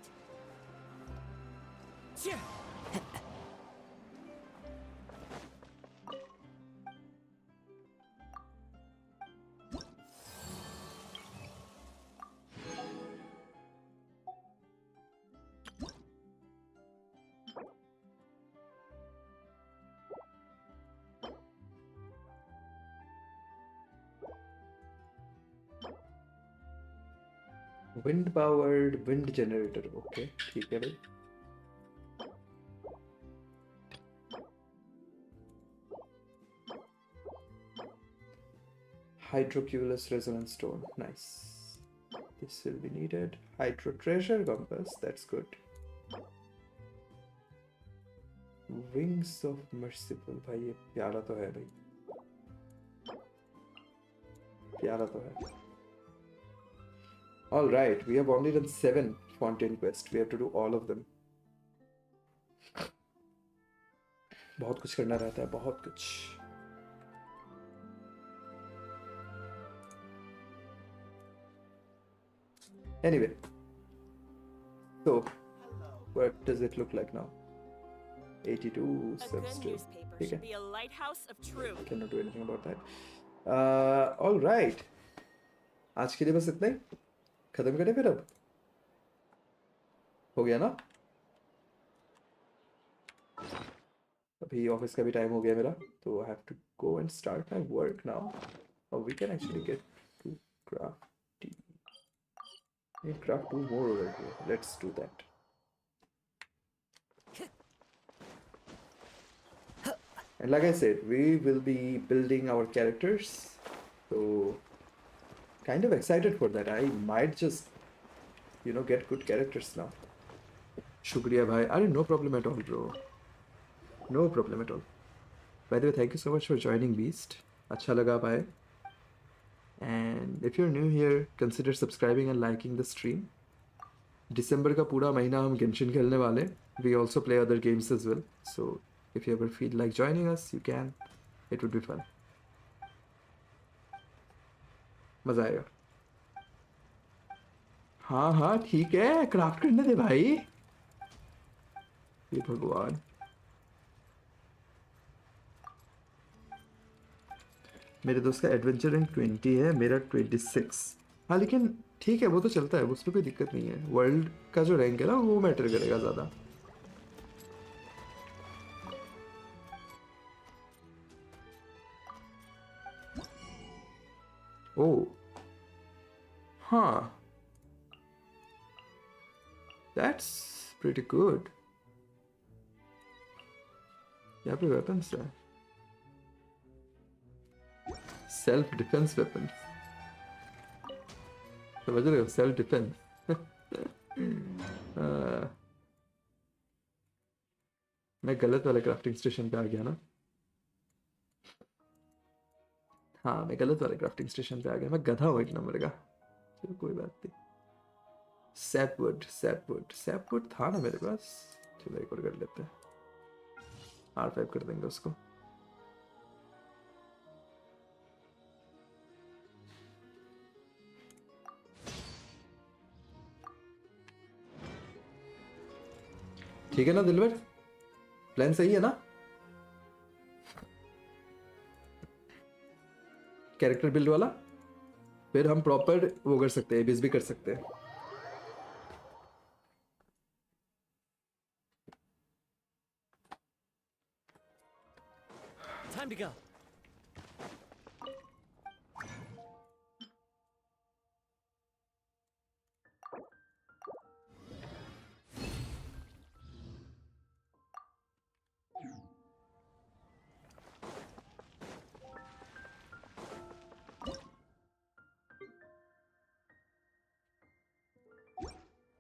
Wind powered wind generator. Okay, ठीक है भाई. Hydroculus resonance stone. Nice. This will be needed. Hydro treasure compass. That's good. Wings of merciful. भाई ये प्यारा तो है भाई. प्यारा तो है. All right, we have only done 7 Fontaine quests. We have to do all of them. बहुत कुछ करना रहता है, बहुत कुछ. Anyway, so what does it look like now? 82 subs still. Newspaper should be a lighthouse of truth. Cannot do anything about that. All right. आज के लिए बस इतना ही. खत्म करें फिर अब. हो गया ना? अभी ऑफिस का भी टाइम हो गया मेरा, तो I have to go and start my work now. Or we can actually get to crafting. I need craft 2 more over here. Let's do that. And like I said, we will be building our characters. So kind of excited for that. I might just, you know, get good characters now. Shukriya bhai. No problem at all, bro. No problem at all. By the way, thank you so much for joining Beast. Acha laga bhai. And if you're new here, consider subscribing and liking the stream. December का पूरा महीना हम Genshin खेलने वाले. We also play other games as well. So if you ever feel like joining us, you can. It would be fun. मजा आएगा. हाँ हाँ ठीक है, क्राफ्ट करने दे भाई. ये भगवान. मेरे दोस्त का एडवेंचर रैंक 20 है, मेरा 26. हाँ लेकिन ठीक है, वो तो चलता है, उसमें कोई दिक्कत नहीं है. वर्ल्ड का जो रैंक है ना, वो मैटर करेगा ज़्यादा. Oh. Huh. That's pretty good. यहाँ पे weapons है. Self defense weapons. समझ रहे हो? Self defense. मैं गलत वाले क्राफ्टिंग स्टेशन पे आ गया ना. हाँ मैं गलत वाले क्राफ्टिंग स्टेशन पे आ गया. मैं गधा हूँ 1 नंबर का. चलो कोई बात नहीं. सैपवुड था ना मेरे पास. चलो एक और कर लेते हैं. R5 कर देंगे उसको. ठीक है ना दिलवर? प्लान सही है ना? कैरेक्टर बिल्ड वाला. फिर हम प्रॉपर वो कर सकते हैं, एबीएस भी कर सकते हैं. Time to go.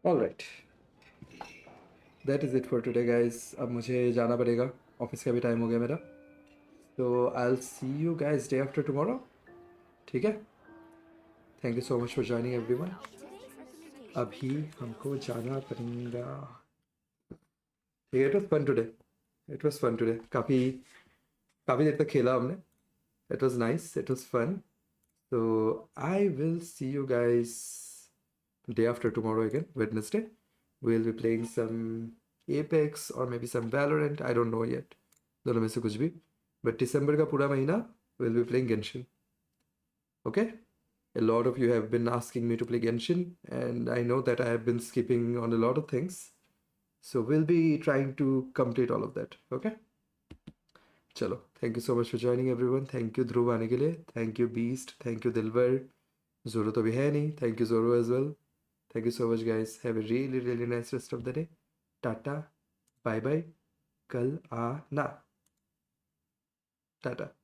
Alright. That is it for today guys. अब मुझे जाना पड़ेगा. ऑफिस का भी टाइम हो गया मेरा. So I'll see you guys day after tomorrow. ठीक है? Thank you so much for joining everyone. अभी हमको जाना पड़ेगा. ठीक है, it was fun today. It was fun today. काफ़ी देर तक खेला हमने. It was nice. It was fun. So I will see you guys day after tomorrow again, Wednesday. We'll be playing some APEX or maybe some Valorant. I don't know yet. दोनों में से कुछ भी. But December का पूरा महीना we'll be playing Genshin. Okay? A lot of you have been asking me to play Genshin, and I know that I have been skipping on a lot of things. So we'll be trying to complete all of that. Okay? चलो, thank you so much for joining everyone. Thank you ध्रुव आने के लिए. Thank you Beast. Thank you Dilbar. Zoro तो भी है नहीं. Thank you Zoro as well. Thank you so much, guys. Have a really, really nice rest of the day. Tata. Bye bye. Kal aana. Tata.